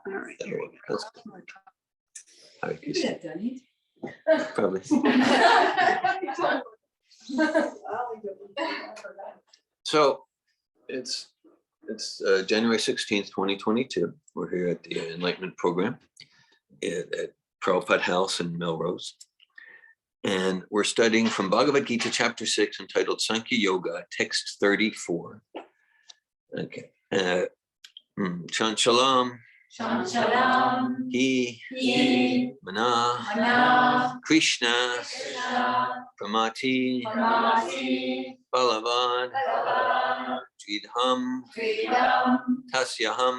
All right. That's good. You could have done it. Probably. So it's January 16th, 2022. We're here at the Enlightenment program at Prabhupada House in Melrose. And we're studying from Bhagavad-Gita, chapter 6, entitled Sankhya Yoga, text 34. Okay. Chanshalam. Chanshalam. He. Mana. Krishna. Pramati. Balavan. Jidham. Tasyaham.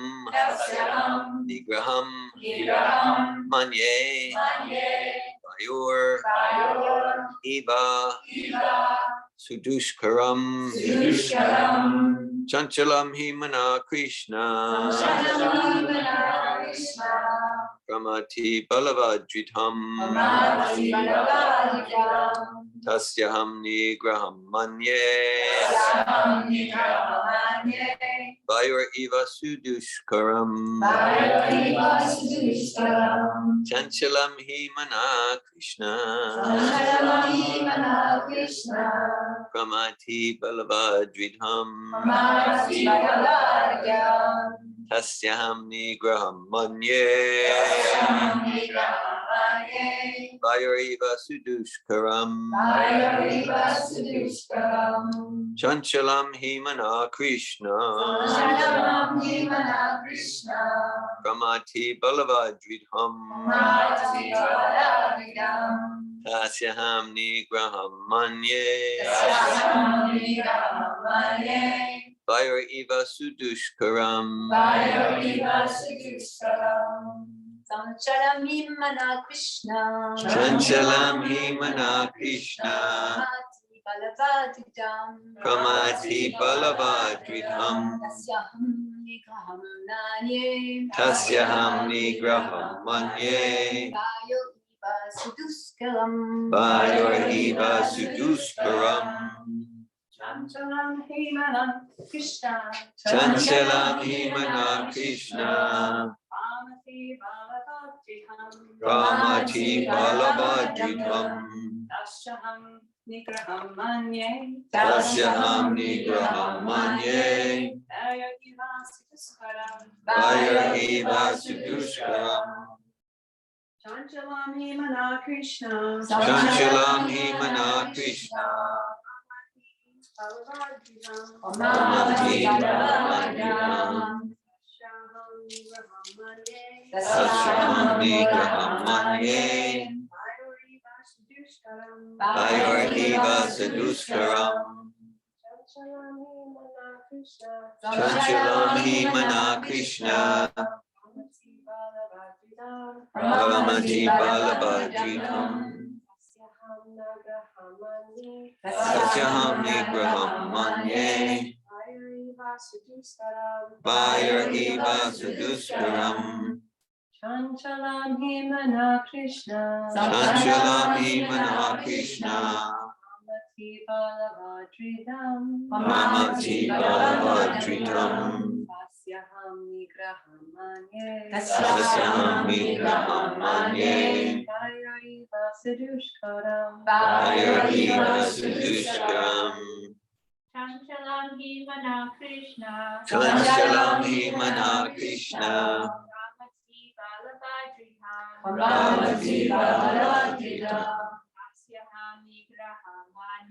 Nigraham. Manye. Vayor. Eva. Sudushkaram. Chanchalam himana Krishna. Pramati balavadritam. Tasyaham nigraham manye. Vayor eva sudushkaram. Chanchalam himana Krishna. Pramati balavadritam. Tasyaham nigraham manye. Vayor eva sudushkaram. Chanchalam himana Krishna. Pramati balavadritam. Tasyaham nigraham manye. Vayor eva sudushkaram. Sanchalam himana Krishna. Chanchalam himana Krishna. Pramati balavadritam. Tasyaham nigraham manye. Vayor eva sudushkaram. Chanchalam himana Krishna. Chanchalam himana Krishna. Pramati balavadritam. Tasyaham nigraham manye. Tasyaham nigraham manye. Vayor eva sudushkaram. Chanchalam himana Krishna. Chanchalam himana Krishna. Pramati balavadritam. Tasyaham nigraham manye. Vayor eva sudushkaram. Chanchalam himana Krishna. Pramati balavadritam. Tasyaham nigraham manye. Vayor eva sudushkaram. Chanchalam himana Krishna. Chanchalam himana Krishna. Pramati balavadritam. Tasyaham nigraham manye. Tasyaham nigraham manye. Vayor eva sudushkaram. Chanchalam himana Krishna. Chanchalam himana Krishna. Pramati balavadritam. Tasyaham nigraham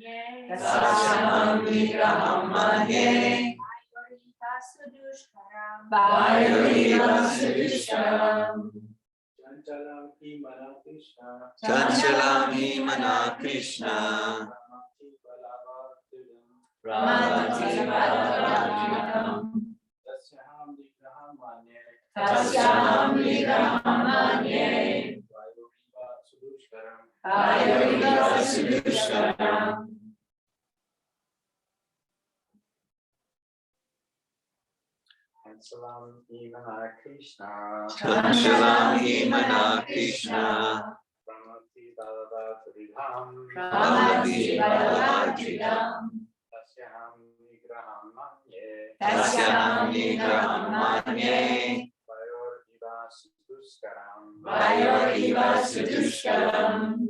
manye. Vayor eva sudushkaram. Chanchalam himana Krishna. Chanchalam himana Krishna. Pramati balavadritam. Tasyaham nigraham manye. Tasyaham nigraham manye. Vayor eva sudushkaram. Chanchalam himana Krishna. Chanchalam himana Krishna. Pramati balavadritam. Pramati balavadritam. Tasyaham nigraham manye. Tasyaham nigraham manye. Vayor eva Suduskaram. Vayogiva Suduskaram.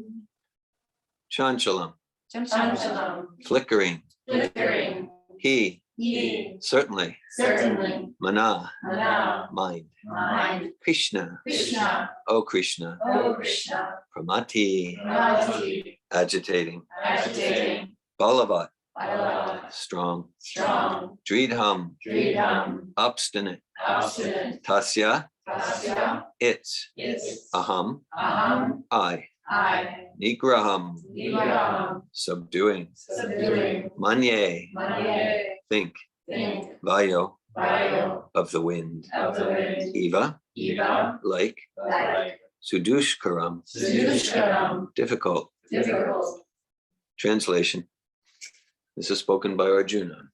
Chanchalam, Chanchalam. flickering. Flickering. He, He. certainly. Certainly. Mana, Mana. mind. Mind. Krishna, Krishna. oh Krishna. Oh Krishna. Pramati, Pramati. agitating. Agitating. Balavat, Balavat. strong. Strong. Dridham, Freedom. obstinate. Obstinate. Tasya, Tasya. it's. It's. Aham, Aham. I. I. Nigraham, Nigraham. subduing. Subduing. Manye, Manye. think. Think. Vayo, Vayo. of the wind. Of the wind. Eva, Eva. like. Like. Sudushkaram, Sudushkaram. difficult. Difficult. Translation. This is spoken by Arjuna.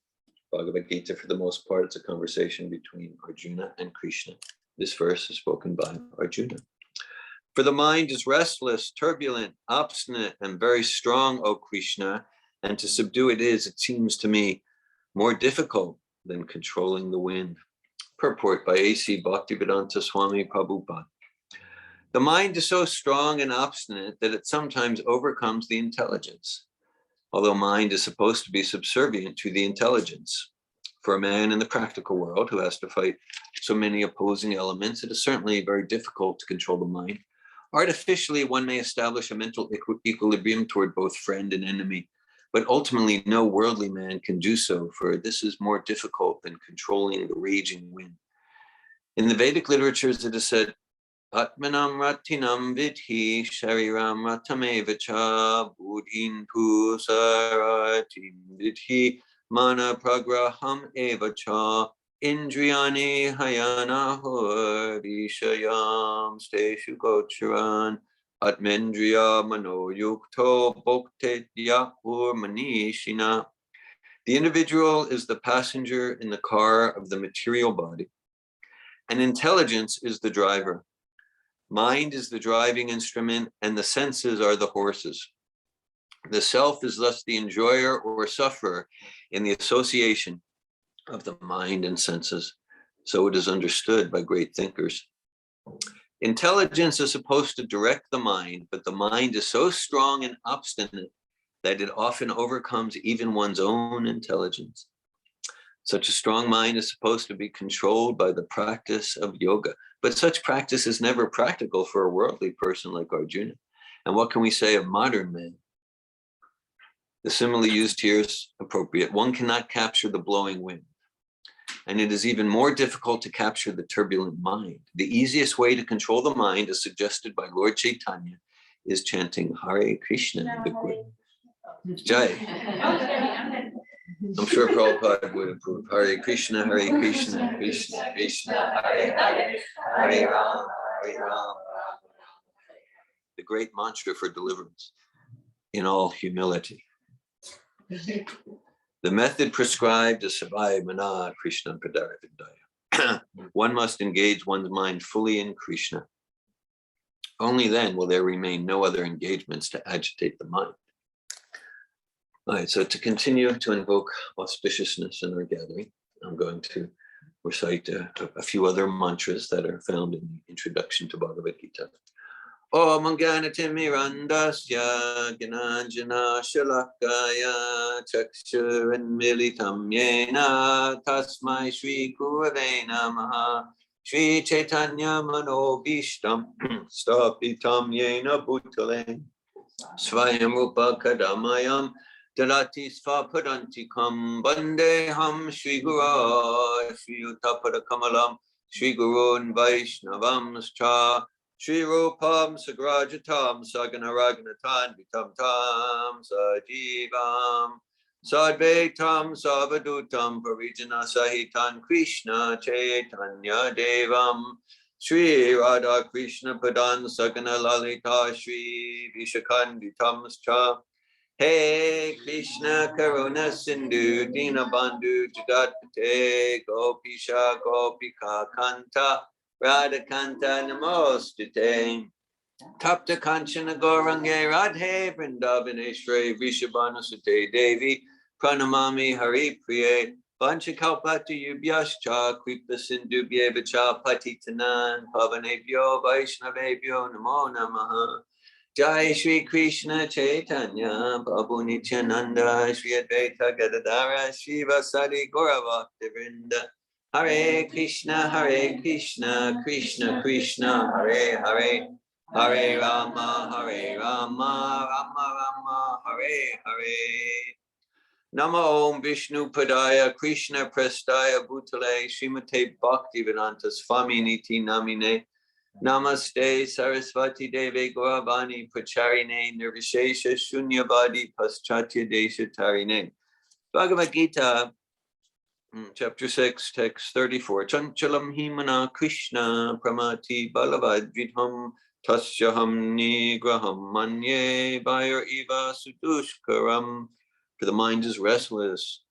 Bhagavad-Gita, for the most part, it's a conversation between Arjuna and Krishna. This verse is spoken by Arjuna. For the mind is restless, turbulent, obstinate, and very strong, O Krishna, and to subdue it is, it seems to me, more difficult than controlling the wind. Purport by A.C. Bhaktivedanta Swami Prabhupada. The mind is so strong and obstinate that it sometimes overcomes the intelligence, although mind is supposed to be subservient to the intelligence. For a man in the practical world who has to fight so many opposing elements, it is certainly very difficult to control the mind. Artificially, one may establish a mental equilibrium toward both friend and enemy, but ultimately no worldly man can do so, for this is more difficult than controlling the raging wind. In the Vedic literatures, it is said, Atmanam ratinam vidhi shariram ratamevacha buddhin pusaratim vidhi mana pragraham evacha indriyani hayanahur vishayam steshu gocharan atmendriya manoyukto bhokte yahur manishina. The individual is the passenger in the car of the material body, and intelligence is the driver. Mind is the driving instrument, and the senses are the horses. The self is thus the enjoyer or sufferer in the association of the mind and senses. So it is understood by great thinkers. Intelligence is supposed to direct the mind, but the mind is so strong and obstinate that it often overcomes even one's own intelligence. Such a strong mind is supposed to be controlled by the practice of yoga, but such practice is never practical for a worldly person like Arjuna. And what can we say of modern men? The simile used here is appropriate. One cannot capture the blowing wind, and it is even more difficult to capture the turbulent mind. The easiest way to control the mind, as suggested by Lord Chaitanya, is chanting Hare Krishna. Jai. I'm sure Prabhupada would approve. Hare Krishna, Hare Krishna, Krishna Krishna, Hare Hare, Hare Ram, Hare Ram. The great mantra for deliverance in all humility. The method prescribed is Savaya Mana Krishna Pradaravidaya. One must engage one's mind fully in Krishna. Only then will there remain no other engagements to agitate the mind. All right, so to continue to invoke auspiciousness in our gathering, I'm going to recite a few other mantras that are found in the introduction to Bhagavad-Gita. Om Gyanatimirandasya Gyananjana Shalakaya Chakshuranmilitam Yena Tasmai Shri Gurave Namaha Shri Chaitanya Manobishtam Stapitam Yena Bhutale Svayam Rupa Kadamayam Dalati Svapadantikam Bandeham Shri Guru Shri Uttapada Kamalam Shri Gurun Vaishnavam Scha Shri Rupam Sagrajatam Saganaragnatam Vitam Tam Sajivam Sadvaitam Savadutam Parijana Sahitan Krishna Chaitanya Devam Shri Radha Krishna Padan Sagana Lalita Shri Vishakanditam Scha Hey Krishna Karuna Sindhu Dinabandhu Jagatpate Gopisha Gopika Kanta Radha Kanta Namostute Tapta Kanchana Gorange Radhe Vrindavaneshwari Vishabhanasute Devi Pranamami Hari Priye Vanchakalpatayubhyascha Kripasindubhyevacha Patitanan Pavanebhyo Vaishnavebhyo Namo Namaha. Jai Shri Krishna Chaitanya Prabhu Nityananda Shri Advaita Gadadara Shiva Sadi Gauravaktivinoda. Hare Krishna Krishna Krishna Hare Hare, Hare Rama Rama Rama Hare Hare. Namo Om Vishnu Padaya Krishna Prestaya Bhutale Srimate Bhaktivedanta Swami Niti Namine. Namaste Saraswati Deve Gauravani Pracharine Nirvishesha Shunyavadi Paschatya Desha Tarine. Bhagavad-Gita, chapter 6, text 34. Chanchalam himana Krishna pramati balavad vidham tasyaham nigraham manye bayar eva sudushkaram. For the mind is restless,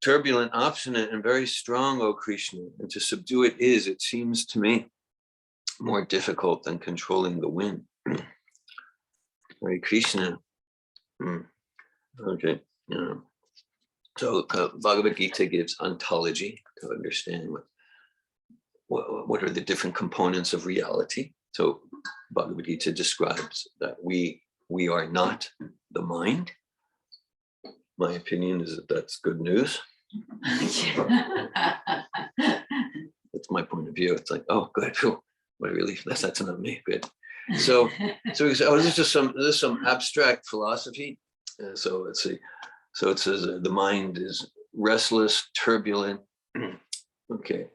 turbulent, obstinate, and very strong, O Krishna, and to subdue it is, it seems to me, more difficult than controlling the wind. Hare Krishna. Okay. So Bhagavad-Gita gives ontology to understand what are the different components of reality. So Bhagavad-Gita describes that we are not the mind. My opinion is that that's good news. That's my point of view. It's like, oh, good. Phew, what a relief. That's not me. Good. So this is some abstract philosophy. So let's see. So it says the mind is restless, turbulent. Okay.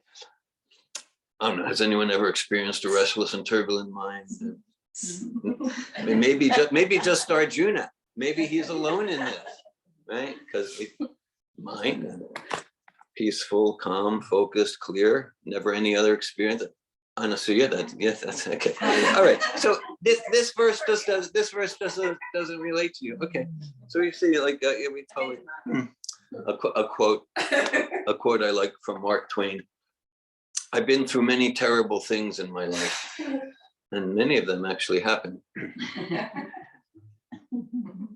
I don't know. Has anyone ever experienced a restless and turbulent mind? I mean, maybe just Arjuna. Maybe he's alone in this, right? Because mind, peaceful, calm, focused, clear. Never any other experience. Anasuya, that's okay. All right. So this verse doesn't relate to you. Okay. So you see, like we totally a quote I like from Mark Twain. I've been through many terrible things in my life, and many of them actually happened,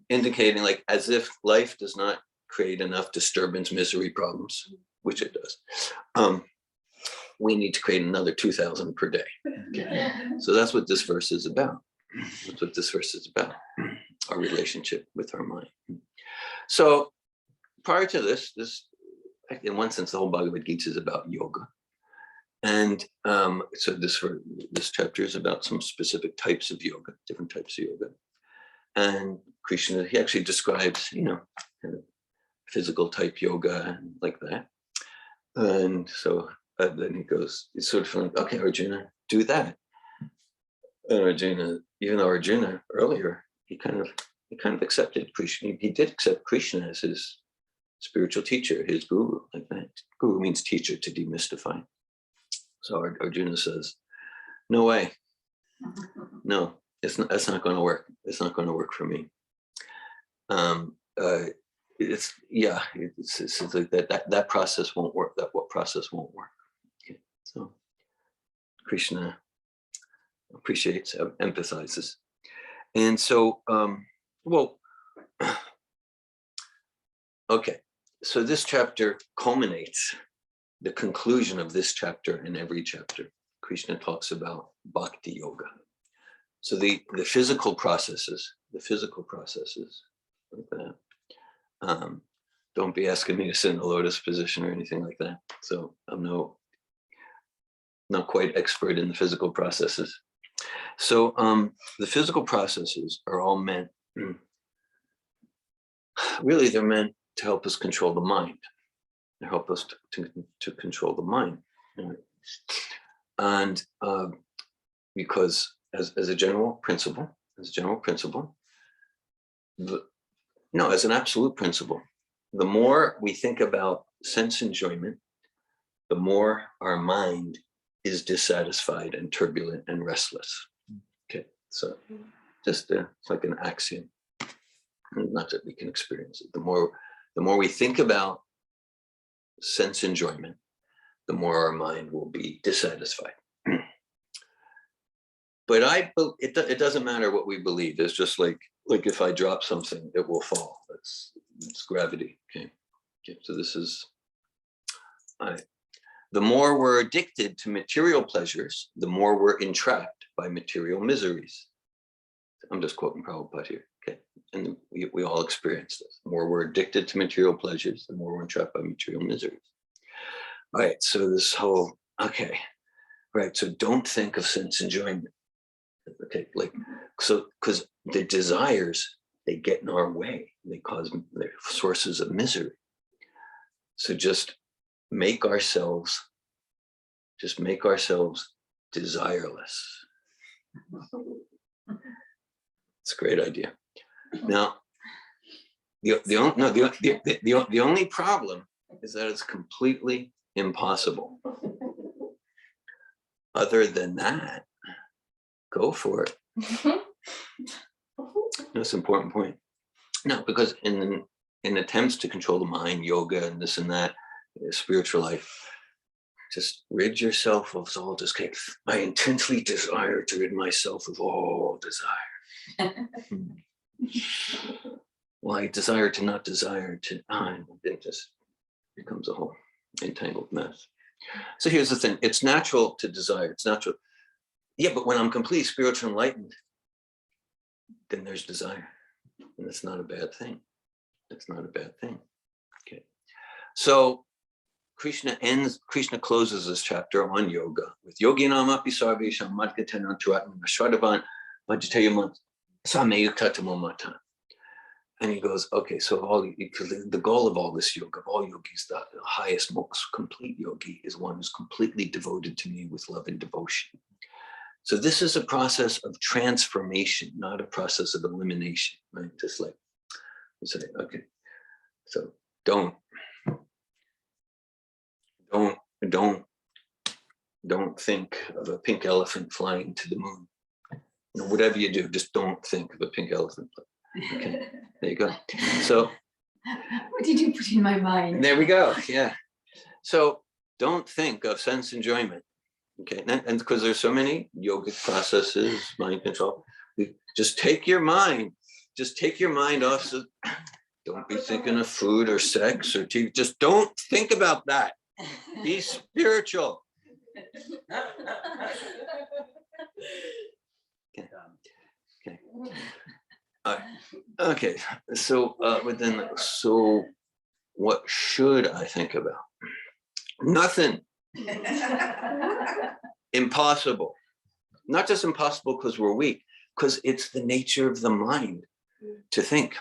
indicating like as if life does not create enough disturbance, misery, problems, which it does. We need to create another 2,000 per day. Okay. So that's what this verse is about. That's what this verse is about, our relationship with our mind. So prior to this, in one sense, the whole Bhagavad-Gita is about yoga. And so this chapter is about some specific types of yoga, different types of yoga. And Krishna, he actually describes, kind of physical type yoga and like that. And so then he goes, he's sort of like, okay, Arjuna, do that. And Arjuna, even though Arjuna earlier, he kind of accepted Krishna. He did accept Krishna as his spiritual teacher, his guru, like that. Guru means teacher, to demystify. So Arjuna says, no way. No, that's not going to work. It's not going to work for me. It's like that process won't work. What process won't work? Okay. So Krishna appreciates, empathizes, and so okay. So this chapter culminates. The conclusion of this chapter and every chapter, Krishna talks about bhakti yoga. So the physical processes like that. Don't be asking me to sit in a lotus position or anything like that. So I'm not quite expert in the physical processes. So the physical processes are all meant, really they're meant to help us control the mind. They help us to control the mind. And because as a general principle, as an absolute principle, the more we think about sense enjoyment, the more our mind is dissatisfied and turbulent and restless. Okay, so just it's like an axiom, not that we can experience it. The more we think about sense enjoyment, the more our mind will be dissatisfied. But it doesn't matter what we believe. It's just like if I drop something, it will fall. It's gravity. Okay. So this is The more we're addicted to material pleasures, the more we're entrapped by material miseries. I'm just quoting Prabhupada here, okay? And we all experience this. The more we're addicted to material pleasures, the more we're entrapped by material miseries. All right, so this whole, okay, right, so don't think of sense enjoyment. Okay, like, so, because the desires, they get in our way. They're sources of misery. So just make ourselves desireless. It's a great idea. Now, the only problem is that it's completely impossible. Other than that, go for it. That's an important point. No, because in attempts to control the mind, yoga and this and that, spiritual life, just rid yourself of all this. I intensely desire to rid myself of all desire. Well, I desire to not desire to, it just becomes a whole entangled mess. So here's the thing, it's natural to desire, it's natural. Yeah, but when I'm completely spiritual enlightened, then there's desire. And that's not a bad thing. That's not a bad thing. Okay. So Krishna closes this chapter on yoga with Yoginam api sarvesham madhyaten anturatman shradhavan vajitayam sameyuktatamomatan. And he goes, okay, so the goal of all this yoga, of all yogis, the highest, most complete yogi is one who's completely devoted to me with love and devotion. So this is a process of transformation, not a process of elimination, right? Just like you say, okay, so don't think of a pink elephant flying to the moon. You know, whatever you do, just don't think of a pink elephant. Okay, there you go. So what did you put in my mind? There we go. Yeah. So don't think of sense enjoyment. Okay, and because there's so many yogic processes, mind control, just take your mind off. So don't be thinking of food or sex or TV. Just don't think about that. Be spiritual. Okay. Okay. So, so what should I think about? Nothing. Impossible. Not just impossible because we're weak, because it's the nature of the mind to think.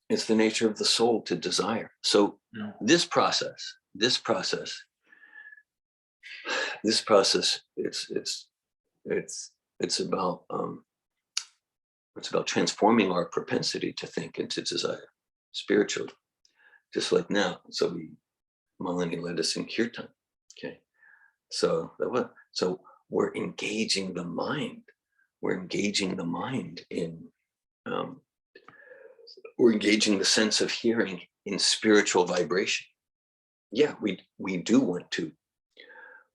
It's the nature of the soul to desire. So this process, it's about transforming our propensity to think and to desire spiritually, just like now. So Malini led us in kirtan. Okay, so we're engaging the mind. We're engaging the mind in. We're engaging the sense of hearing in spiritual vibration. Yeah, we do want to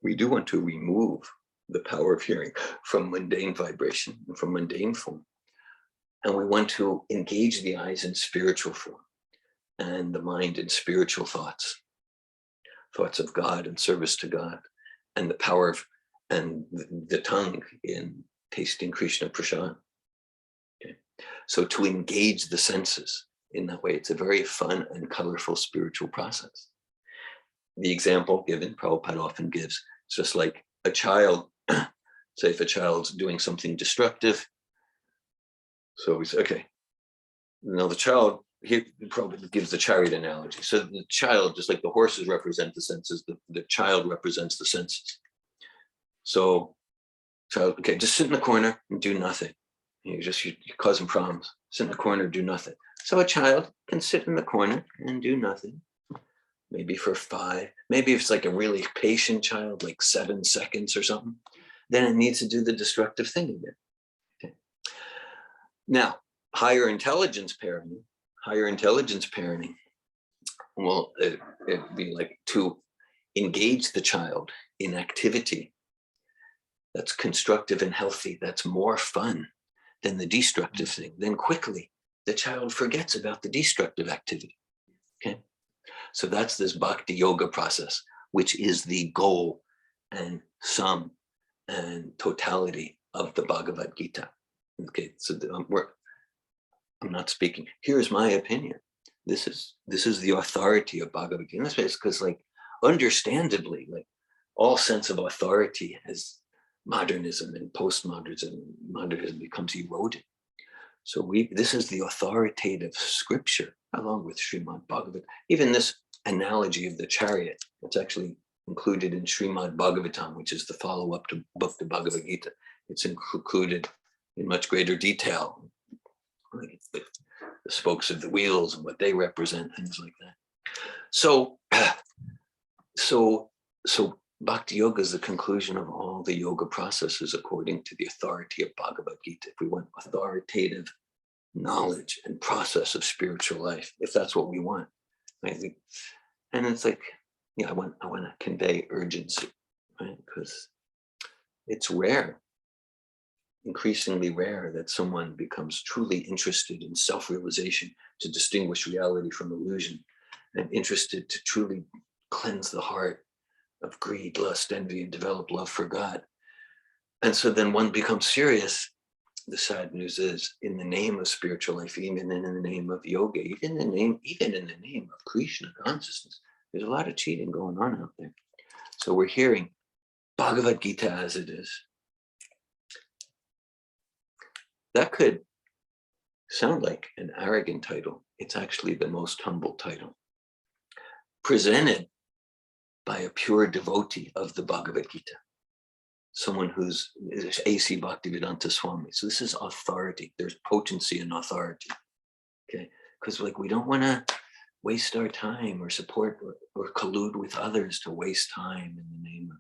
remove the power of hearing from mundane vibration and from mundane form. And we want to engage the eyes in spiritual form and the mind in spiritual thoughts of God and service to God, and the power of, and the tongue in tasting Krishna Prasad. Okay. So to engage the senses in that way, it's a very fun and colorful spiritual process. The example given, Prabhupada often gives, it's just like a child, say if a child's doing something destructive, so we say, okay, now the child, he probably gives the chariot analogy. So the child, just like the horses represent the senses, the child represents the senses. So child, okay, just sit in the corner and do nothing. You're causing problems. Sit in the corner, do nothing. So a child can sit in the corner and do nothing. Maybe for 5, maybe if it's like a really patient child, like 7 seconds or something, then it needs to do the destructive thing again. Okay. Now, higher intelligence parenting, well, it'd be like to engage the child in activity that's constructive and healthy, that's more fun than the destructive thing. Then quickly, the child forgets about the destructive activity. Okay. So that's this bhakti yoga process, which is the goal and sum and totality of the Bhagavad-Gita. Okay, so I'm not speaking. Here's my opinion. This is the authority of Bhagavad-Gita. And that's because, like, understandably, like, all sense of authority as modernism and modernism becomes eroded. So this is the authoritative scripture, along with Srimad Bhagavad. Even this analogy of the chariot, it's actually included in Srimad Bhagavatam, which is the follow-up to book to Bhagavad Gita. It's included in much greater detail, like the spokes of the wheels and what they represent, things like that. So Bhakti Yoga is the conclusion of all the yoga processes according to the authority of Bhagavad Gita. If we want authoritative knowledge and process of spiritual life, if that's what we want, right? And it's like, yeah, I want to convey urgency, right? Because it's rare, increasingly rare, that someone becomes truly interested in self-realization to distinguish reality from illusion, and interested to truly cleanse the heart of greed, lust, envy, and develop love for God. And so then one becomes serious. The sad news is, in the name of spiritual life, even in the name of yoga, even in the name of Krishna consciousness, there's a lot of cheating going on out there. So we're hearing Bhagavad Gita as it is. That could sound like an arrogant title. It's actually the most humble title, presented by a pure devotee of the Bhagavad Gita, someone who's A.C. Bhaktivedanta Swami. So this is authority. There's potency in authority, okay? Because, like, we don't want to waste our time or support or collude with others to waste time in the name of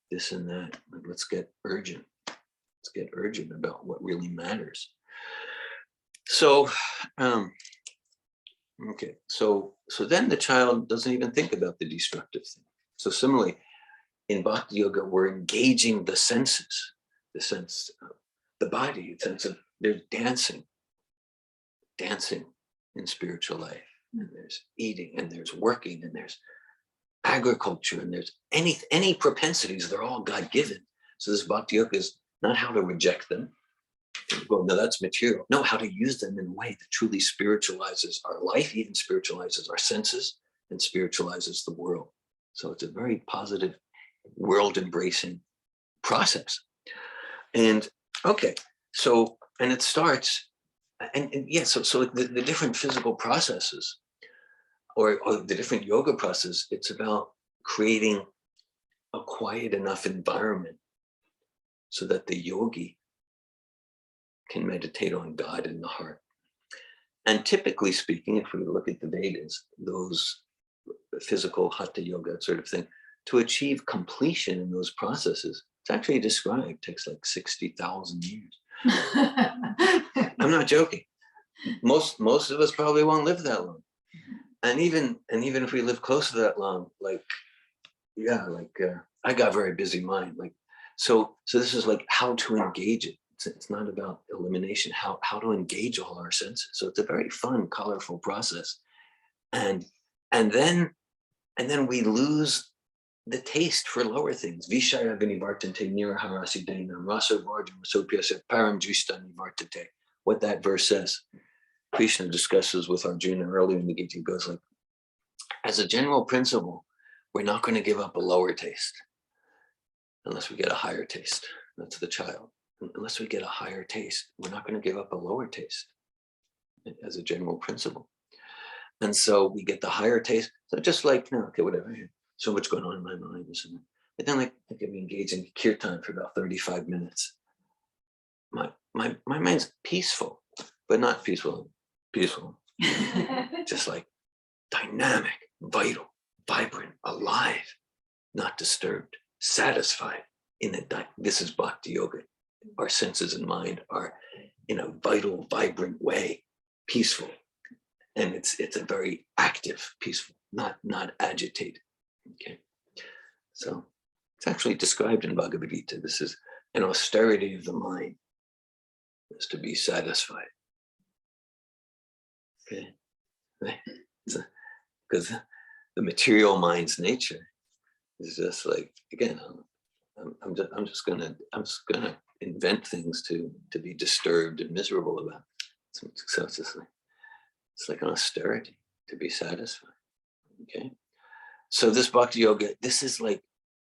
this and that. Like, let's get urgent. Let's get urgent about what really matters. So, okay. So then the child doesn't even think about the destructive thing. So similarly, in Bhakti Yoga, we're engaging the senses, the sense of the body, the sense of, there's dancing in spiritual life, and there's eating, and there's working, and there's agriculture, and there's any propensities, they're all God-given. So this Bhakti Yoga is not how to reject them. Well, no, that's material. No, how to use them in a way that truly spiritualizes our life, even spiritualizes our senses, and spiritualizes the world. So it's a very positive, world-embracing process. And okay, so, and it starts, and yeah, so the different physical processes or the different yoga processes, it's about creating a quiet enough environment so that the yogi can meditate on God in the heart. And typically speaking, if we look at the Vedas, those physical hatha yoga sort of thing, to achieve completion in those processes, it's actually described, takes like 60,000 years. I'm not joking. Most of us probably won't live that long. And even if we live close to that long, like, yeah, like I got a very busy mind. Like, so this is like how to engage it. It's not about elimination, how to engage all our senses. So it's a very fun, colorful process. And then we lose the taste for lower things. Vishaya vinivartante niraharasi denam rasa varjam sopyasa param drishta nivartate. What that verse says, Krishna discusses with Arjuna earlier in the Gita. He goes like, as a general principle, we're not going to give up a lower taste unless we get a higher taste. That's the child. Unless we get a higher taste, we're not going to give up a lower taste as a general principle. And so we get the higher taste. So just like, no, okay, whatever. So much going on in my mind. But then like I can be engaged in kirtan for about 35 minutes. My mind's peaceful, but not peaceful. Just like dynamic, vital, vibrant, alive, not disturbed, satisfied in this is Bhakti Yoga. Our senses and mind are in a vital, vibrant way, peaceful. And it's a very active, peaceful, not agitated. Okay. So it's actually described in Bhagavad Gita. This is an austerity of the mind, is to be satisfied. Okay. Because the material mind's nature is just like, again, I'm just gonna invent things to be disturbed and miserable about. So it's just like, it's like an austerity to be satisfied. Okay, so this bhakti yoga, this is like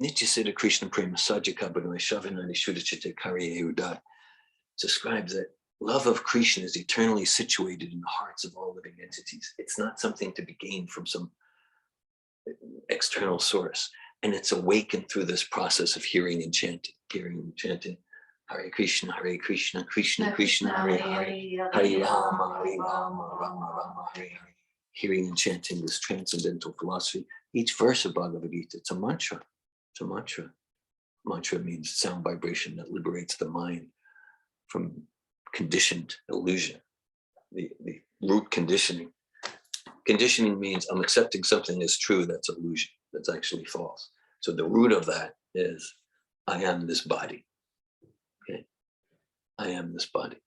Nityasiddha Krishna Prema Sajjakabhanoi Shavanani Shuddhachite Karye Udai describes that love of Krishna is eternally situated in the hearts of all living entities. It's not something to be gained from some external source. And it's awakened through this process of hearing and chanting, Hare Krishna, Krishna Krishna, Hare Hare, Hare Rama, Rama Rama, Hare Hare. Hearing and chanting this transcendental philosophy. Each verse of Bhagavad-Gita, it's a mantra. It's a mantra. Mantra means sound vibration that liberates the mind from conditioned illusion. The root conditioning. Conditioning means I'm accepting something as true that's illusion, that's actually false. So the root of that is I am this body. Okay, I am this body.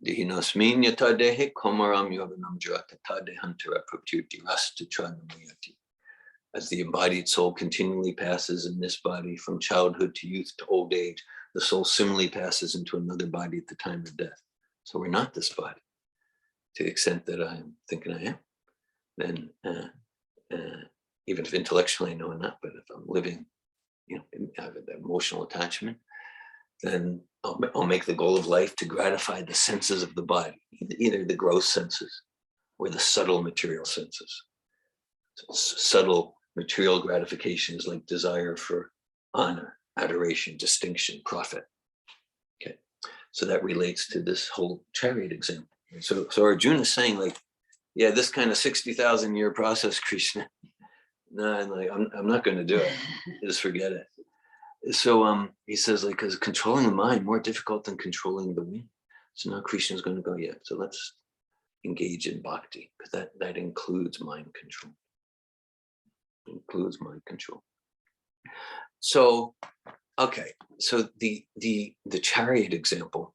Dihinosmin yata dehe komaram yoganam jata dehantara pratyuti rasta tranamuyati. As the embodied soul continually passes in this body from childhood to youth to old age, the soul similarly passes into another body at the time of death. So we're not this body. To the extent that I'm thinking I am, then even if intellectually I know I'm not, but if I'm living, I have an emotional attachment, then I'll make the goal of life to gratify the senses of the body, either the gross senses or the subtle material senses. So subtle material gratification is like desire for honor, adoration, distinction, profit. Okay, so that relates to this whole chariot example. So Arjuna is saying, like, yeah, this kind of 60,000 year process, Krishna, no, I'm not going to do it. Just forget it. So he says, like, because controlling the mind more difficult than controlling the wind. So now Krishna is going to go, yeah, so let's engage in bhakti, because that includes mind control. It includes mind control. So, okay, so the chariot example,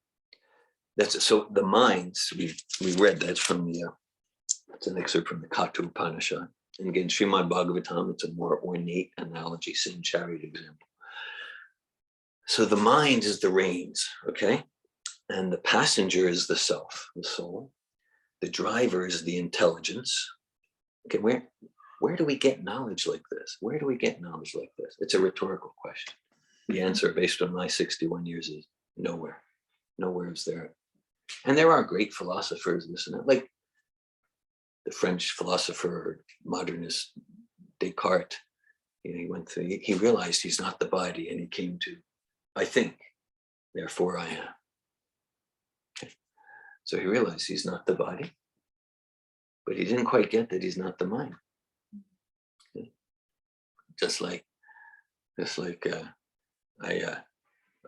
so the minds, we read that from it's an excerpt from the Katha Upanishad. And again, Srimad Bhagavatam, it's a more ornate analogy, same chariot example. So the mind is the reins, okay? And the passenger is the self, the soul. The driver is the intelligence. Okay, where do we get knowledge like this? Where do we get knowledge like this? It's a rhetorical question. The answer, based on my 61 years, is nowhere. Nowhere is there. And there are great philosophers, this and that, like the French philosopher, modernist Descartes. He realized he's not the body, and he came to, I think, therefore I am. Okay. So he realized he's not the body, but he didn't quite get that he's not the mind. Okay. Just like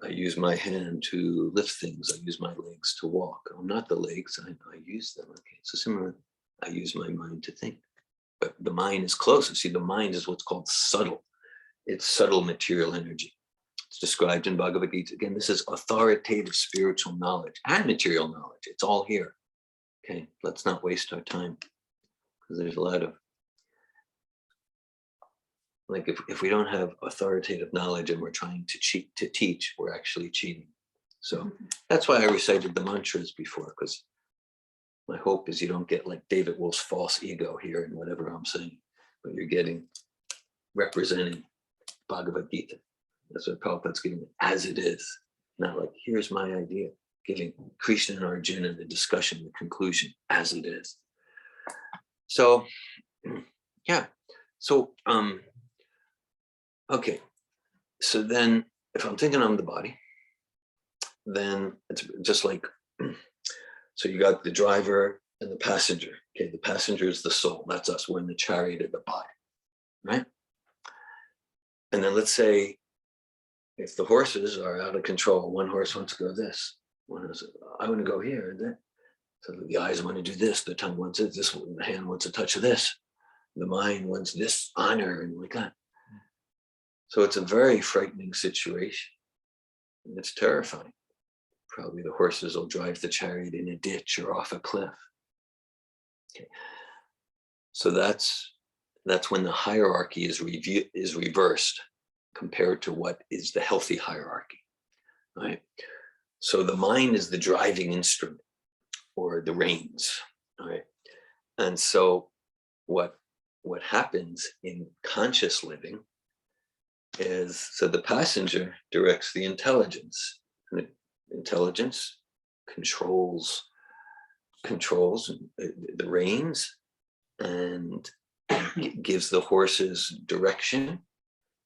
I use my hand to lift things. I use my legs to walk. I'm not the legs. I use them. Okay. So similarly, I use my mind to think. But the mind is closer. See, the mind is what's called subtle. It's subtle material energy. It's described in Bhagavad-Gita. Again, this is authoritative spiritual knowledge and material knowledge. It's all here. Okay, let's not waste our time, because there's a lot of, like, if we don't have authoritative knowledge and we're trying to teach, we're actually cheating. So that's why I recited the mantras before, because my hope is you don't get like David Wolf's false ego here in whatever I'm saying, but you're getting representing Bhagavad-Gita. That's what Prabhupada's giving it as it is. Not like, here's my idea, giving Krishna and Arjuna the discussion, the conclusion as it is. So, yeah. So, okay. So then if I'm thinking I'm the body, then it's just like, so you got the driver and the passenger. Okay, the passenger is the soul. That's us. We're in the chariot of the body, right? And then let's say if the horses are out of control, one horse wants to go this, one horse, I want to go here and then. So the eyes want to do this, the tongue wants it, this, the hand wants a touch of this, the mind wants this honor and like that. So it's a very frightening situation. And it's terrifying. Probably the horses will drive the chariot in a ditch or off a cliff. Okay. So that's that's when the hierarchy is reversed compared to what is the healthy hierarchy, right? So the mind is the driving instrument or the reins, right? And so what happens in conscious living is, so the passenger directs the intelligence, and the intelligence controls the reins and gives the horses direction,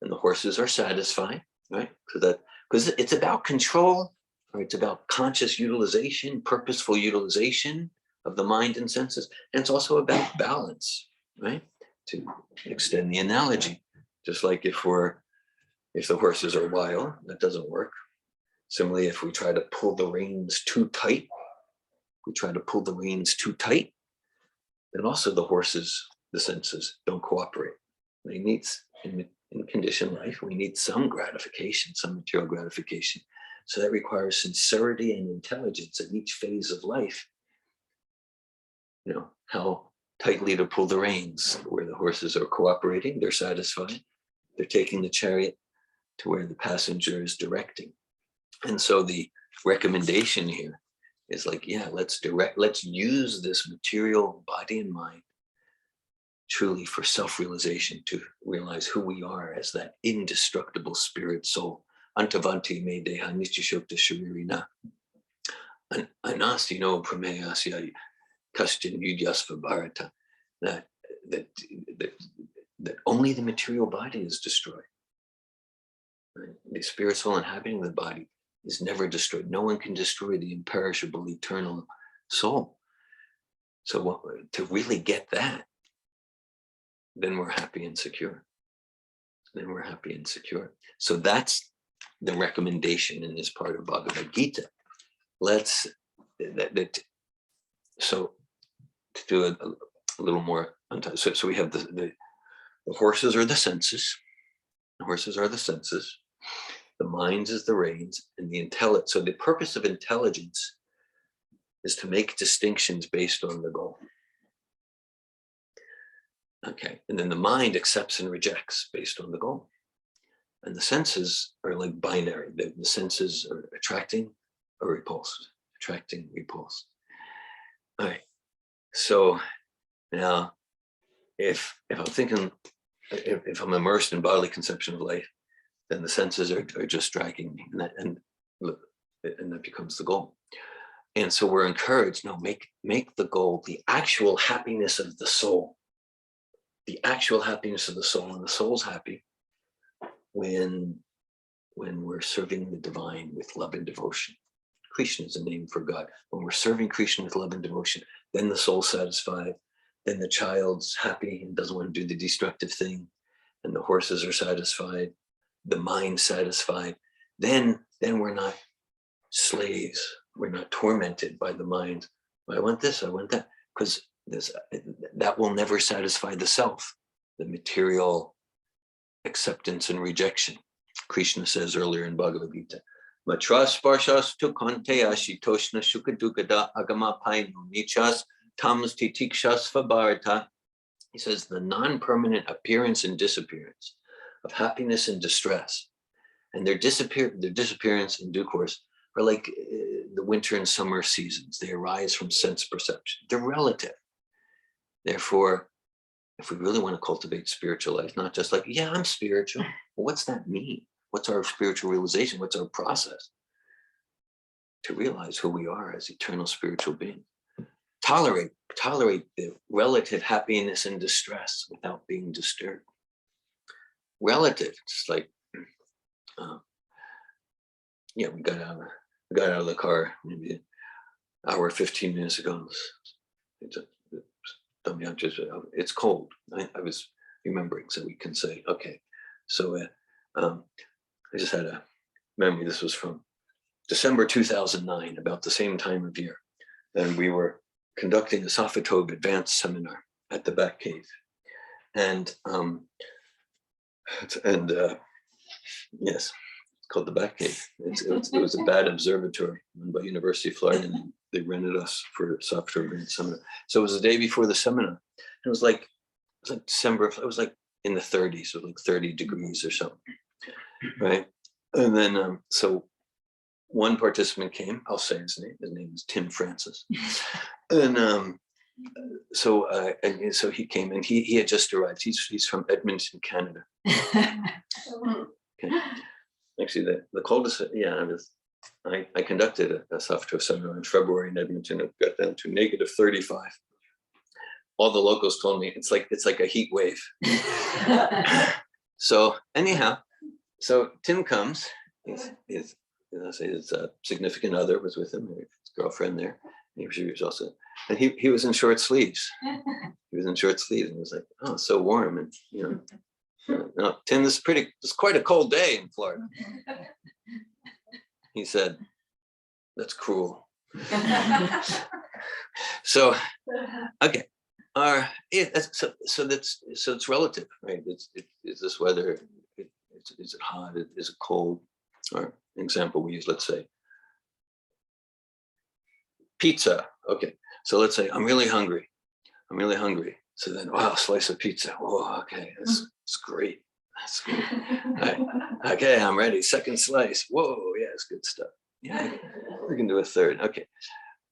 and the horses are satisfied, right? Because it's about control, or it's about conscious utilization, purposeful utilization of the mind and senses, and it's also about balance, right? To extend the analogy, just like if the horses are wild, that doesn't work. Similarly, if we try to pull the reins too tight, then also the horses, the senses don't cooperate. They need, in conditioned life, we need some gratification, some material gratification. So that requires sincerity and intelligence at each phase of life. You know, how tightly to pull the reins, where the horses are cooperating, they're satisfied, they're taking the chariot to where the passenger is directing. And so the recommendation here is like, yeah, let's use this material body and mind truly for self-realization, to realize who we are as that indestructible spirit soul. Antavanti me deha nityashokta sharirina. Anastino prameyasya kastin yudyasva bharata. That only the material body is destroyed. Right? The spirit soul inhabiting the body is never destroyed. No one can destroy the imperishable, eternal soul. So to really get that, then we're happy and secure. So that's the recommendation in this part of Bhagavad-Gita. So to do a little more, so we have the horses are the senses. The horses are the senses. The mind is the reins, and the intellect. So the purpose of intelligence is to make distinctions based on the goal. Okay, and then the mind accepts and rejects based on the goal. And the senses are like binary. The senses are attracting or repulsed, attracting, repulsed. All right, so now if I'm thinking, if I'm immersed in bodily conception of life, then the senses are just dragging me, and that becomes the goal. And so we're encouraged, no, make the goal the actual happiness of the soul. The actual happiness of the soul, and the soul's happy when we're serving the divine with love and devotion. Krishna is a name for God. When we're serving Krishna with love and devotion, then the soul's satisfied, then the child's happy and doesn't want to do the destructive thing, and the horses are satisfied, the mind's satisfied. Then we're not slaves. We're not tormented by the mind. I want this, I want that, because that will never satisfy the self, the material acceptance and rejection. Krishna says earlier in Bhagavad-Gita, Matras parshas tu konteya shitoshna shukadukada agama painu nichas tams titikshas vabharata. He says the non-permanent appearance and disappearance of happiness and distress, and their disappearance in due course are like the winter and summer seasons. They arise from sense perception. They're relative. Therefore, if we really want to cultivate spiritual life, not just like, yeah, I'm spiritual. Well, what's that mean? What's our spiritual realization? What's our process to realize who we are as eternal spiritual beings? Tolerate the relative happiness and distress without being disturbed. Relative, just like, we got out of the car maybe an hour, 15 minutes ago. It's cold. I was remembering, so we can say, okay. So I just had a memory. This was from December 2009, about the same time of year. And we were conducting a Safatov advanced seminar at the Bat Cave. And yes, it's called the Bat Cave. It was a bat observatory run by University of Florida, and they rented us for Safatov advanced seminar. So it was the day before the seminar. It was like was like December, it was like in the 30s, so like 30 degrees or something, right? And then, so one participant came, I'll say his name is Tim Francis. And so he came, and he had just arrived. He's from Edmonton, Canada. Okay. Actually, the coldest, I conducted a software seminar in February in Edmonton. It got down to -35. All the locals told me it's like a heat wave. So anyhow, so Tim comes. His significant other was with him. His girlfriend there. She was also, and he was in short sleeves. He was in short sleeves, and it was like, oh, so warm, and no, Tim, it's quite a cold day in Florida. He said, that's cruel. So, okay. So it's relative, right? Is this weather, is it hot? Is it cold? Or an example we use, let's say, pizza. Okay. So let's say I'm really hungry. So then, wow, slice of pizza. Oh, okay, that's great. That's good. Right. Okay, I'm ready. Second slice. Whoa, yeah, it's good stuff. Yeah, we can do a third. Okay.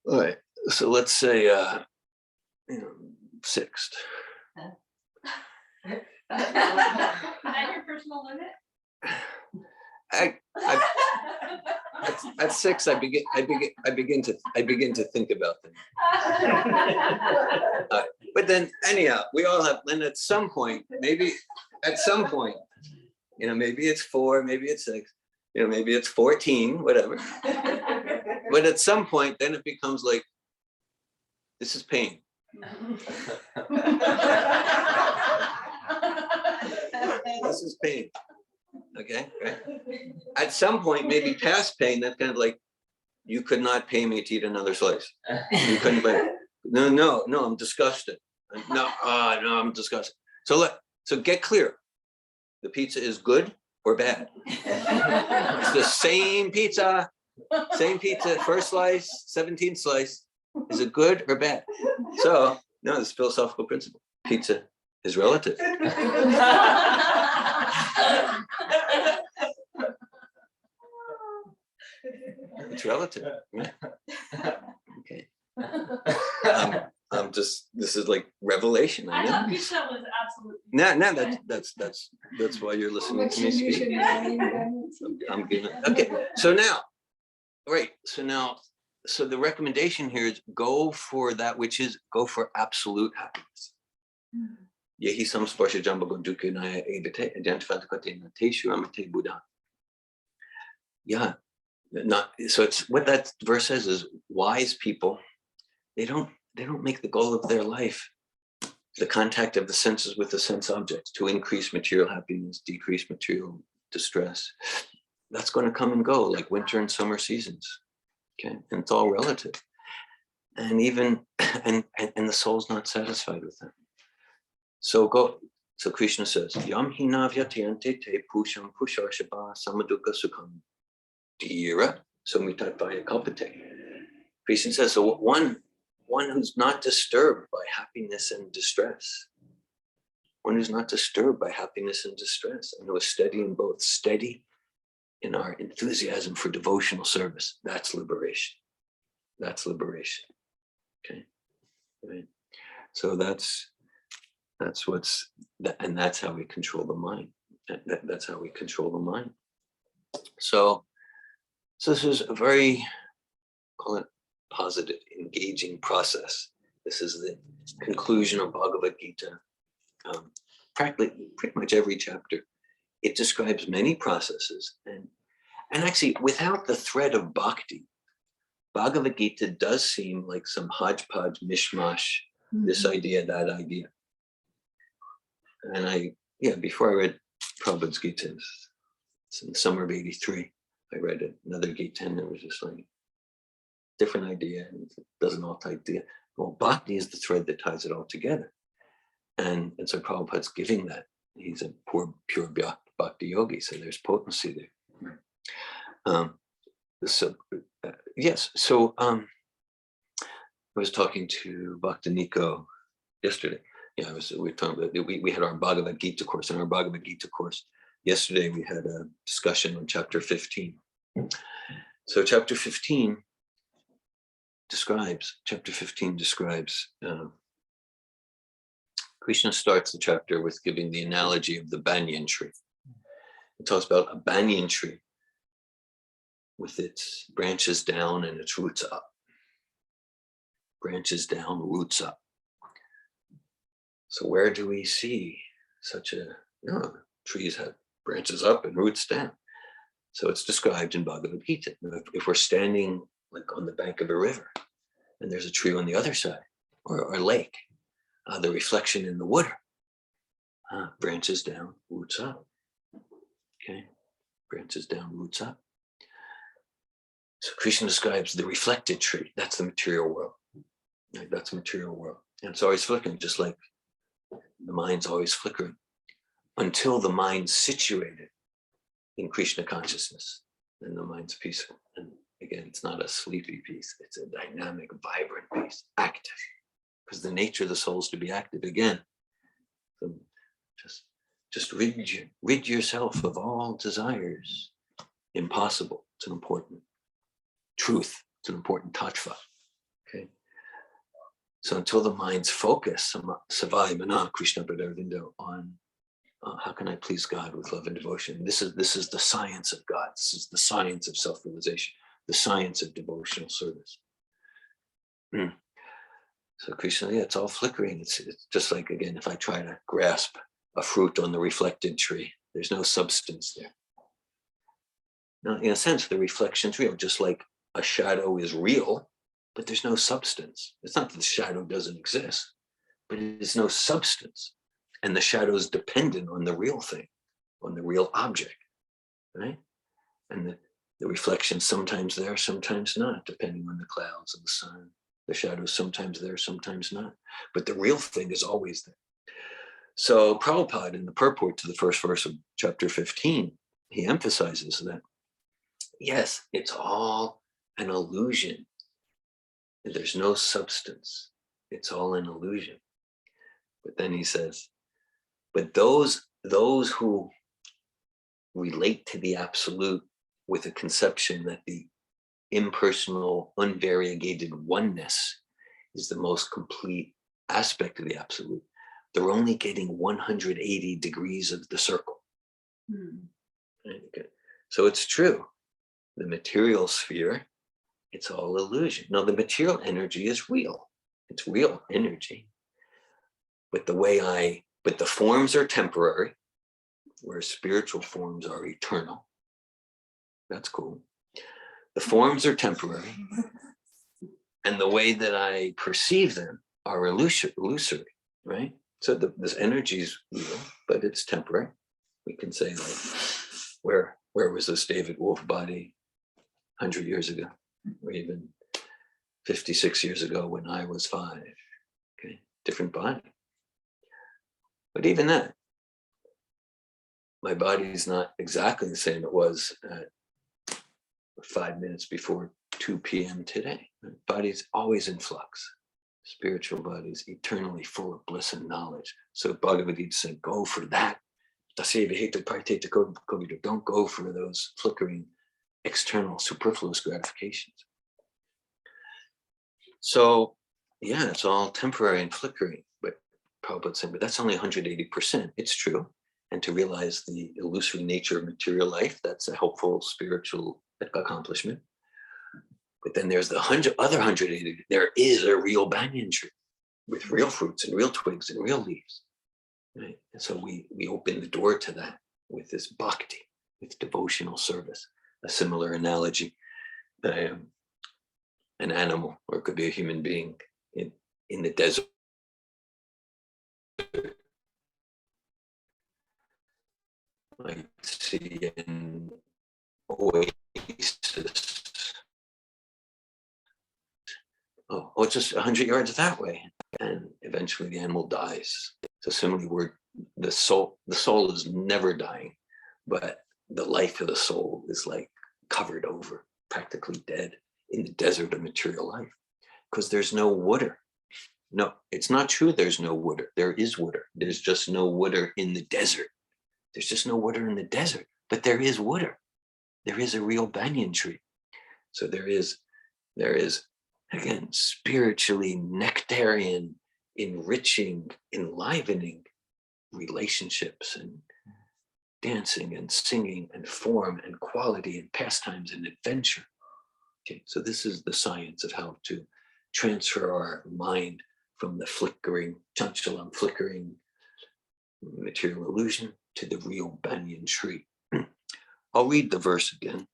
All right. So let's say, sixth. Is that your personal limit? At six, I begin to think about them. But then anyhow, we all have, then at some point, maybe it's 4, maybe it's 6, maybe it's 14, whatever. But at some point, then it becomes like, this is pain. This is pain. Okay, right? At some point, maybe past pain, that's kind of like, you could not pay me to eat another slice. You couldn't pay. No, I'm disgusted. No, I'm disgusted. So get clear. The pizza is good or bad? It's the same pizza, first slice, 17th slice. Is it good or bad? So, no, this philosophical principle. Pizza is relative. It's relative. Right? Okay. This is like revelation. I thought pizza was absolutely. No, that's why you're listening to me speak. I'm giving. Okay. So now, right. So the recommendation here is go for absolute happiness. Yehi samsparsha jambago dukkhanaya edate identifate teshu amate buddha. Yeah. So it's what that verse says is wise people, they don't make the goal of their life the contact of the senses with the sense objects to increase material happiness, decrease material distress. That's going to come and go like winter and summer seasons. Okay, and it's all relative. And even and the soul's not satisfied with that. So Krishna says, Yam hinavyatiyante te pusham pusharshaba samaduka sukham dira somitatvaya kalpate. Krishna says, so one who's not disturbed by happiness and distress, and who is steady in both, steady in our enthusiasm for devotional service, that's liberation. Okay, right. So that's how we control the mind. That's how we control the mind. So this is a very, call it positive, engaging process. This is the conclusion of Bhagavad-Gita. Pretty much every chapter, it describes many processes, and actually, without the thread of bhakti, Bhagavad-Gita does seem like some hodgepodge mishmash. This idea, that idea, and before I read Prabhupada's Gita, it's in the summer of '83. I read another Gita, and it was just like different idea, and it doesn't all tie together. Well, bhakti is the thread that ties it all together, and so Prabhupada's giving that. He's a pure bhakti yogi, so there's potency there. Yes. So I was talking to Bhakti Nico yesterday. Yeah, we were talking about, we had our Bhagavad-Gita course. In our Bhagavad-Gita course, yesterday we had a discussion on chapter 15. So chapter 15 describes, Krishna starts the chapter with giving the analogy of the banyan tree. It talks about a banyan tree with its branches down and its roots up. Branches down, roots up. So where do we see such a, trees have branches up and roots down. So it's described in Bhagavad-Gita. If we're standing like on the bank of a river and there's a tree on the other side or a lake, the reflection in the water, branches down, roots up. Okay, branches down, roots up. So Krishna describes the reflected tree. That's the material world. Right? That's the material world. And it's always flickering, just like the mind's always flickering until the mind's situated in Krishna consciousness. Then the mind's peaceful. And again, it's not a sleepy peace. It's a dynamic, vibrant peace, active. Because the nature of the soul is to be active again. So just rid yourself of all desires. Impossible. It's an important truth. It's an important tattva. Okay. So until the mind's focus, savai mana Krishna Padarvindo, on how can I please God with love and devotion? This is the science of God. This is the science of self-realization, the science of devotional service. So Krishna, it's all flickering. It's just like, again, if I try to grasp a fruit on the reflected tree, there's no substance there. Now, in a sense, the reflection's real, just like a shadow is real, but there's no substance. It's not that the shadow doesn't exist, but there's no substance. And the shadow is dependent on the real thing, on the real object, right? And the reflection sometimes there, sometimes not, depending on the clouds and the sun. The shadow is sometimes there, sometimes not. But the real thing is always there. So Prabhupada, in the purport to the first verse of chapter 15, he emphasizes that, yes, it's all an illusion. There's no substance. It's all an illusion. But then he says, but those who relate to the absolute with a conception that the impersonal, unvariegated oneness is the most complete aspect of the absolute, they're only getting 180 degrees of the circle. Right? Okay. So it's true. The material sphere, it's all illusion. Now, the material energy is real. It's real energy. But the forms are temporary, whereas spiritual forms are eternal. That's cool. The forms are temporary, and the way that I perceive them are illusory, right? So this energy is real, but it's temporary. We can say, like, where was this David Wolf body 100 years ago, or even 56 years ago when I was 5? Okay, different body. But even that, my body is not exactly the same it was at 5 minutes before 2 p.m. today. My body's always in flux. Spiritual bodies eternally full of bliss and knowledge. So Bhagavad-Gita said, go for that. Don't go for those flickering, external, superfluous gratifications. So, yeah, it's all temporary and flickering. But Prabhupada said, but that's only 180%. It's true. And to realize the illusory nature of material life, that's a helpful spiritual accomplishment. But then there's the other 180. There is a real banyan tree with real fruits and real twigs and real leaves. Right? And so we open the door to that with this bhakti, with devotional service. A similar analogy, an animal, or it could be a human being in the desert. Like see an oasis. Oh, it's just 100 yards that way, and eventually the animal dies. So similarly, the soul is never dying, but the life of the soul is like covered over, practically dead in the desert of material life, because there's no water. No, it's not true. There's no water. There is water. There's just no water in the desert. There's just no water in the desert, but there is water. There is a real banyan tree. So there is, again, spiritually nectarian, enriching, enlivening relationships and dancing and singing and form and quality and pastimes and adventure. Okay, so this is the science of how to transfer our mind from the flickering, chanchalam, flickering material illusion to the real banyan tree. I'll read the verse again.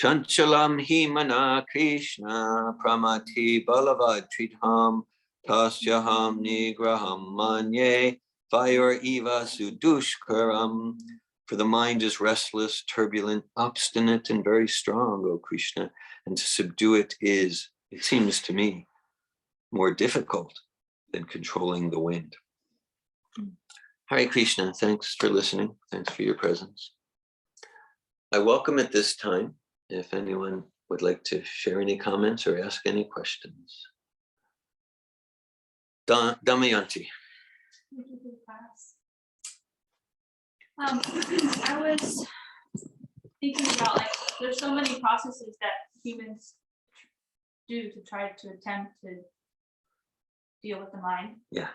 Chanchalam hi mana Krishna pramati balavad tridham tasyaham nigraham manye fire eva sudushkaram. For the mind is restless, turbulent, obstinate, and very strong, O Krishna, and to subdue it is, it seems to me, more difficult than controlling the wind. Hare Krishna, thanks for listening. Thanks for your presence. I welcome at this time, if anyone would like to share any comments or ask any questions. Damayanti. I was thinking about, like, there's so many processes that humans do to try to attempt to deal with the mind. Yeah.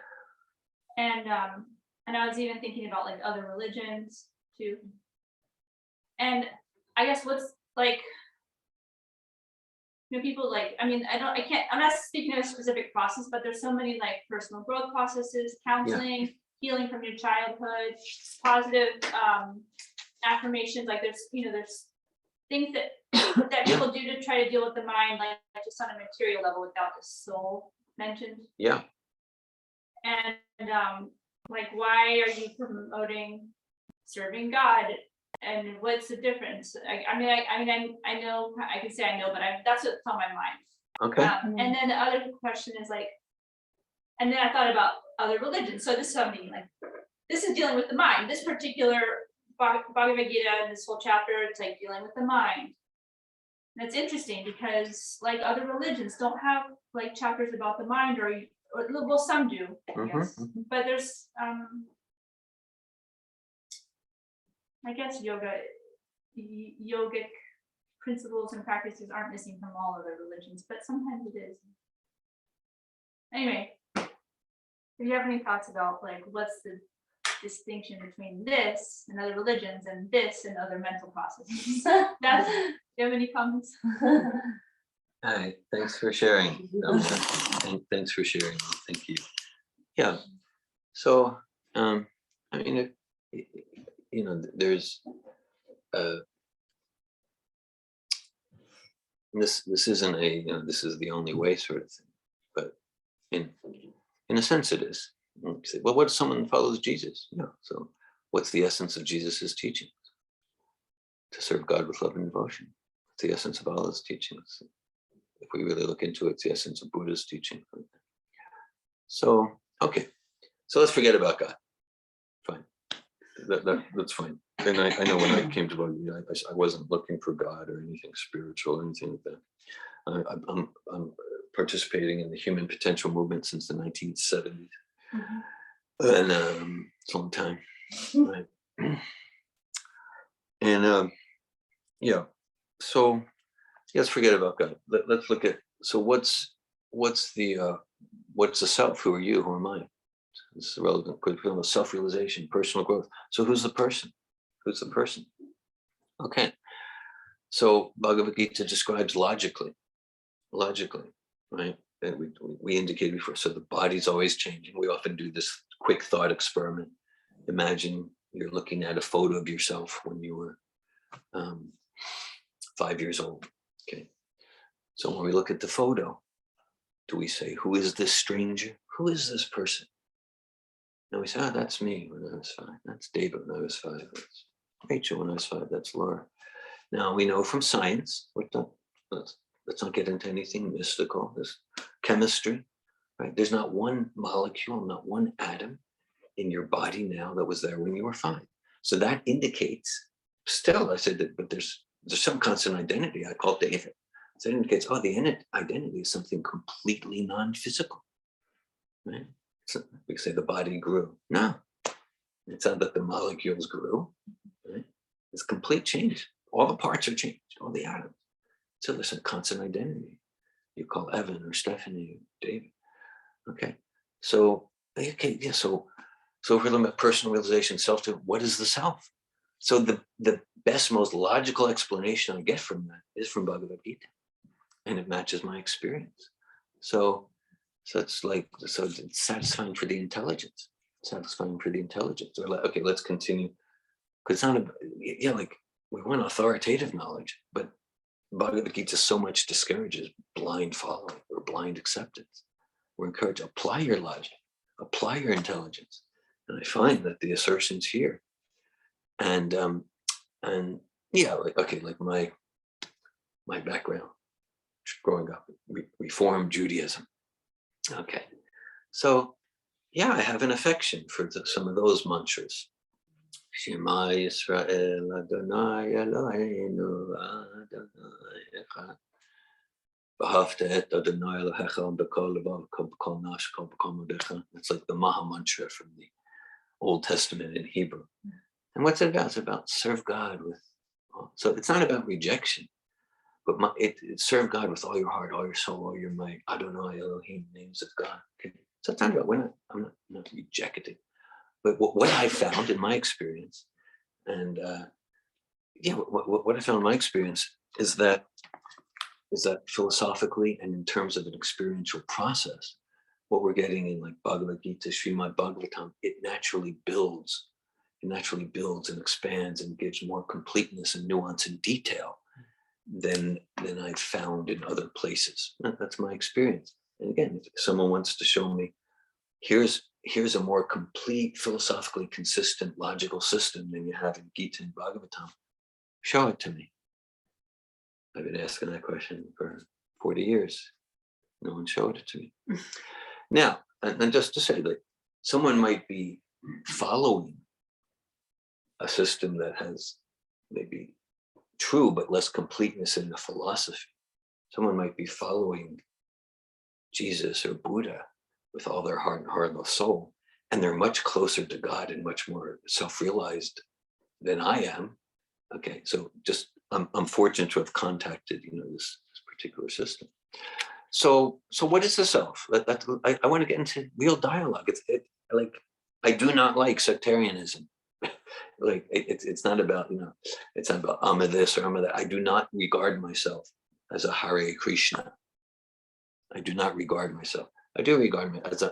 And I was even thinking about, like, other religions too. And I guess what's, like, people, like, I'm not speaking of a specific process, but there's so many, like, personal growth processes, counseling, healing from your childhood, positive affirmations. Like, there's things that people do to try to deal with the mind, like just on a material level without the soul mentioned. Yeah. And like, why are you promoting serving God? And what's the difference? I know, I can say I know, but that's what's on my mind. Okay. And then the other question is, like, and then I thought about other religions. So this is something, like, this is dealing with the mind. This particular Bhagavad-Gita and this whole chapter, it's like dealing with the mind. And it's interesting because, like, other religions don't have, like, chapters about the mind, or well, some do, I guess. But there's I guess yogic principles and practices aren't missing from all other religions, but sometimes it is. Anyway, if you have any thoughts about, like, what's the distinction between this and other religions and this and other mental processes? Do you have any comments? Hi, thanks for sharing. Thanks for sharing. Thank you. Yeah. So, there's this isn't a this is the only way sort of thing, but in a sense it is. You say, well, what if someone follows Jesus? So what's the essence of Jesus's teachings? To serve God with love and devotion. It's the essence of Allah's teachings. If we really look into it, it's the essence of Buddha's teaching. So, okay. So let's forget about God. Fine. That's fine. And I know when I came to Bhagavad-Gita, I wasn't looking for God or anything spiritual or anything like that. I'm participating in the human potential movement since the 1970s. And it's a long time. Right? And so let's forget about God. Let's look at, so what's the self? Who are you? Who am I? This is relevant. Self-realization, personal growth. So who's the person? Who's the person? Okay. So Bhagavad-Gita describes logically, right? And we indicated before. So the body's always changing. We often do this quick thought experiment. Imagine you're looking at a photo of yourself when you were 5 years old. Okay. So when we look at the photo, do we say, who is this stranger? Who is this person? And we say, oh, that's me when I was 5. That's David when I was 5. That's Rachel when I was 5. That's Laura. Now we know from science, let's not get into anything mystical, this chemistry, right? There's not one molecule, not one atom in your body now that was there when you were 5. So that indicates, still I said that, but there's some constant identity. I call David. So it indicates, oh, the identity is something completely non-physical, right? So we say the body grew. No, it's not that the molecules grew, right? It's complete change. All the parts are changed, all the atoms. So there's a constant identity. You call Evan or Stephanie or David. Okay. So, okay, yeah, so if we're looking at personal realization, self, what is the self? So the best, most logical explanation I get from that is from Bhagavad-Gita. And it matches my experience. So it's like, so it's satisfying for the intelligence. Satisfying for the intelligence. Or okay, let's continue. Because it's not yeah, like we want authoritative knowledge, but Bhagavad-Gita so much discourages blind following or blind acceptance. We're encouraged to apply your logic, apply your intelligence. And I find that the assertions here and yeah, like, okay, like my background growing up, Reform Judaism. Okay, so yeah, I have an affection for some of those mantras. Shema Yisrael Adonai Eloheinu Adonai Echad. V'ahavta et Adonai Elohecha b'kol levav b'kol nafshecha b'kol modecha. It's like the Maha Mantra from the Old Testament in Hebrew. And what's it about? It's about serve God with. So it's not about rejection. But it serve God with all your heart, all your soul, all your might. Adonai, Elohim, names of God. Okay. So it's not about I'm not rejecting. But what I found in my experience, and yeah, what I found in my experience is that philosophically and in terms of an experiential process, what we're getting in like Bhagavad-Gita, Srimad Bhagavatam, it naturally builds and expands and gives more completeness and nuance and detail than I've found in other places. That's my experience. And again, if someone wants to show me, here's a more complete, philosophically consistent, logical system than you have in Gita and Bhagavatam, show it to me. I've been asking that question for 40 years. No one showed it to me. Now, and just to say that someone might be following a system that has maybe true but less completeness in the philosophy. Someone might be following Jesus or Buddha with all their heart and heart and soul, and they're much closer to God and much more self-realized than I am. Okay, so just I'm fortunate to have contacted this particular system. So what is the self? I want to get into real dialogue. Like I do not like sectarianism. Like it's not about it's not about I'm a this or I'm a that. I do not regard myself as a Hare Krishna. I do not regard myself. I do regard me as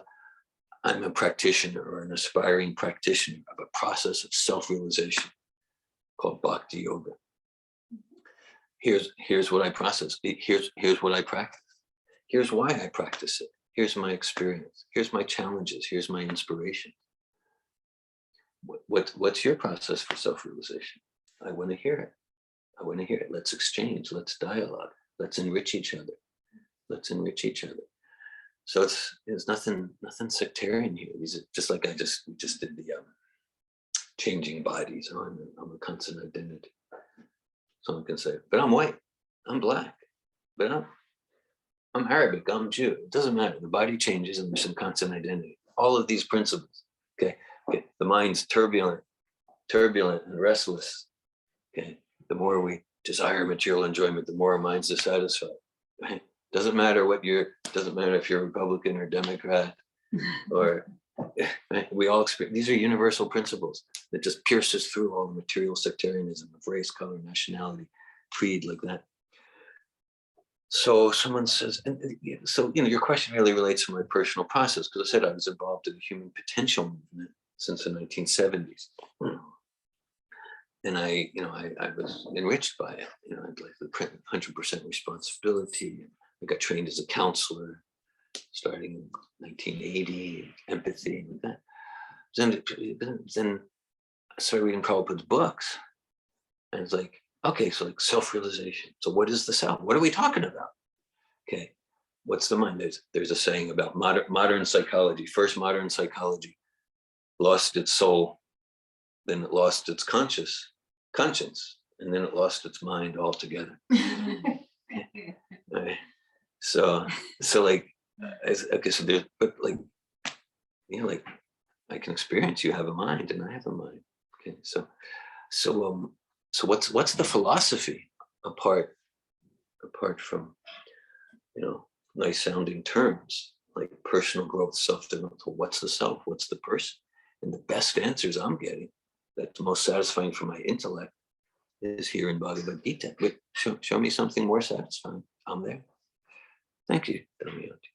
I'm a practitioner or an aspiring practitioner of a process of self-realization called Bhakti Yoga. Here's what I process. Here's what I practice. Here's why I practice it. Here's my experience. Here's my challenges. Here's my inspiration. What's your process for self-realization? I want to hear it. I want to hear it. Let's exchange. Let's dialogue. Let's enrich each other. Let's enrich each other. So it's nothing sectarian here. These are just like we just did the changing bodies. I'm a constant identity. Someone can say, but I'm white, I'm black, but I'm Arabic, I'm Jew. It doesn't matter. The body changes and there's some constant identity. All of these principles. Okay. The mind's turbulent and restless. Okay. The more we desire material enjoyment, the more our mind's dissatisfied. Right? Doesn't matter if you're Republican or Democrat or we all experience. These are universal principles that just pierces through all the material sectarianism of race, color, nationality, creed, like that. So someone says, and so your question really relates to my personal process, because I said I was involved in the human potential movement since the 1970s, and I was enriched by it. I'd like the 100% responsibility. I got trained as a counselor starting in 1980, empathy, and that. Then I started reading Prabhupada's books, and it's like, okay, so like self-realization. So what is the self? What are we talking about? Okay, what's the mind? There's a saying about modern psychology. First, modern psychology lost its soul, then it lost its conscience, and then it lost its mind altogether. So like, okay, so there's, but like, like I can experience you have a mind and I have a mind. Okay, so what's the philosophy apart from nice sounding terms like personal growth, self-development? What's the self? What's the person? And the best answers I'm getting, that's most satisfying for my intellect, is here in Bhagavad-Gita. But show me something more satisfying. I'm there. Thank you, Dhammayati.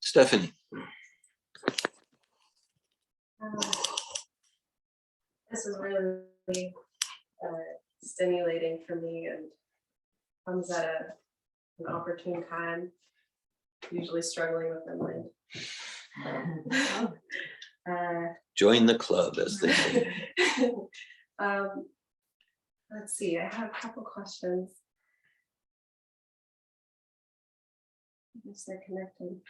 Stephanie. This was really stimulating for me and comes at an opportune time, usually struggling with my mind. Join the club, as they say. Let's see, I have a couple questions. I guess they're connected.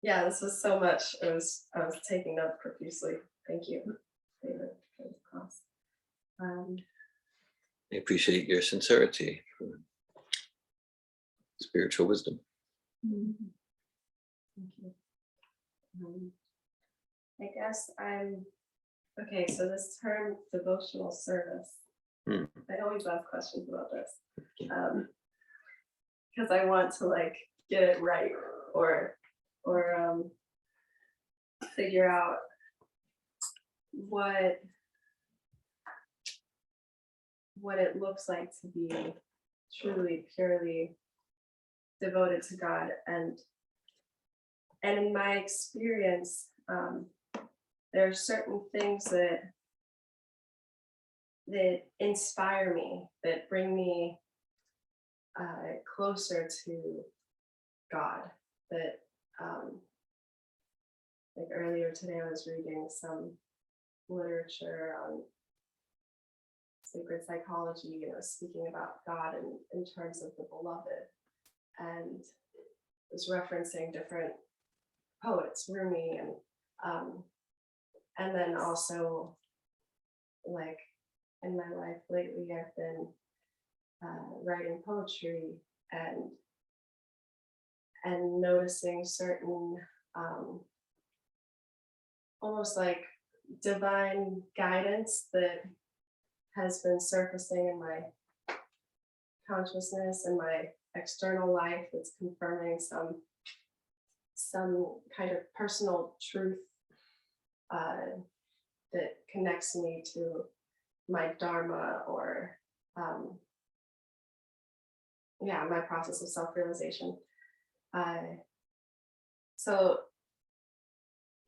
Yeah, this was so much. I was taking notes profusely. Thank you, David, for this class. I appreciate your sincerity for spiritual wisdom. Thank you. I guess I'm okay. So this term, devotional service. I always ask questions about this because I want to like get it right or figure out what it looks like to be truly, purely devoted to God. And in my experience, there are certain things that inspire me, that bring me closer to God. That like earlier today, I was reading some literature on sacred psychology, speaking about God in terms of the beloved, and was referencing different poets, Rumi, and then also like in my life lately, I've been writing poetry and noticing certain almost like divine guidance that has been surfacing in my consciousness and my external life that's confirming some kind of personal truth that connects me to my dharma or my process of self-realization.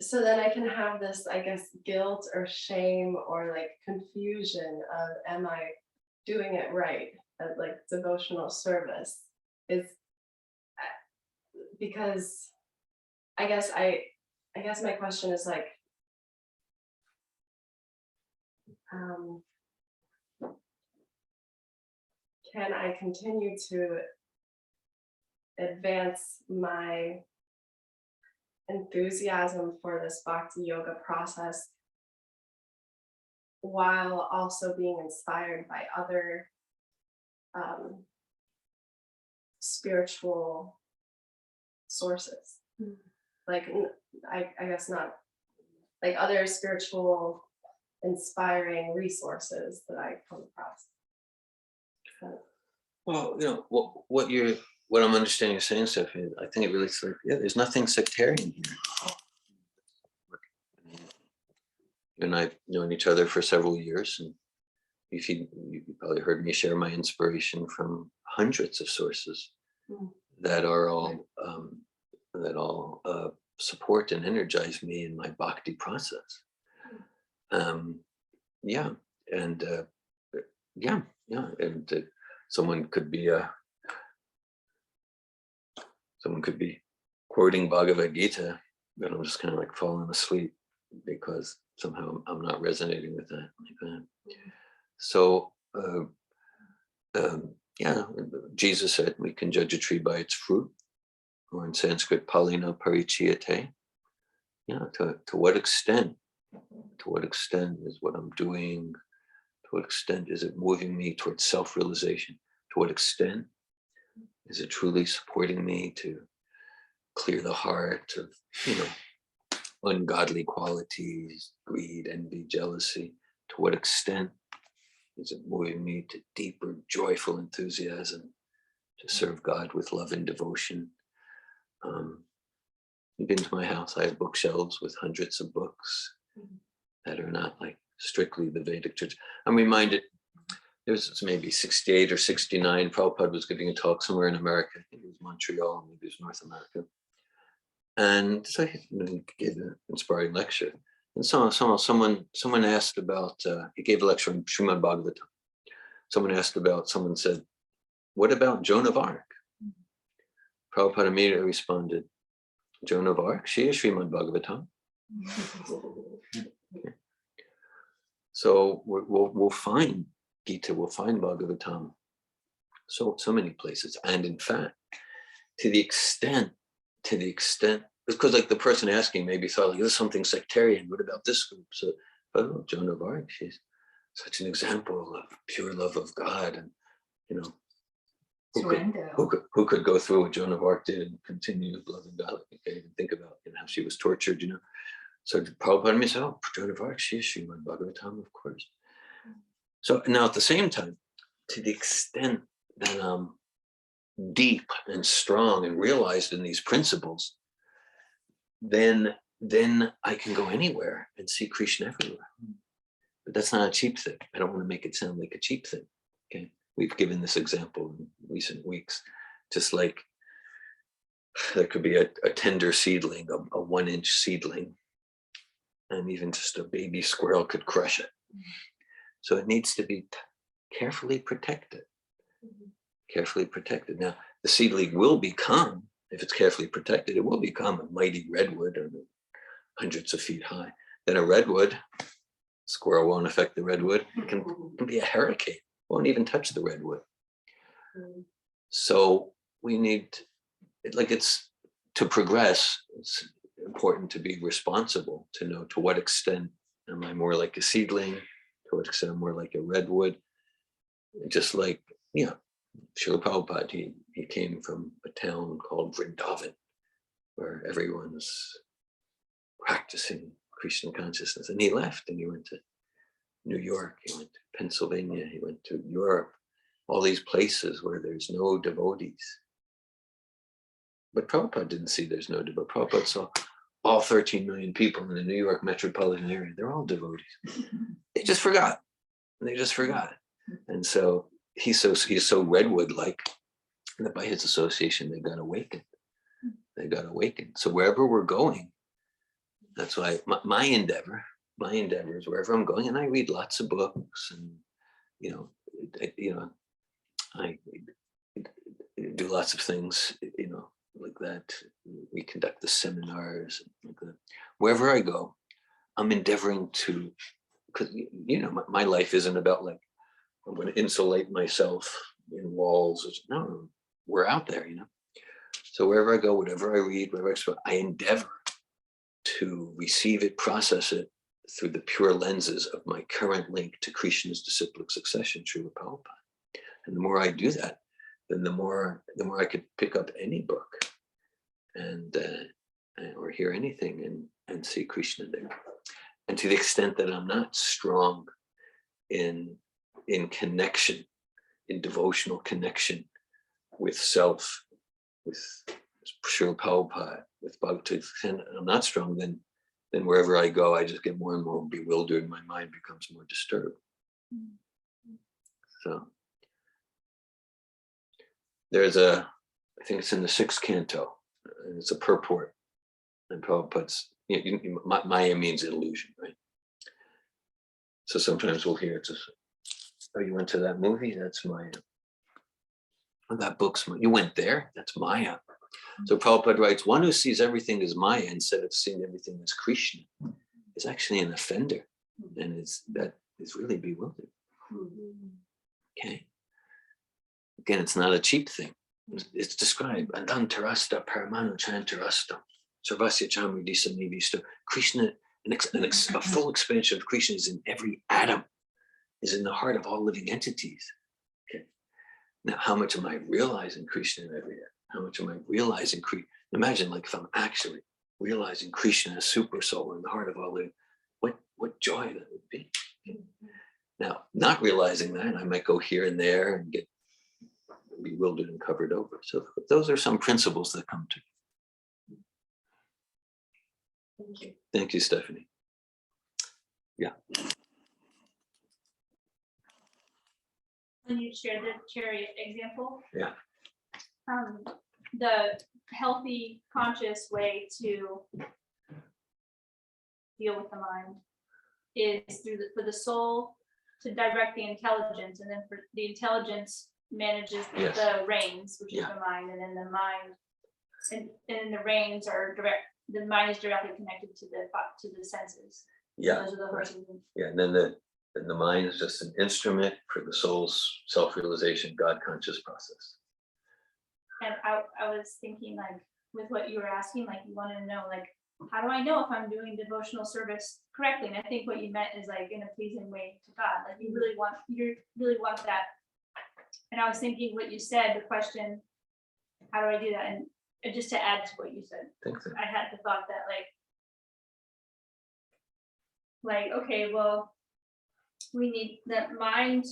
So then I can have this, I guess, guilt or shame or like confusion of, am I doing it right? Like devotional service is because I guess my question is like, can I continue to advance my enthusiasm for this bhakti yoga process while also being inspired by other spiritual sources? Like, I guess not, like other spiritual inspiring resources that I come across. Well, what I'm understanding you're saying, Stephanie, I think it really is like, there's nothing sectarian here. You and I have known each other for several years, and you probably heard me share my inspiration from hundreds of sources that all support and energize me in my bhakti process. And someone could be quoting Bhagavad-Gita, but I'm just kind of like falling asleep because somehow I'm not resonating with that like that. So Jesus said we can judge a tree by its fruit, or in Sanskrit, palina parichiyate. To what extent To what extent is what I'm doing? To what extent is it moving me towards self-realization? To what extent is it truly supporting me to clear the heart of, ungodly qualities, greed, envy, jealousy? To what extent is it moving me to deeper, joyful enthusiasm to serve God with love and devotion? You've been to my house. I have bookshelves with hundreds of books that are not like strictly the Vedic church. I'm reminded, there's maybe 68 or 69, Prabhupada was giving a talk somewhere in America. I think it was Montreal, maybe it was North America. And so he gave an inspiring lecture. And someone asked about, he gave a lecture on Srimad Bhagavatam. Someone said, what about Joan of Arc? Prabhupada immediately responded, Joan of Arc, she is Srimad Bhagavatam. So we'll find Gita, we'll find Bhagavatam, so many places. And in fact, to the extent, because like the person asking maybe thought like, this is something sectarian, what about this group? So, but Joan of Arc, she's such an example of pure love of God. And, who could go through what Joan of Arc did and continue loving God? Like, you can't even think about how she was tortured, So Prabhupada said, oh, Joan of Arc, she is Srimad Bhagavatam, of course. So now at the same time, to the extent that I'm deep and strong and realized in these principles, then I can go anywhere and see Krishna everywhere. But that's not a cheap thing. I don't want to make it sound like a cheap thing. Okay, we've given this example in recent weeks. Just like there could be a tender seedling, a 1-inch seedling, and even just a baby squirrel could crush it. So it needs to be carefully protected. Carefully protected. Now, the seedling will become, if it's carefully protected, it will become a mighty redwood or hundreds of feet high. Then a redwood, squirrel won't affect the redwood. It can be a hurricane, won't even touch the redwood. So we need, it's to progress, it's important to be responsible, to know to what extent am I more like a seedling, to what extent I'm more like a redwood. Just like, Srila Prabhupada, he came from a town called Vrindavan, where everyone's practicing Krishna consciousness. And he left and he went to New York, he went to Pennsylvania, he went to Europe, all these places where there's no devotees. But Prabhupada didn't see there's no devotees. Prabhupada saw all 13 million people in the New York metropolitan area. They're all devotees. They just forgot. And so he's so redwood-like that by his association, they got awakened. So wherever we're going, that's why my endeavor is wherever I'm going, and I read lots of books, and I do lots of things, like that. We conduct the seminars, like that. Wherever I go, I'm endeavoring to, because my life isn't about like I'm going to insulate myself in walls. No, we're out there, So wherever I go, whatever I read, whatever I endeavor to receive it, process it through the pure lenses of my current link to Krishna's disciplic succession, Srila Prabhupada. And the more I do that, then the more I could pick up any book and or hear anything and see Krishna there. And to the extent that I'm not strong in connection, in devotional connection with self, with Srila Prabhupada, with Bhagavad-Gita, and I'm not strong, then wherever I go, I just get more and more bewildered. My mind becomes more disturbed. So there's I think it's in the 6th canto, and it's a purport. And Prabhupada's, Maya means illusion, right? So sometimes we'll hear it's oh, you went to that movie? That's Maya. Oh, that book's Maya. You went there? That's Maya. So Prabhupada writes, one who sees everything as Maya instead of seeing everything as Krishna is actually an offender. And that is really bewildered. Okay. Again, it's not a cheap thing. It's described, Andantarasta Paramanu Chantarasta, Sarvasya Chamridisa Nivisto. Krishna a full expansion of Krishna is in every atom, is in the heart of all living entities. Okay. Now, how much am I realizing Krishna in every atom? How much am I realizing Krishna? Imagine, like, if I'm actually realizing Krishna as super soul in the heart of all living, what joy that would be. Now, not realizing that, I might go here and there and get bewildered and covered over. So those are some principles that come to. Thank you. Thank you, Stephanie. Yeah. When you shared the chariot example. Yeah. The healthy, conscious way to deal with the mind is for the soul to direct the intelligence, and then for the intelligence manages Yes. the reins, which is Yeah. the mind, and then the mind and the reins are direct. The mind is directly connected to the senses. Yeah. Those are the Right. horses. Yeah. And then the mind is just an instrument for the soul's self-realization, God conscious process. And I was thinking, like, with what you were asking, like, you wanted to know, like, how do I know if I'm doing devotional service correctly? And I think what you meant is, like, in a pleasing way to God. Like, you really want that. And I was thinking what you said, the question, how do I do that? And just to add to what you said, Thanks. I had the thought that, like, okay, well, we need that mind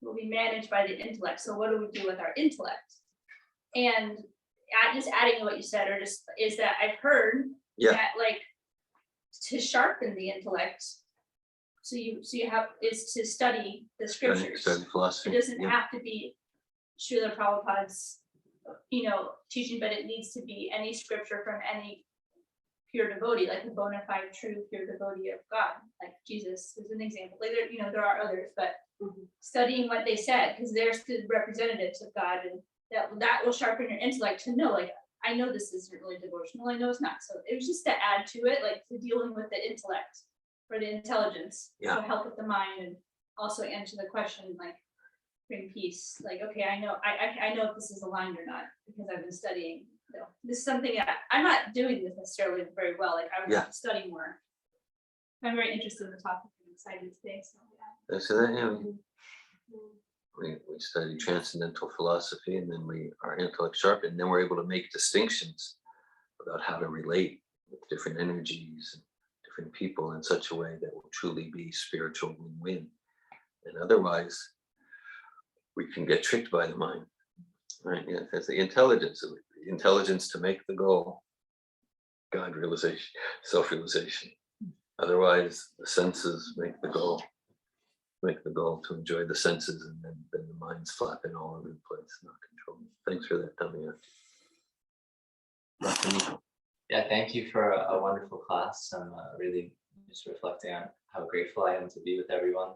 will be managed by the intellect. So what do we do with our intellect? And just adding to what you said, or just is that I've heard Yeah. that, like, to sharpen the intellect, so you have is to study the scriptures. Study philosophy. It doesn't Yeah. have to be Srila Prabhupada's, teaching, but it needs to be any scripture from any pure devotee, like a bona fide, true, pure devotee of God, like Jesus is an example. Like there are others, but studying what they said, because they're the representatives of God, and that will sharpen your intellect to know, like, I know this isn't really devotional, I know it's not. So it was just to add to it, like, to dealing with the intellect or the intelligence, Yeah. to help with the mind, and also answer the question, like, bring peace. Like, okay, I know if this is aligned or not, because I've been studying. So this is something I'm not doing this necessarily very well. Like, I would have to study more. I'm very interested in the topic and excited today. So yeah. So that, we study transcendental philosophy, and then our intellect sharpened, and then we're able to make distinctions about how to relate with different energies and different people in such a way that will truly be spiritual win-win. And otherwise, we can get tricked by the mind. Right? Yeah, that's the intelligence to make the goal, God realization, self-realization. Otherwise, the senses make the goal to enjoy the senses, and then the mind's flapping all over the place, not controlled. Thanks for that, Tommy. Yeah, thank you for a wonderful class. I'm really just reflecting on how grateful I am to be with everyone.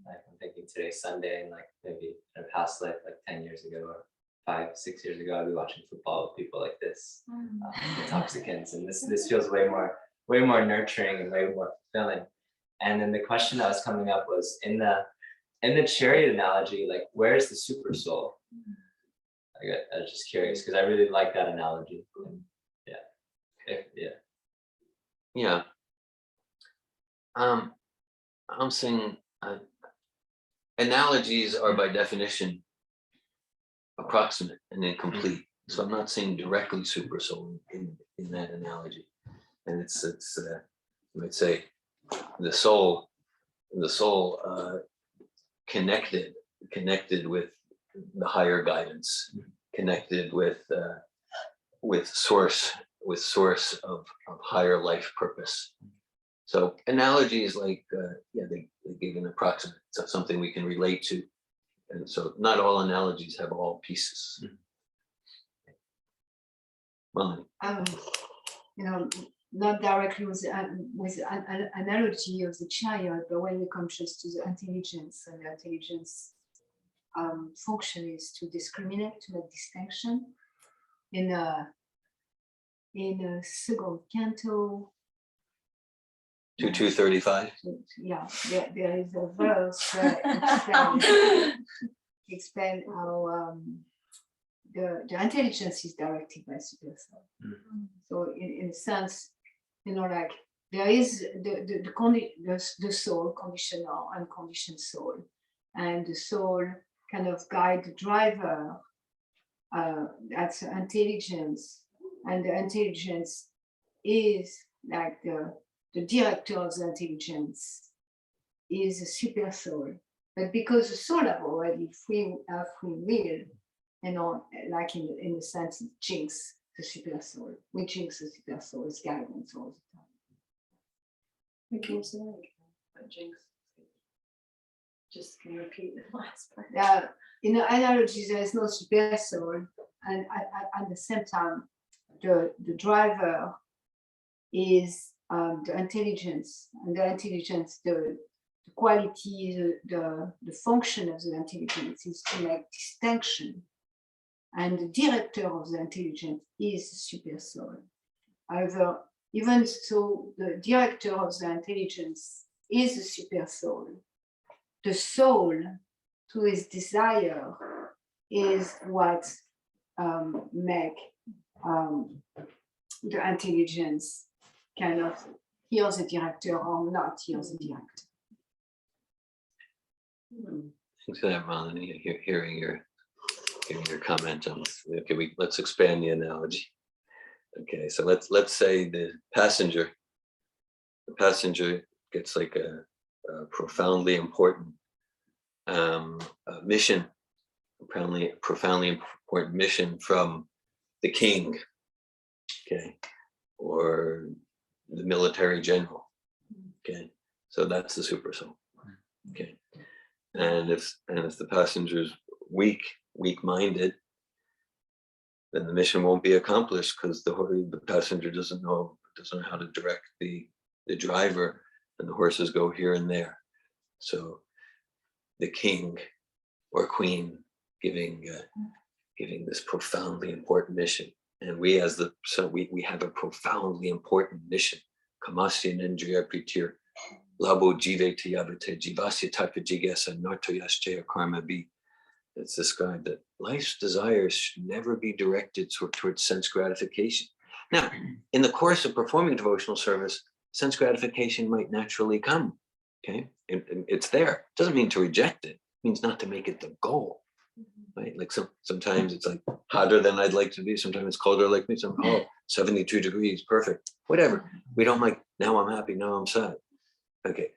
Like, I'm thinking today's Sunday, and like maybe in a past life, like 10 years ago or 5-6 years ago, I'd be watching football with people like this, intoxicants, and this feels way more nurturing and way more fulfilling. And then the question that was coming up was in the chariot analogy, like, where's the super soul? I was just curious because I really like that analogy. And Yeah. I'm saying analogies are by definition approximate and incomplete. So I'm not saying directly super soul in that analogy. And it's you might say the soul connected with the higher guidance, connected with source of higher life purpose. So analogies like they give an approximate, so something we can relate to, and so not all analogies have all pieces. Melanie. Not directly with an analogy of the chariot, but when we come just to the intelligence, and the intelligence function is to discriminate, to make distinction. In a second canto, 2:35. yeah, there is a verse that explain how the intelligence is directed by super soul. So in a sense, like there is the soul, conditional, unconditioned soul, and the soul kind of guide the driver. That's intelligence, and the intelligence is like the director of the intelligence is a super soul. But because the soul have already free will, like in a sense, it jinx the super soul. We jinx the super soul's guidance all the time. We can say that again, but Jinx. Just can you repeat the last part? In the analogy, there is no super soul, and at the same time, the driver is the intelligence, and the intelligence, the quality, the function of the intelligence is to make distinction, and the director of the intelligence is the super soul. However, even so, the director of the intelligence is the super soul. The soul, through its desire, is what make the intelligence kind of hear the director or not hear the director. Thanks for that, Melanie. Hearing your comment on this. Okay, let's expand the analogy. Okay, so let's say the passenger gets like a profoundly important mission, profoundly important mission from the king, okay, or the military general, okay. So that's the super soul, okay. And if the passenger's weak-minded, then the mission won't be accomplished because the passenger doesn't know how to direct the driver, and the horses go here and there. So the king or queen giving this profoundly important mission, and we have a profoundly important mission. Kamasya Nindriya Pritir Labo Jive Tiyavate Jivasya Tattva Jigasa Nartoyasya Karma Bi. It's described that life's desires should never be directed towards sense gratification. Now, in the course of performing devotional service, sense gratification might naturally come, okay? And it's there. It doesn't mean to reject it. It means not to make it the goal, right? Like sometimes it's like hotter than I'd like to be. Sometimes it's colder like me. 72 degrees, perfect, whatever. We don't like, now I'm happy, now I'm sad. Okay,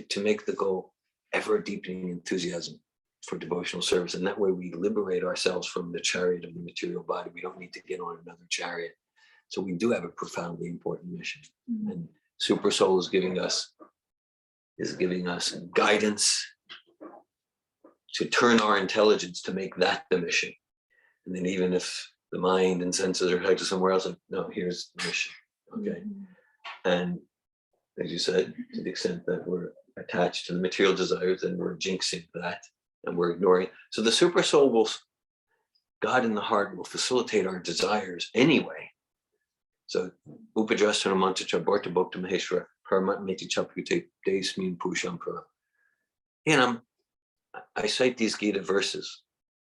to make the goal ever deepening enthusiasm for devotional service. And that way we liberate ourselves from the chariot of the material body. We don't need to get on another chariot. So we do have a profoundly important mission. And Super Soul is giving us guidance to turn our intelligence to make that the mission. And then even if the mind and senses are headed somewhere else, like, no, here's the mission, okay? And as you said, to the extent that we're attached to the material desires, then we're jinxing that and we're ignoring. So the super soul God in the heart will facilitate our desires anyway. So Upadrastana Mantra Bharta Bhakta Maheshwara Paramat Meti Chapute Desmin Pusham Pra. And I cite these Gita verses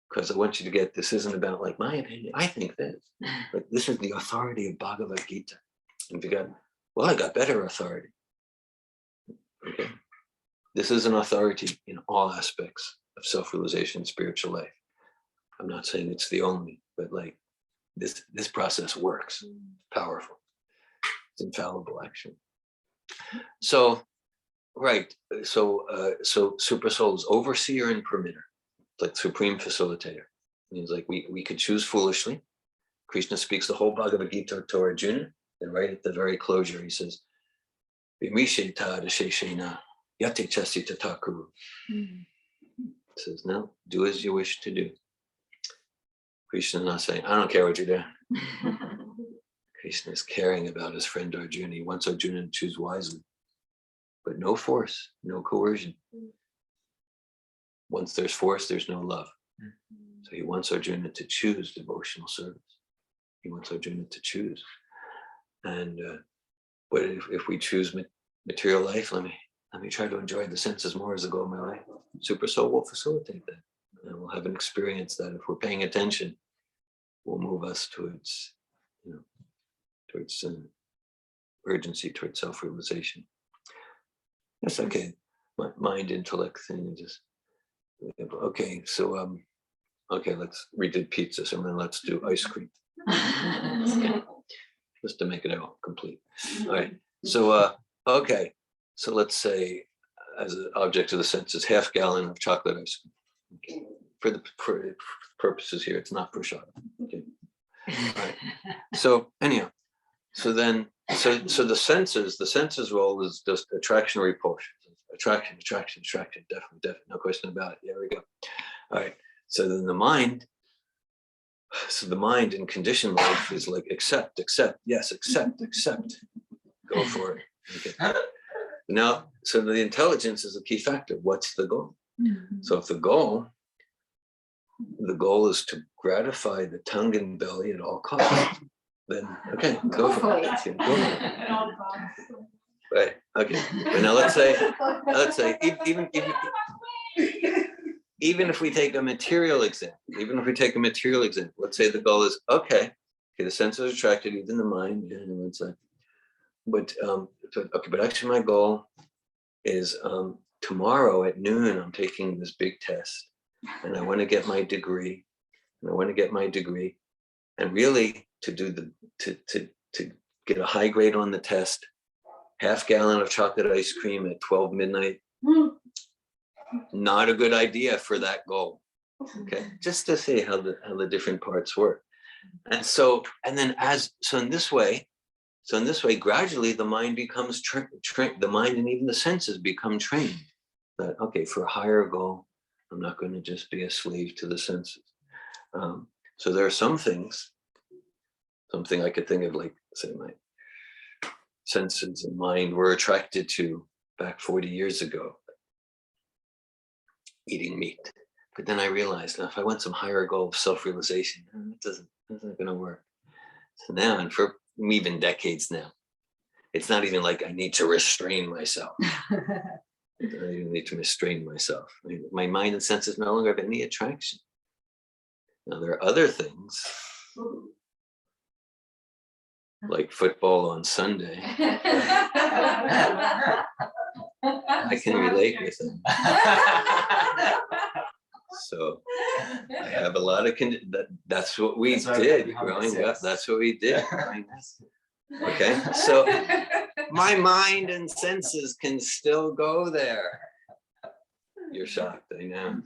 because I want you to get, this isn't about like my opinion. I think this. Like this is the authority of Bhagavad-Gita. And if you got, well, I got better authority. Okay. This is an authority in all aspects of self-realization, spiritual life. I'm not saying it's the only, but like this process works. It's powerful. It's infallible, actually. So, right. So Super Soul is overseer and permitter, like supreme facilitator. Means like we could choose foolishly. Krishna speaks the whole Bhagavad-Gita to Arjuna, and right at the very closure, he says, Yate chasita takuru. Says, no, do as you wish to do. Krishna is not saying, I don't care what you do. Krishna is caring about his friend Arjuna. He wants Arjuna to choose wisely, but no force, no coercion. Once there's force, there's no love. So he wants Arjuna to choose devotional service. He wants Arjuna to choose. And but if we choose material life, let me try to enjoy the senses more as I go in my life. Super Soul will facilitate that. And we'll have an experience that if we're paying attention, will move us towards, towards urgency towards self-realization. That's okay. Mind, intellect thing, just okay. So okay, we did pizza, so then let's do ice cream. Just to make it all complete. All right. So okay. So let's say as an object of the senses, half gallon of chocolate ice cream. Okay. For purposes here, it's not prashad. Okay. All right. So anyhow, so then the senses role is just attraction or repulsion. Attraction, definitely, no question about it. There we go. All right. So then the mind in conditioned life is like accept, yes, accept, go for it. Okay. Now, so the intelligence is a key factor. What's the goal? So if the goal is to gratify the tongue and belly at all costs, then okay, go for it. Go for it. Right. Okay. But now let's say even if we take a material example, let's say the goal is okay, the senses are attracted, even the mind, but but actually my goal is tomorrow at noon I'm taking this big test, and I want to get my degree, and really to get a high grade on the test, half gallon of chocolate ice cream at 12 midnight. Not a good idea for that goal. Okay, just to see how the different parts work. And then in this way, gradually the mind becomes the mind and even the senses become trained that okay, for a higher goal, I'm not going to just be a slave to the senses. So there are something I could think of, like say my senses and mind were attracted to back 40 years ago, eating meat. But then I realized, if I want some higher goal of self-realization, it isn't going to work. So now, and for even decades now, it's not even like I need to restrain myself. I don't even need to restrain myself. My mind and senses no longer have any attraction. Now there are other things, like football on Sunday. I can relate with them. So I have a lot of that's what we did growing up. That's what we did growing up. Okay, so my mind and senses can still go there. You're shocked, I know.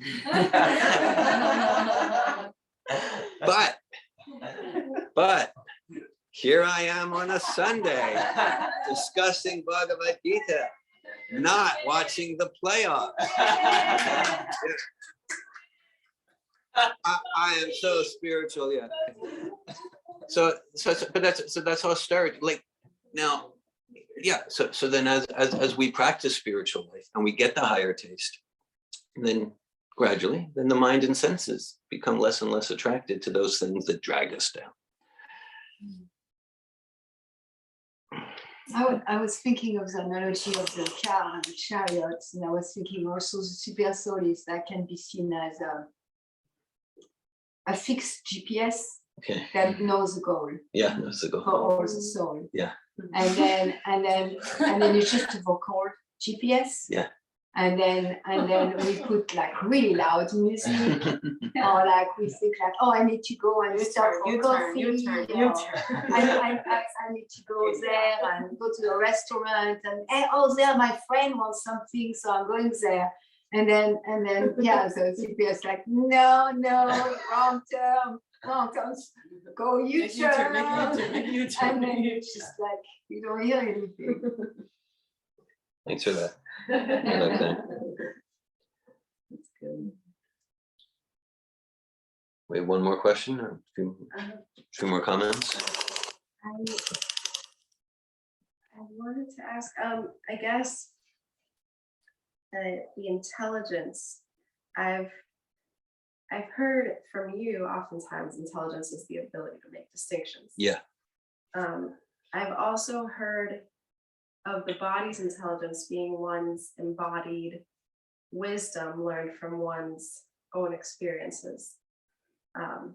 But here I am on a Sunday discussing Bhagavad-Gita, not watching the playoffs. I am so spiritual, yeah. So that's how started. Like now, yeah. So then as we practice spiritual life and we get the higher taste, then gradually, then the mind and senses become less and less attracted to those things that drag us down. I was thinking of the analogy of the car and the chariots, and I was thinking also the super soul is that can be seen as a fixed GPS that knows the goal. Yeah, knows the goal. For all the soul. Yeah. And then it's just a vocal GPS. Yeah. And then we put like really loud music, or like we think like, oh, I need to go and stop for coffee. I need to go there and go to the restaurant, and there my friend wants something, so I'm going there. And then yeah, so GPS like no, wrong turn, go U-turn. And then it's just like you don't hear anything. Thanks for that. I like that. That's good. We have one more question or two more comments? I wanted to ask, I guess the intelligence, I've heard from you oftentimes intelligence is the ability to make distinctions. Yeah. I've also heard of the body's intelligence being one's embodied wisdom learned from one's own experiences. And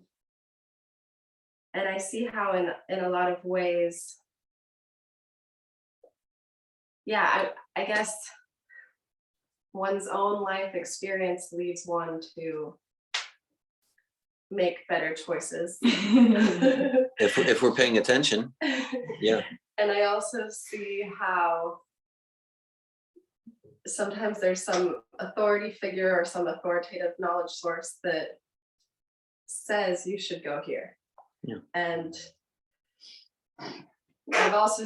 I see how in a lot of ways yeah, I guess one's own life experience leads one to make better choices. If we're paying attention, yeah. And I also see how sometimes there's some authority figure or some authoritative knowledge source that says you should go here. Yeah. And I've also,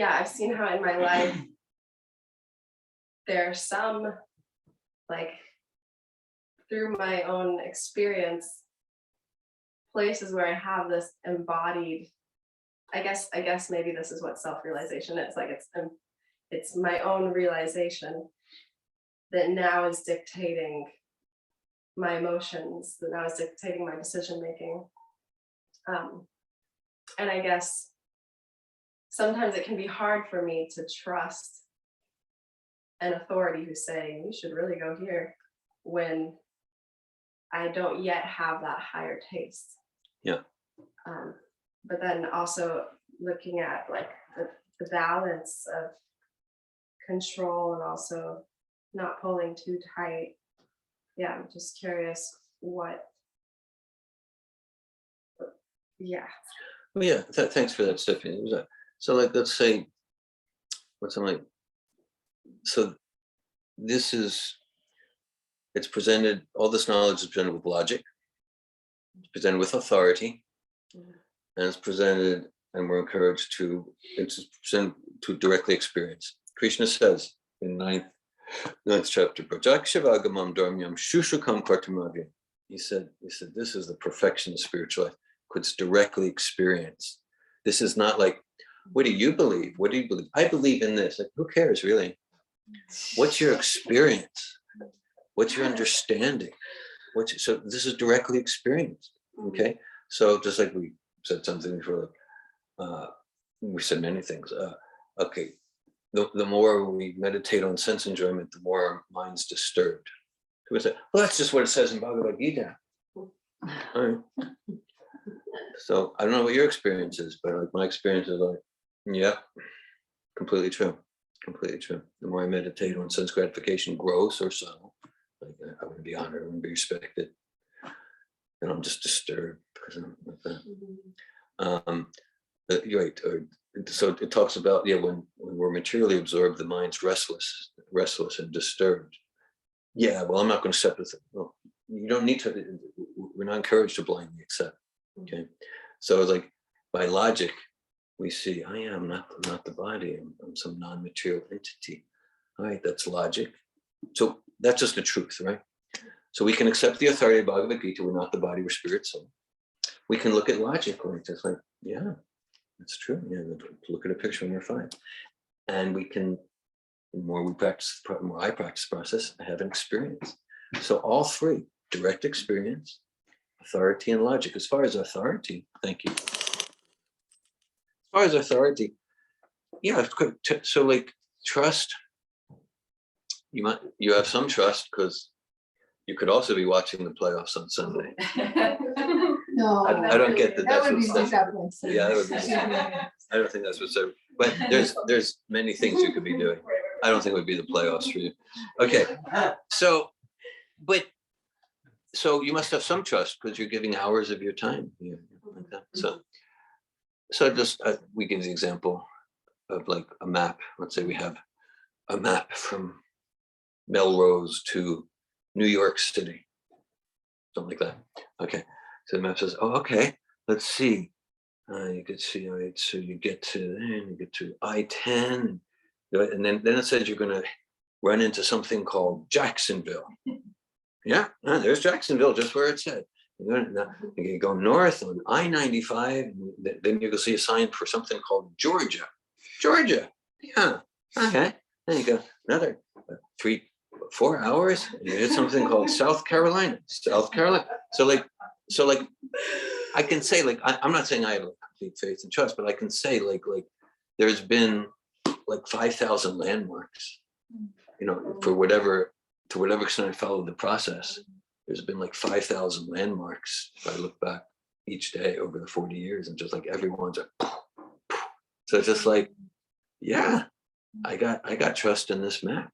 I've seen how in my life there are some, like, through my own experience, places where I have this embodied, I guess maybe this is what self-realization is. Like, it's my own realization that now is dictating my emotions, that now is dictating my decision making. And I guess sometimes it can be hard for me to trust an authority who's saying you should really go here when I don't yet have that higher taste. Yeah. But then also looking at like the balance of control and also not pulling too tight. Yeah, I'm just curious what. Yeah. Well, yeah, thanks for that, Stephanie. So like, let's say, what's I'm like, so it's presented, all this knowledge is presented with logic, it's presented with authority, and it's presented, and we're encouraged to, it's presented to directly experience. Krishna says in ninth chapter, Prajakshavagamam dharmyam shushukam kartamavya. He said, this is the perfection of spiritual life, because it's directly experienced. This is not like, what do you believe? What do you believe? I believe in this. Like, who cares, really? What's your experience? What's your understanding? So this is directly experienced. Okay. So just like we said something before, we said many things. Okay. The more we meditate on sense enjoyment, the more our mind's disturbed. People say, well, that's just what it says in Bhagavad-Gita. All right. So I don't know what your experience is, but like my experience is like, yeah, completely true. Completely true. The more I meditate on sense gratification, gross or subtle, like I want to be honored, I want to be respected, and I'm just disturbed because I'm like that. You're right. So it talks about, yeah, when we're materially absorbed, the mind's restless and disturbed. Yeah, well, I'm not going to accept it. Well, you don't need to. We're not encouraged to blindly accept. Okay, so it's like by logic, we see, I am not the body. I'm some non-material entity. All right, that's logic. So that's just the truth, right? So we can accept the authority of Bhagavad-Gita. We're not the body, we're spirit, soul. We can look at logic, like just like, yeah, that's true. Yeah, look at a picture and we're fine. And we can, the more we practice, the more I practice the process, I have an experience. So all three, direct experience, authority, and logic. As far as authority, thank you. As far as authority, yeah, so like trust, you have some trust because you could also be watching the playoffs on Sunday. No, I don't get that. that That's would be what's disappointing. yeah, that would be. I don't think that's what's so. But there's many things you could be doing. I don't think it would be the playoffs for you. Okay, so you must have some trust because you're giving hours of your time. Yeah, like that. So just we give the example of like a map. Let's say we have a map from Melrose to New York City, something like that. Okay, so the map says, oh, okay, let's see. You could see, all right, so you get to I-10, and then it says you're going to run into something called Jacksonville. Yeah, there's Jacksonville, just where it said. You go north on I-95, and then you go see a sign for something called Georgia. Yeah, okay. Then you go another 3-4 hours, and you hit something called South Carolina. So like I can say, like, I'm not saying I have complete faith and trust, but I can say like there's been like 5,000 landmarks, to whatever extent I followed the process. There's been like 5,000 landmarks if I look back each day over the 40 years, and just like everyone's so it's just like, yeah, I got trust in this map.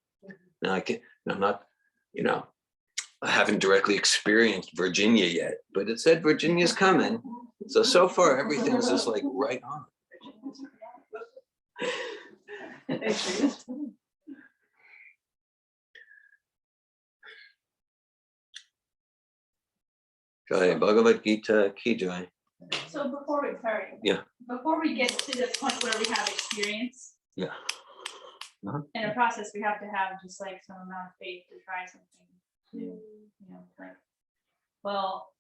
Now I'm not, I haven't directly experienced Virginia yet, but it said Virginia's coming. So far everything's just like right on. Jai Bhagavad-Gita ki jai. So before we, sorry. Yeah. Before we get to the point where we have experience. Yeah. In a process, we have to have just like some amount of faith to try something new, like, well,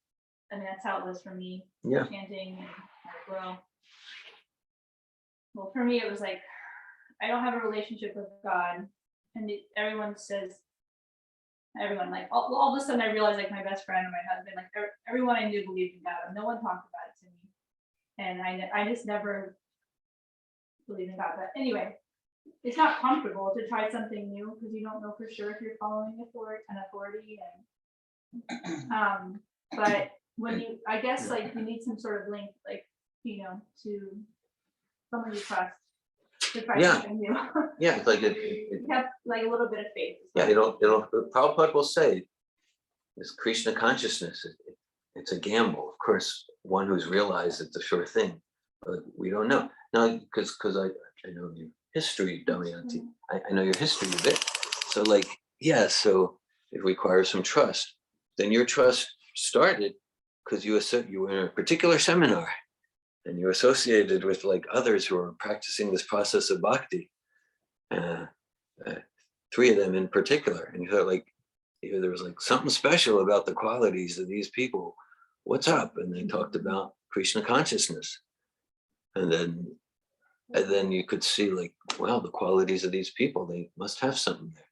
I mean, that's how it was for me. Yeah. Chanting, and like, well, for me, it was like, I don't have a relationship with God, and everyone says, like, all of a sudden I realized, like, my best friend and my husband, like, everyone I knew believed in God, and no one talked about it to me, and I just never believed in God. But anyway, it's not comfortable to try something new because you don't know for sure if you're following an authority, and but when I guess, like, you need some sort of link, like, to someone you trust to try something new. Yeah, it's like You have like a little bit of faith. yeah, Prabhupada will say this Krishna consciousness, it's a gamble. Of course, one who's realized it's a sure thing, but we don't know. Now, because I know your history, Damayanti. I know your history a bit. So like, yeah, so it requires some trust. Then your trust started because you were in a particular seminar and you're associated with like others who are practicing this process of bhakti. 3 of them in particular. And you thought, like, there was like something special about the qualities of these people. What's up? And they talked about Krishna consciousness. And then you could see, like, wow, the qualities of these people, they must have something there.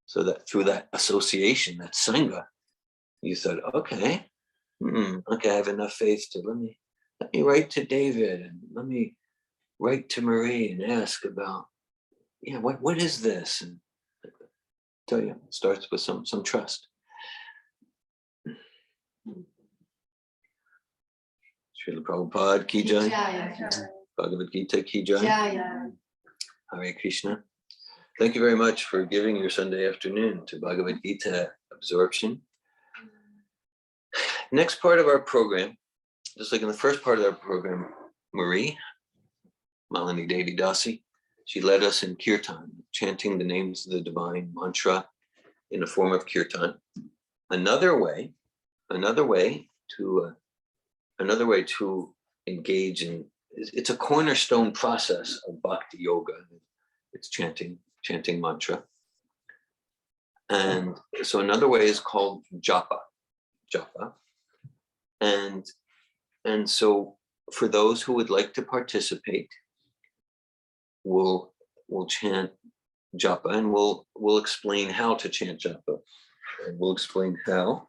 So that through that association, that sangha, you thought, okay, I have enough faith to let me write to David, and let me write to Marie and ask about, what is this? And I tell you, it starts with some trust. Srila Prabhupada ki jai. Bhagavad-Gita ki jai. Hare Krishna. Thank you very much for giving your Sunday afternoon to Bhagavad-Gita absorption. Next part of our program, just like in the first part of our program, Marie, Malini Devi Dasi, she led us in kirtan, chanting the names of the divine mantra in a form of kirtan. Another way to engage in, it's a cornerstone process of bhakti yoga. It's chanting mantra. And so another way is called japa. And so for those who would like to participate, we'll chant japa, and we'll explain how to chant japa, and we'll explain how.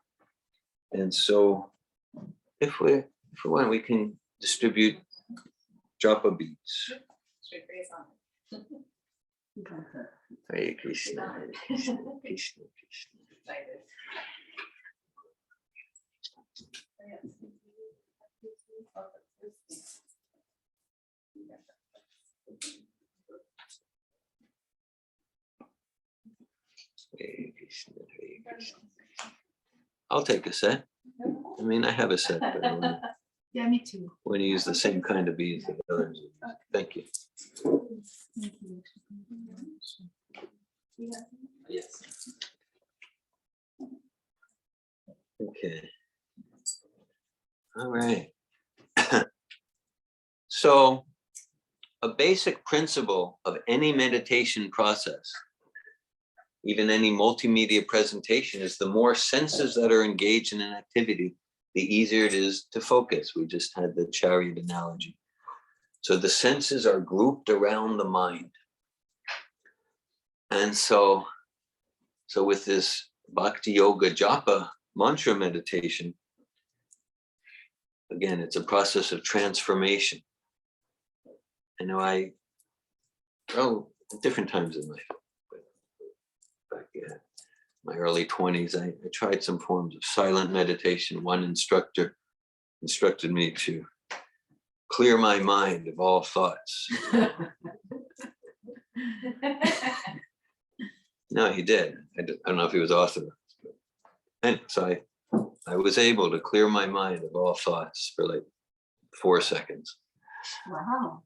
And so if we want, we can distribute japa beads. Hare Krishna, Hare Krishna, Krishna Krishna. Hare Krishna, Hare Krishna. I'll take a set. I mean, I have a set, but I Me too. want to use the same kind of beads that others use. Thank you. Yes. Okay. All right. So a basic principle of any meditation process, even any multimedia presentation, is the more senses that are engaged in an activity, the easier it is to focus. We just had the chariot analogy. So the senses are grouped around the mind. And so with this Bhakti Yoga Japa mantra meditation, again, it's a process of transformation. I know at different times in life, but back in my early 20s, I tried some forms of silent meditation. One instructor instructed me to clear my mind of all thoughts. No, he did. I don't know if he was Orthodox. But anyway, so I was able to clear my mind of all thoughts for like 4 seconds, Wow.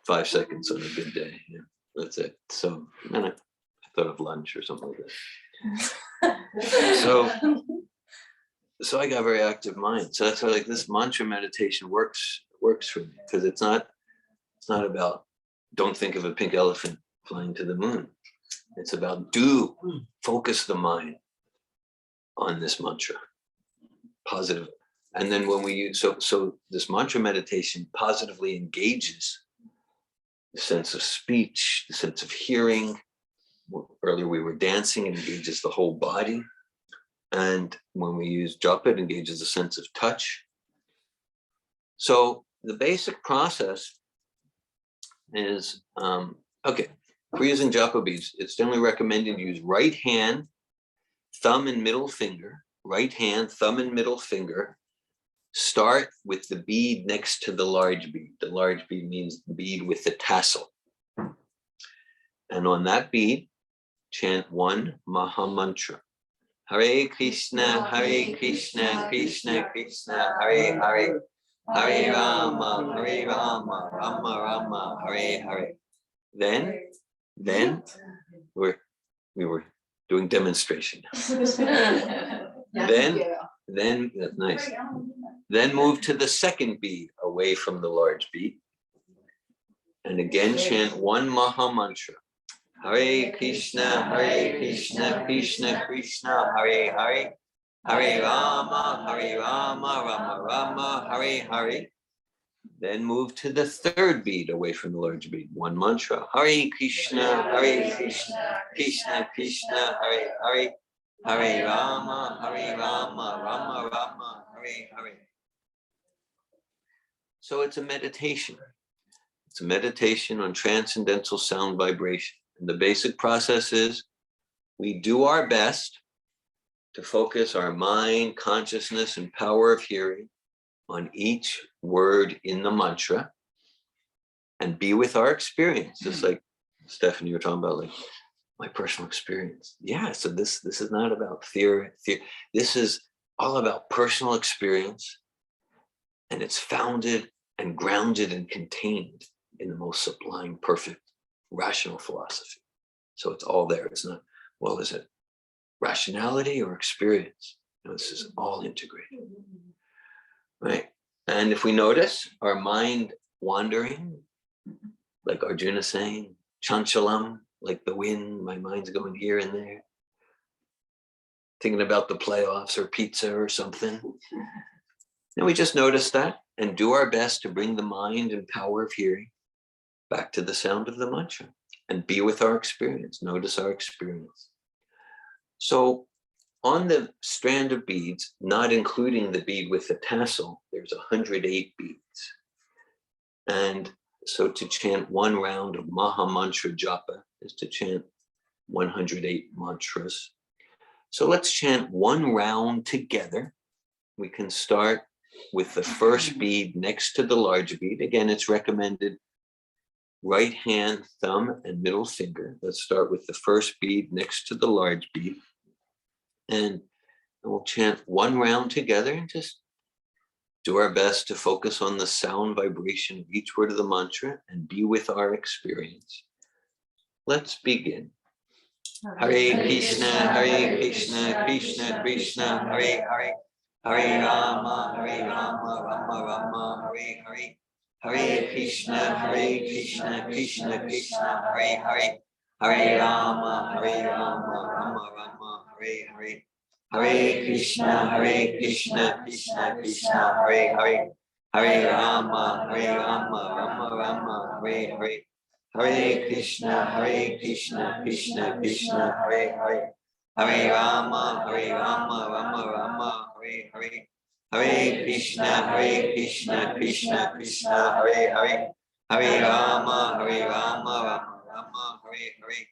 5 seconds on a good day. Yeah, that's it. So then I thought of lunch or something like that. So I got a very active mind. So that's why like this mantra meditation works for me, because it's not about don't think of a pink elephant flying to the moon. It's about focus the mind on this mantra, positive. And then when we use, so this mantra meditation positively engages the sense of speech, the sense of hearing. Earlier we were dancing, it engages the whole body. And when we use japa, it engages the sense of touch. So the basic process is, okay, if we're using japa beads, it's generally recommended to use right hand, thumb and middle finger, right hand, thumb and middle finger. Start with the bead next to the large bead. The large bead means the bead with the tassel. And on that bead, chant one Maha Mantra. Hare Krishna, Krishna Krishna, Hare Hare. Hare Rama, Rama Rama, Hare Hare. Then we were doing demonstration. Then that's nice. Then move to the second bead away from the large bead. And again chant one Maha Mantra. Hare Krishna, Krishna Krishna, Hare Hare. Hare Rama, Rama Rama, Hare Hare. Then move to the third bead away from the large bead. One mantra. Hare Krishna, Krishna Krishna, Hare Hare. Hare Rama, Rama Rama, Hare Hare. So it's a meditation. It's a meditation on transcendental sound vibration. And the basic process is we do our best to focus our mind, consciousness, and power of hearing on each word in the mantra and be with our experience. Just like Stephanie, you were talking about, like my personal experience. Yeah, so this is not about theory. This is all about personal experience, and it's founded and grounded and contained in the most sublime, perfect, rational philosophy. So it's all there. It's not, well, is it rationality or experience? No, this is all integrated, right? And if we notice our mind wandering, like Arjuna saying, chanchalam, like the wind, my mind's going here and there, thinking about the playoffs or pizza or something. And we just notice that and do our best to bring the mind and power of hearing back to the sound of the mantra and be with our experience, notice our experience. So on the strand of beads, not including the bead with the tassel, there's 108 beads. And so to chant one round of Maha Mantra Japa is to chant 108 mantras. So let's chant one round together. We can start with the first bead next to the large bead. Again, it's recommended right hand, thumb, and middle finger. Let's start with the first bead next to the large bead. And we'll chant one round together and just do our best to focus on the sound vibration of each word of the mantra and be with our experience. Let's begin. Hare Krishna, Krishna Krishna, Hare Hare. Hare Rama, Rama Rama, Hare Hare. Hare Krishna, Krishna Krishna, Hare Hare. Hare Rama, Rama Rama, Hare Hare. Hare Krishna, Krishna Krishna, Hare Hare. Hare Rama, Rama Rama, Hare Hare. Hare Krishna, Krishna Krishna, Hare Hare. Hare Rama, Rama Rama, Hare Hare. Hare Krishna, Krishna Krishna, Hare Hare. Hare Rama, Rama Rama, Hare Hare.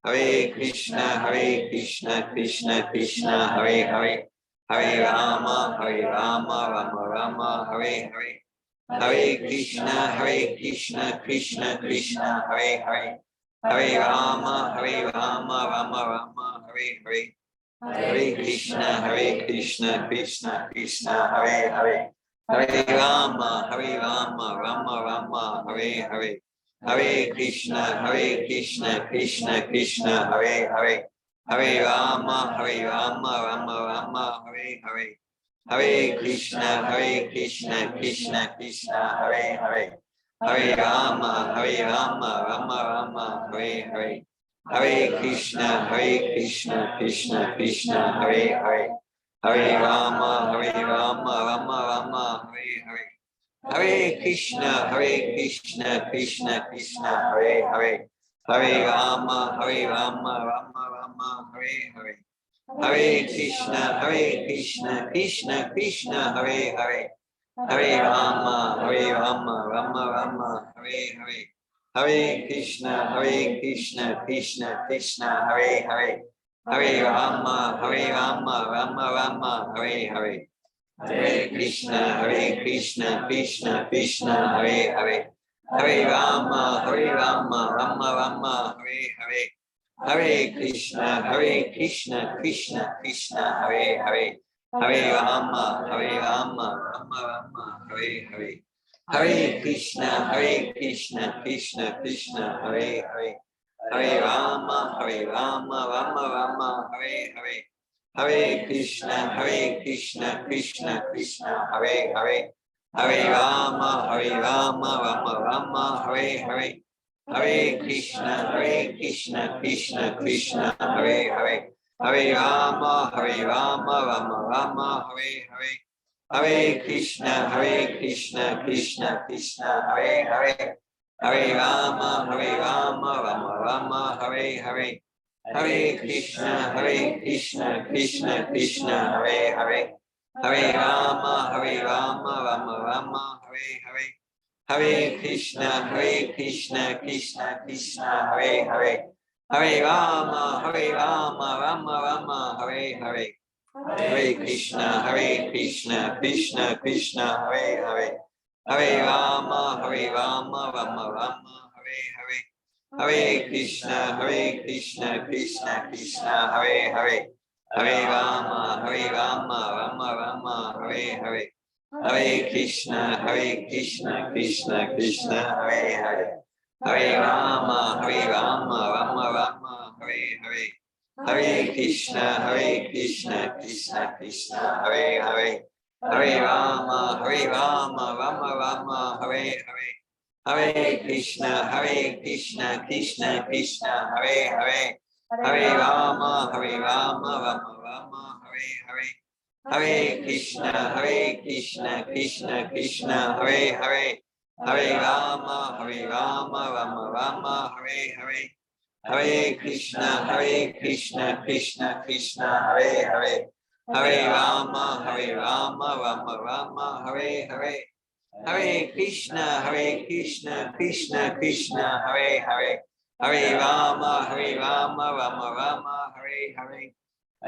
Hare Krishna, Krishna Krishna, Hare Hare. Hare Rama, Rama Rama, Hare Hare. Hare Krishna, Krishna Krishna, Hare Hare. Hare Rama, Rama Rama, Hare Hare. Hare Krishna, Krishna Krishna, Hare Hare. Hare Rama, Rama Rama, Hare Hare. Hare Krishna, Krishna Krishna, Hare Hare. Hare Rama, Rama Rama, Hare Hare. Hare Krishna, Krishna Krishna, Hare Hare. Hare Rama, Rama Rama, Hare Hare. Hare Krishna, Krishna Krishna, Hare Hare. Hare Rama, Rama Rama, Hare Hare. Hare Krishna, Krishna Krishna, Hare Hare. Hare Rama, Rama Rama, Hare Hare. Hare Krishna, Krishna Krishna, Hare Hare. Hare Rama, Rama Rama, Hare Hare. Hare Krishna, Krishna Krishna, Hare Hare. Hare Rama, Rama Rama, Hare Hare. Hare Krishna, Krishna Krishna, Hare Hare. Hare Rama, Rama Rama, Hare Hare. Hare Krishna, Krishna Krishna, Hare Hare. Hare Rama, Rama Rama, Hare Hare. Hare Krishna, Krishna Krishna, Hare Hare. Hare Rama, Rama Rama, Hare Hare. Hare Krishna, Krishna Krishna, Hare Hare. Hare Rama, Rama Rama, Hare Hare. Hare Krishna, Krishna Krishna, Hare Hare. Hare Rama, Rama Rama, Hare Hare. Hare Krishna, Krishna Krishna, Hare Hare. Hare Rama, Rama Rama, Hare Hare. Hare Krishna, Krishna Krishna, Hare Hare. Hare Rama, Rama Rama, Hare Hare. Hare Krishna, Krishna Krishna, Hare Hare. Hare Rama, Rama Rama, Hare Hare. Hare Krishna, Krishna Krishna, Hare Hare. Hare Rama, Rama Rama, Hare Hare. Hare Krishna, Krishna Krishna, Hare Hare. Hare Rama, Rama Rama, Hare Hare. Hare Krishna, Krishna Krishna, Hare Hare. Hare Rama, Rama Rama, Hare Hare. Hare Krishna, Krishna Krishna, Hare Hare. Hare Rama, Rama Rama, Hare Hare. Hare Krishna, Krishna Krishna, Hare Hare. Hare Rama, Rama Rama, Hare Hare. Hare Krishna, Krishna Krishna, Hare Hare. Hare Rama, Rama Rama, Hare Hare. Hare Krishna, Krishna Krishna, Hare Hare. Hare Rama, Rama Rama, Hare Hare. Hare Krishna, Krishna Krishna, Hare Hare. Hare Rama, Rama Rama, Hare Hare.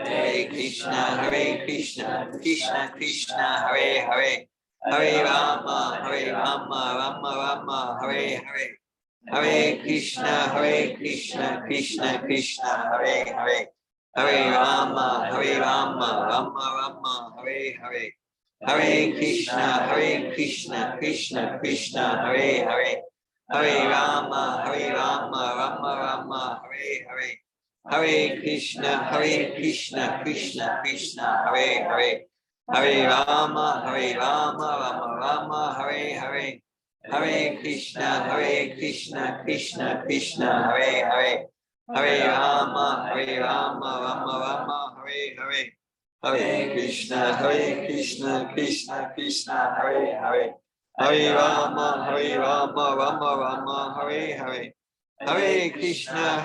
Hare Krishna, Krishna Krishna, Hare Hare. Hare Rama, Rama Rama, Hare Hare. Hare Krishna, Krishna Krishna, Hare Hare. Hare Rama, Rama Rama, Hare Hare. Hare Krishna, Krishna Krishna, Hare Hare. Hare Rama, Rama Rama, Hare Hare. Hare Krishna, Krishna Krishna, Hare Hare. Hare Rama, Rama Rama, Hare Hare. Hare Krishna, Krishna Krishna, Hare Hare. Hare Rama, Rama Rama, Hare Hare. Hare Krishna, Krishna Krishna, Hare Hare. Hare Rama, Rama Rama, Hare Hare. Hare Krishna,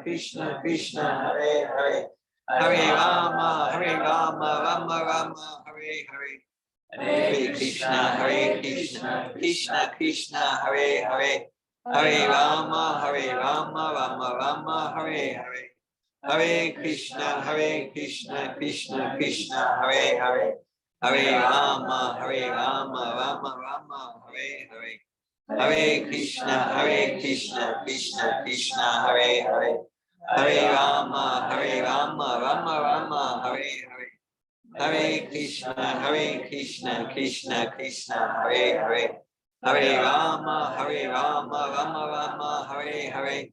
Krishna Krishna, Hare Hare. Hare Rama, Rama Rama, Hare Hare. Hare Krishna, Krishna Krishna, Hare Hare. Hare Rama, Rama Rama, Hare Hare. Hare Krishna, Krishna Krishna, Hare Hare. Hare Rama, Rama Rama, Hare Hare. Hare Krishna, Krishna Krishna, Hare Hare, Hare Rama, Rama Rama, Hare Hare, Hare Krishna, Krishna Krishna, Hare Hare, Hare Rama, Rama Rama, Hare Hare,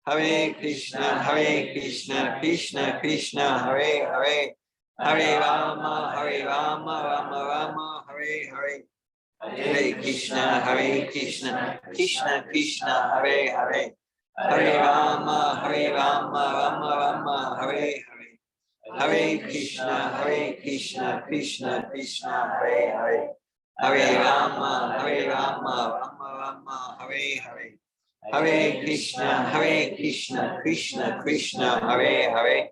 Hare Krishna, Krishna Krishna, Hare Hare, Hare Rama, Rama Rama, Hare Hare, Hare Krishna, Krishna Krishna, Hare Hare, Hare Rama, Rama Rama, Hare Hare, Hare Krishna, Krishna Krishna, Hare Hare, Hare Rama, Rama Rama, Hare Hare, Hare Krishna, Krishna Krishna, Hare Hare,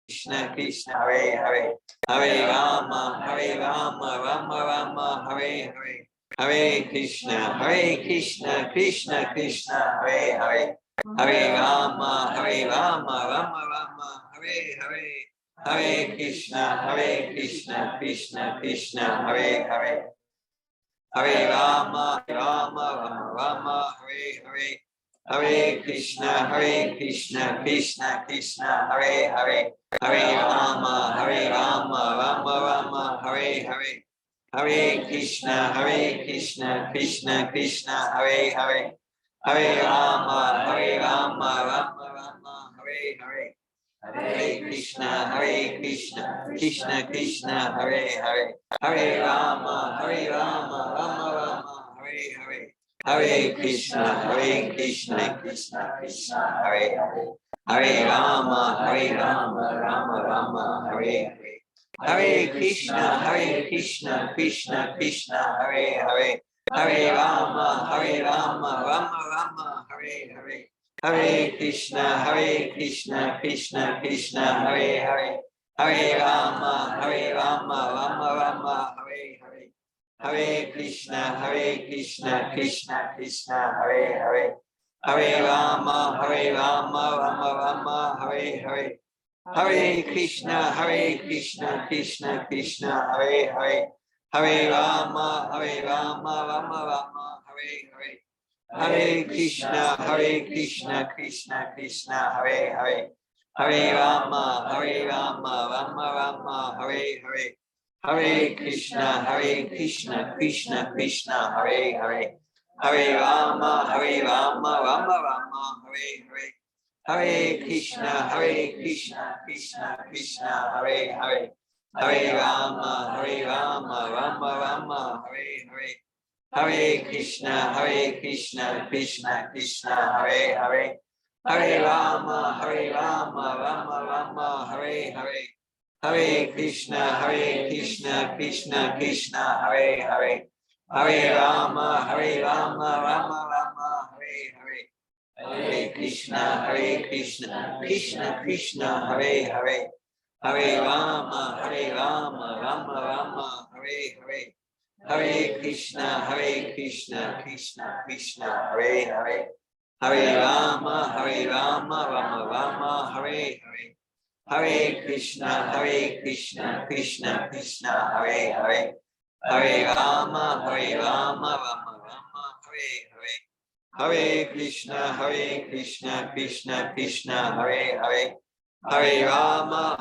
Krishna Krishna, Hare Hare, Hare Rama, Rama Rama, Hare Hare, Hare Krishna, Krishna Krishna, Hare Hare, Hare Rama, Rama Rama, Hare Hare, Hare Krishna, Krishna Krishna, Hare Hare, Hare Rama, Rama Rama, Hare Hare, Hare Krishna, Krishna Krishna, Hare Hare, Hare Rama, Rama Rama, Hare Hare, Hare Krishna, Krishna Krishna, Hare Hare, Hare Rama, Rama Rama, Hare Hare, Hare Krishna, Krishna Krishna, Hare Hare, Hare Rama, Rama Rama, Hare Hare, Hare Krishna, Krishna Krishna, Hare Hare, Hare Rama, Rama Rama, Hare Hare, Hare Krishna, Krishna Krishna, Hare Hare, Hare Rama, Rama Rama, Hare Hare, Hare Krishna, Krishna Krishna, Hare Hare, Hare Rama, Rama Rama, Hare Hare, Hare Krishna, Krishna Krishna, Hare Hare, Hare Rama, Rama Rama, Hare Hare, Hare Krishna, Krishna Krishna, Hare Hare, Hare Rama, Rama Rama, Hare Hare, Hare Krishna, Krishna Krishna, Hare Hare, Hare Rama, Rama Rama, Hare Hare, Hare Krishna, Krishna Krishna, Hare Hare, Hare Rama, Rama Rama, Hare Hare, Hare Krishna, Krishna Krishna, Hare Hare, Hare Rama, Rama Rama, Hare Hare, Hare Krishna, Krishna Krishna, Hare Hare, Hare Rama, Rama Rama, Hare Hare, Hare Krishna, Krishna Krishna, Hare Hare, Hare Rama, Rama Rama, Hare Hare, Hare Krishna, Krishna Krishna, Hare Hare, Hare Rama, Rama Rama, Hare Hare, Hare Krishna, Krishna Krishna, Hare Hare, Hare Rama, Rama Rama, Hare Hare, Hare Krishna, Krishna Krishna, Hare Hare, Hare Rama,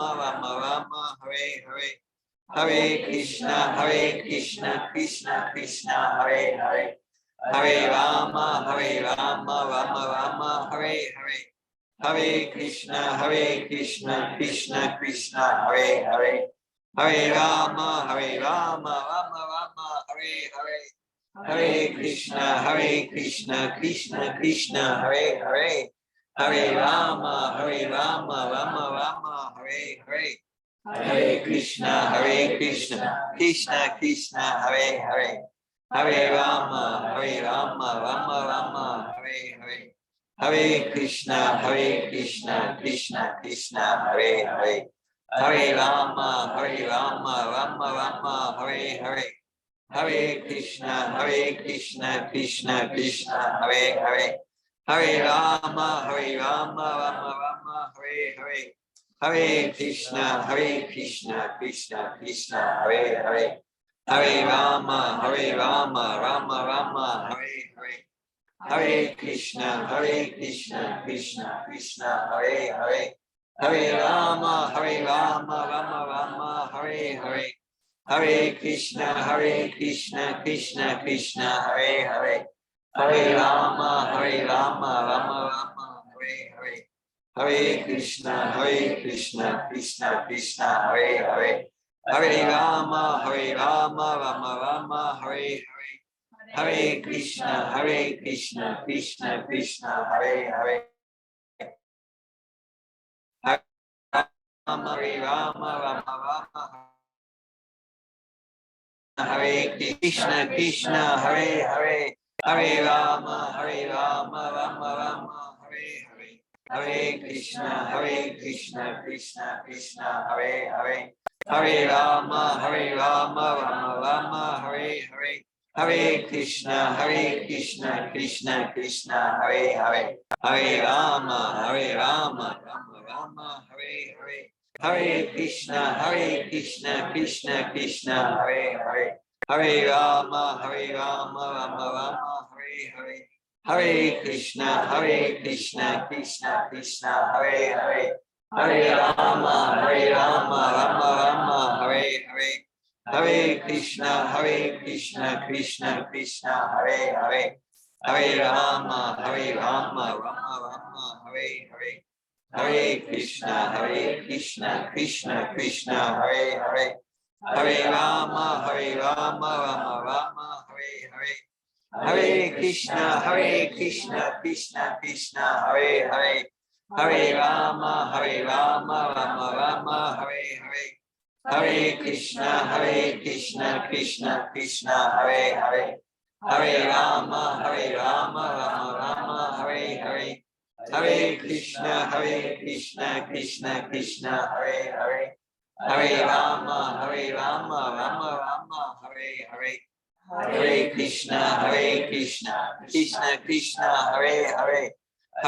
Rama Rama, Hare Hare, Hare Krishna, Krishna Krishna, Hare Hare, Hare Rama, Rama Rama, Hare Hare, Hare Krishna, Krishna Krishna, Hare Hare, Hare Rama, Rama Rama, Hare Hare, Hare Krishna, Krishna Krishna, Hare Hare, Hare Rama, Rama Rama, Hare Hare, Hare Krishna, Krishna Krishna, Hare Hare, Hare Rama, Rama Rama, Hare Hare, Hare Krishna, Krishna Krishna, Hare Hare, Hare Rama, Rama Rama, Hare Hare, Hare Krishna, Krishna Krishna, Hare Hare, Hare Rama, Rama Rama, Hare Hare, Hare Krishna, Krishna Krishna, Hare Hare, Hare Rama, Rama Rama, Hare Hare. Hare Krishna, Krishna Krishna, Hare Hare. Hare Rama, Rama Rama, Hare Hare. Hare Krishna, Krishna Krishna, Hare Hare. Hare Rama, Rama Rama, Hare Hare. Hare Krishna, Krishna Krishna, Hare Hare. Hare Rama, Rama Rama, Hare Hare. Hare Krishna, Krishna Krishna, Hare Hare. Hare Rama, Rama Rama, Hare Hare. Hare Krishna, Krishna Krishna, Hare Hare. Hare Rama, Rama Rama, Hare Krishna, Hare Hare. Hare Rama, Rama Rama, Hare Hare. Hare Krishna, Krishna, Hare Hare. Hare Rama, Rama Rama, Hare Hare. Hare Krishna, Krishna, Hare Hare. Hare Rama, Rama Rama, Hare Hare. Hare Krishna, Krishna, Hare Hare. Hare Rama, Rama Rama, Hare Hare. Hare Krishna, Krishna, Hare Hare. Hare Rama, Rama Rama, Hare Hare. Hare Krishna, Krishna, Hare Hare. Hare Rama, Rama Rama, Hare Hare. Hare Krishna, Krishna, Hare Hare. Hare Rama, Rama Rama, Hare Hare. Hare Krishna, Krishna, Hare Hare. Hare Rama, Rama Rama, Hare Hare. Hare Krishna, Krishna, Hare Hare. Hare Rama, Rama Rama, Hare Hare. Hare Krishna, Krishna, Hare Hare. Hare Rama, Rama Rama, Hare Hare. Hare Krishna, Krishna, Hare Hare. Hare Rama,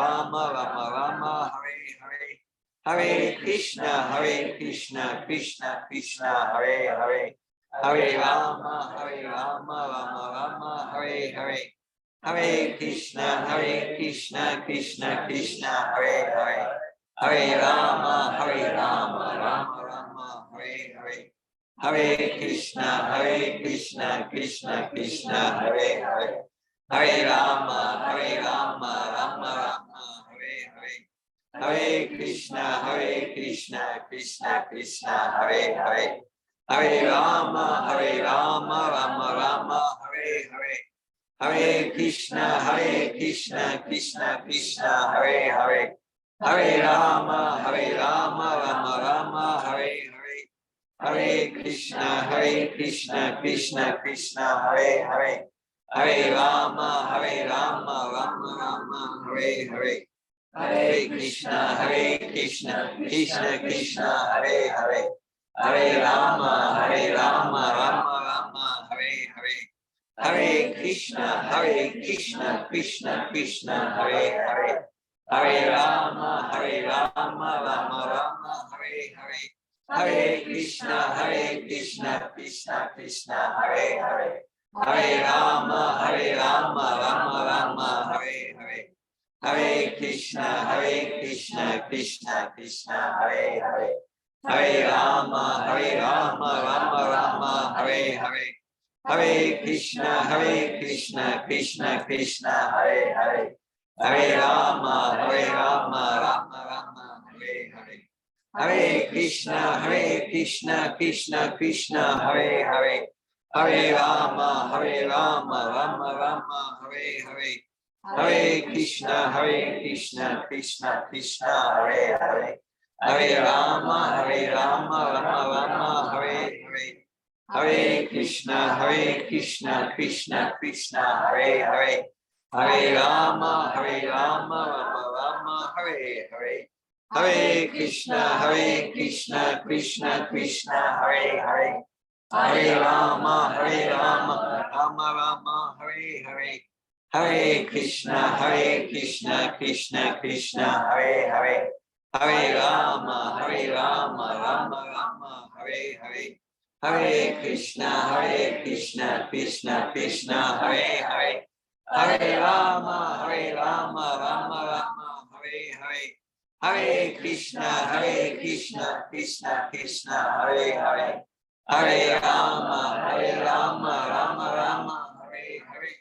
Rama Rama, Hare Hare. Hare Krishna, Krishna, Hare Hare. Hare Rama, Rama Rama, Hare Hare. Hare Krishna, Krishna, Hare Hare. Hare Rama, Rama Rama, Hare Hare. Hare Krishna, Krishna, Hare Hare. Hare Rama, Rama Rama, Hare Hare. Hare Krishna, Krishna, Hare Hare. Hare Rama, Rama Rama, Hare Hare. Hare Krishna, Krishna, Hare Hare. Hare Rama, Rama Rama, Hare Hare. Hare Krishna, Krishna, Hare Hare. Hare Rama, Rama Rama, Hare Hare. Hare Krishna, Krishna, Hare Hare. Hare Rama, Rama Rama, Hare Hare. Hare Krishna, Krishna, Hare Hare. Hare Rama, Rama Rama, Hare Hare. Hare Krishna, Krishna, Hare Hare. Hare Rama, Rama Rama, Hare Hare. Hare Krishna, Krishna, Hare Hare. Hare Rama, Rama Rama, Hare Hare. Hare Krishna, Krishna, Hare Hare. Hare Rama, Rama Rama, Hare Hare. Hare Krishna, Krishna, Hare Hare. Hare Rama, Rama Rama, Hare Hare. Hare Krishna, Krishna, Hare Hare. Hare Rama, Rama Rama, Hare Hare. Hare Krishna, Krishna, Hare Hare. Hare Rama, Rama Rama, Hare Hare. Hare Krishna, Krishna, Hare Hare. Hare Rama, Rama Rama, Hare Hare. Hare Krishna, Krishna Krishna, Hare Hare, Hare Rama, Rama Rama, Hare Hare, Hare Krishna, Krishna Krishna, Hare Hare, Hare Rama, Rama Rama, Hare Hare, Hare Krishna, Krishna Krishna, Hare Hare, Hare Rama, Rama Rama, Hare Hare,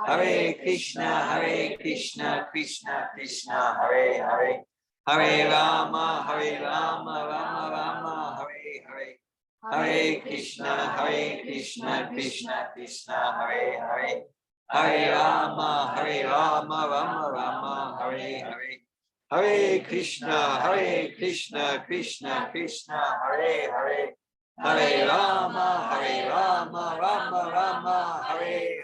Hare Krishna, Krishna Krishna, Hare Hare, Hare Rama, Rama Rama, Hare Hare, Hare Krishna, Krishna, Hare Hare, Hare Rama, Rama Rama, Hare Hare, Hare Krishna, Krishna Krishna, Hare Hare, Hare Rama, Rama Rama, Hare Hare.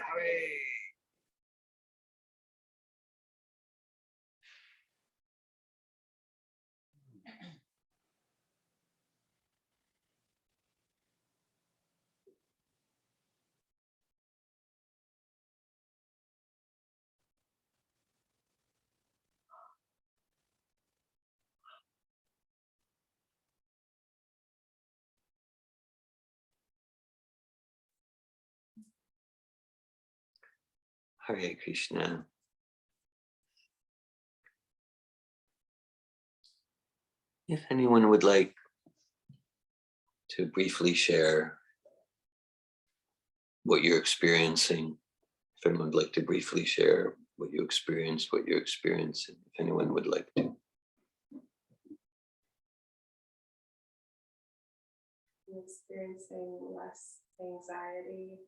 Hare Krishna. If anyone would like to briefly share what you're experiencing, if anyone would like to briefly share what you experienced, what you're experiencing, if anyone would like to. I'm experiencing less anxiety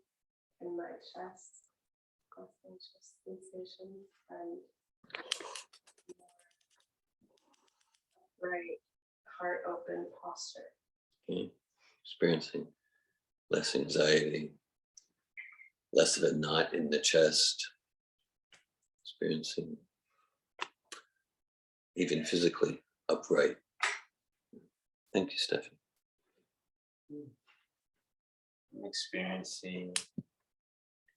in my chest, constant chest sensation, and right heart open posture. Okay. Experiencing less anxiety, less of a knot in the chest, experiencing even physically upright. Thank you, Stephanie. I'm experiencing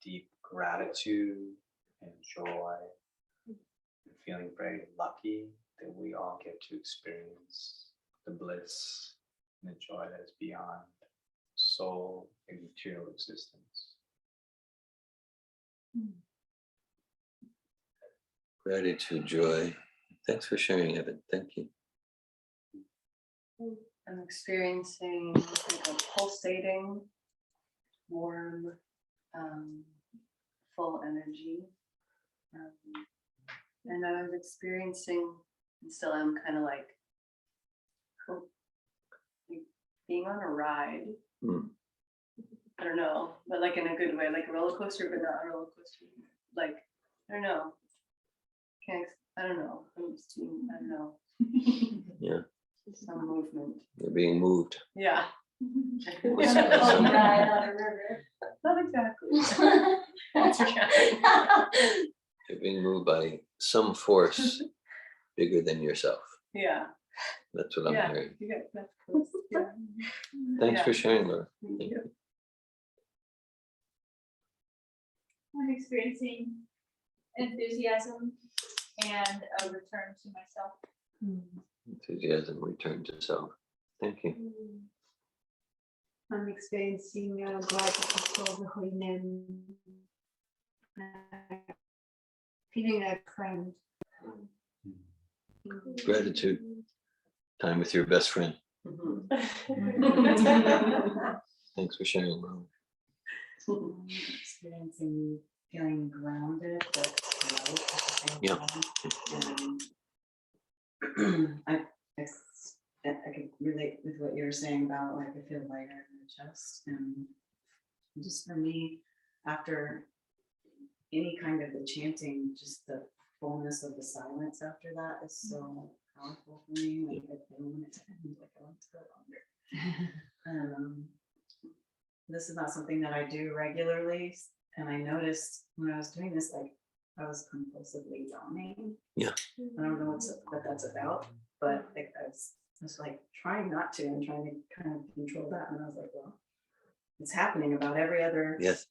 deep gratitude and joy. I'm feeling very lucky that we all get to experience the bliss and the joy that is beyond soul and material existence. Gratitude, joy. Thanks for sharing, Evan. Thank you. I'm experiencing like a pulsating, warm, full energy. And I was experiencing, and still am kind of like being on a ride. I don't know, but like in a good way, like a roller coaster, but not a roller coaster. Like, I don't know. I don't know. I'm just doing, I don't know. Yeah. Some movement. You're being moved. Yeah. Some- Ride on a river. Not exactly. That's okay. You're being moved by some force bigger than yourself. Yeah. That's what I'm Yeah. hearing. You got that's close. Yeah. Thanks Yeah. for sharing, Laura. Thank Thank you. you. I'm experiencing enthusiasm and a return to myself. Enthusiasm, return to self. Thank you. I'm experiencing gratitude for the holy name, feeling like a friend. Gratitude. Time with your best friend. Thanks for sharing, Laura. Experiencing feeling grounded, but slow at the same Yeah. time. I can relate with what you were saying about like I feel lighter in the chest, and just for me, after any kind of the chanting, just the fullness of the silence after that is so powerful for me. Like I don't want it to end, like I want it to go longer. This is not something that I do regularly, and I noticed when I was doing this, like I was compulsively yawning. Yeah. I don't know what that's about, but like I was like trying not to and trying to kind of control that, and I was like, well, it's happening about every other. Yes.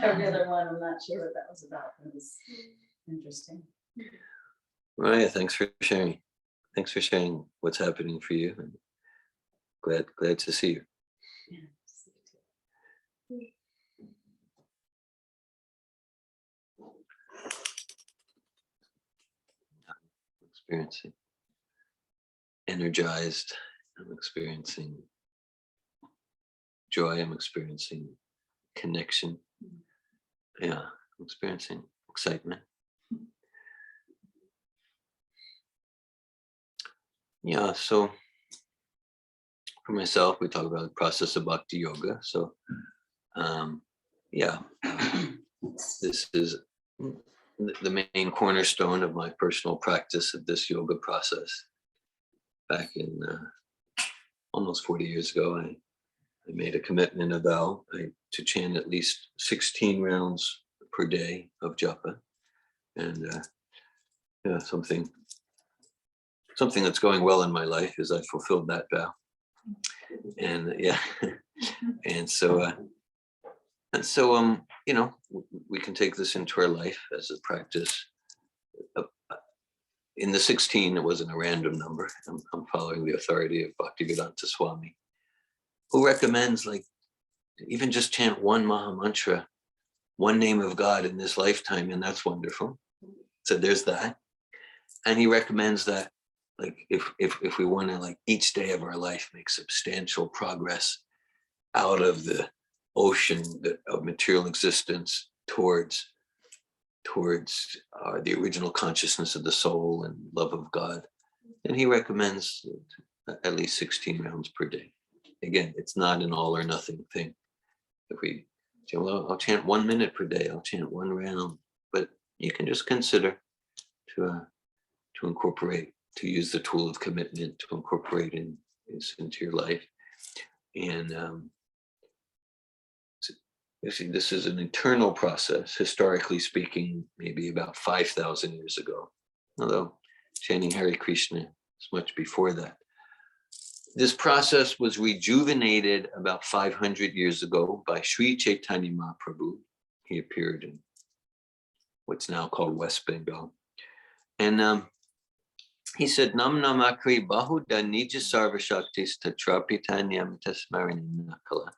Every other one. I'm not sure what that was about. It was interesting. Raya, thanks for sharing. Thanks for sharing what's happening for you. And glad to see you. Yeah. Experiencing energized. I'm experiencing joy. I'm experiencing connection. Yeah, I'm experiencing excitement. Yeah, so for myself, we talk about the process of bhakti yoga. So, this is the main cornerstone of my personal practice of this yoga process. Back in almost 40 years ago, I made a commitment, a vow, to chant at least 16 rounds per day of japa, and something that's going well in my life is I fulfilled that vow, and and so we can take this into our life as a practice. In the 16, it wasn't a random number. I'm following the authority of Bhaktivedanta Swami, who recommends even just chant one Maha Mantra, one name of God in this lifetime, and that's wonderful. So there's that. And he recommends that if we want to each day of our life make substantial progress out of the ocean of material existence towards the original consciousnly of the soul and love of God, and he recommends at least 16 rounds per day. Again, it's not an all or nothing thing. If we say, well, I'll chant 1 minute per day, I'll chant 1 round, but you can just consider to incorporate, to use the tool of commitment to incorporate this into your life. And you see, this is an internal process, historically speaking, maybe about 5,000 years ago, although chanting Hare Krishna is much before that. This process was rejuvenated about 500 years ago by Sri Chaitanya Mahaprabhu. He appeared in what's now called West Bengal. And he said, Nam namakri bahuda nija sarva shaktis tatrapitanyam tasmarini nakala.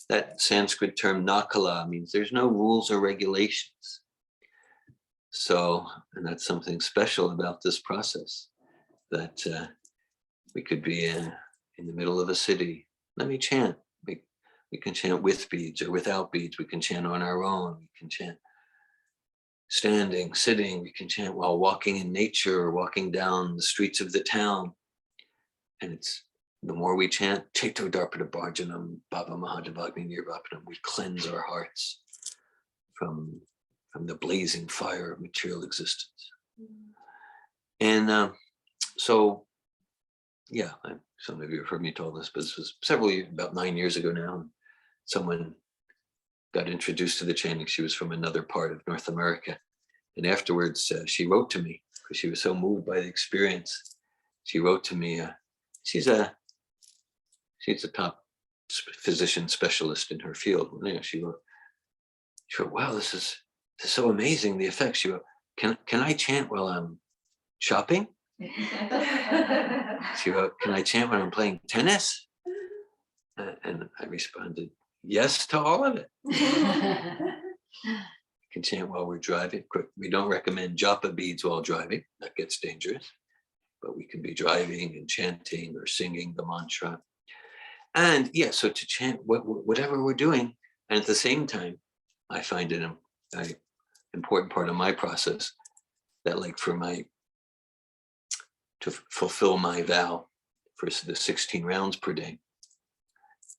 That Sanskrit term nakala means there's no rules or regulations. So, and that's something special about this process, that we could be in the middle of a city. Let me chant. We can chant with beads or without beads. We can chant on our own. We can chant standing, sitting. We can chant while walking in nature or walking down the streets of the town. And it's the more we chant, Cheto Darpada Bharjanam, Baba Mahadevagni Nirvapanam, we cleanse our hearts from the blazing fire of material existence. And so, some of you have heard me tell this, but this was about 9 years ago now. Someone got introduced to the chanting. She was from another part of North America. And afterwards, she wrote to me because she was so moved by the experience. She wrote to me, she's a top physician specialist in her field. She wrote, wow, this is so amazing, the effects. She wrote, can I chant while I'm shopping? She wrote, can I chant when I'm playing tennis? And I responded, yes to all of it. You can chant while we're driving. We don't recommend japa beads while driving. That gets dangerous. But we can be driving and chanting or singing the mantra. And so to chant whatever we're doing. And at the same time, I find it an important part of my process that to fulfill my vow for the 16 rounds per day,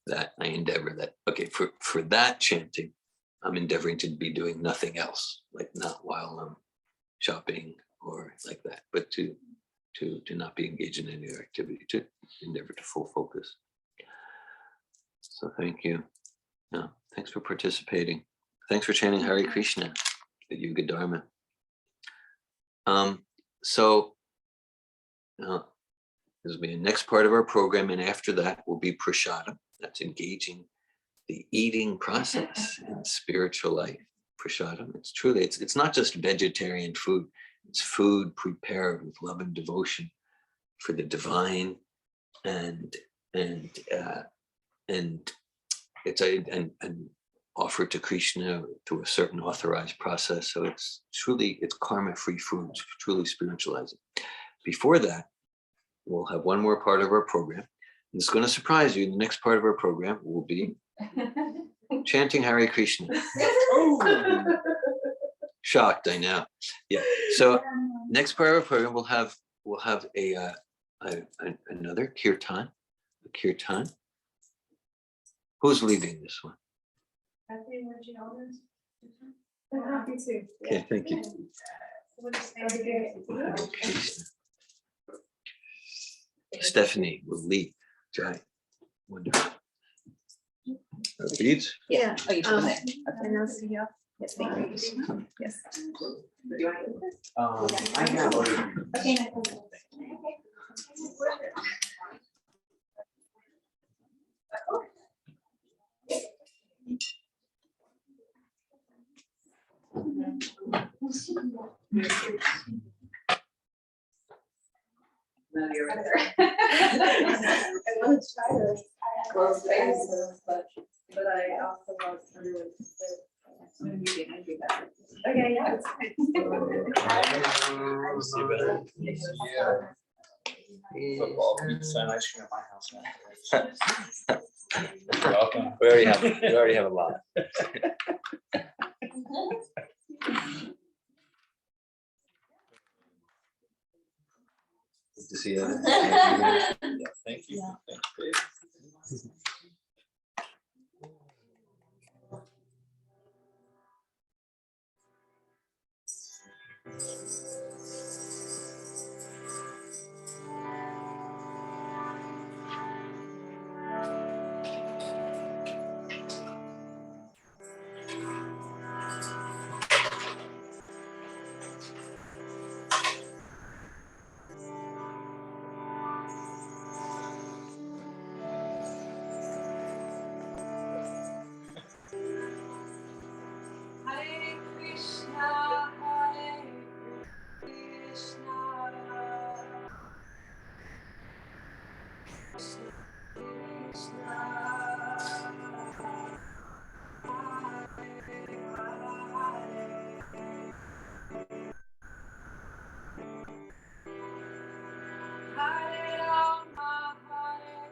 that I endeavor that, for that chanting, I'm endeavoring to be doing nothing else, not while I'm shopping or like that, but to not be engaged in any other activity, to endeavor to full focus. So thank you. Thanks for participating. Thanks for chanting Hare Krishna, the Yuga Dharma. So this will be the next part of our program, and after that will be prasadam. That's engaging the eating process in spiritual life. Prasadam, it's truly, it's not just vegetarian food, it's food prepared with love and devotion for the divine, and it's and offered to Krishna through a certain authorized process. So it's karma-free food, truly spiritualizing. Before that, we'll have one more part of our program. And it's going to surprise you. The next part of our program will be chanting Hare Krishna. Shocked, I know. Yeah. So next part of our program, we'll have another kirtan. A kirtan. Who's leading this one? Okay, thank you. Krishna. Stephanie will lead. Jai. Wonderful. Beads? Yeah. Oh, you took it. And I'll see you. Yes, thank you. Yes. I have. Okay. No, you're right there. I want to try this. Close faces, but I also want everyone to sit. Okay, yeah. Football pizza and ice cream at my house. Welcome. We already have a lot. Good to see you. Thank you. Thanks, Dave. Hare Krishna, Hare Krishna, Krishna Krishna, Hare Hare, Hare Rama, Hare Rama,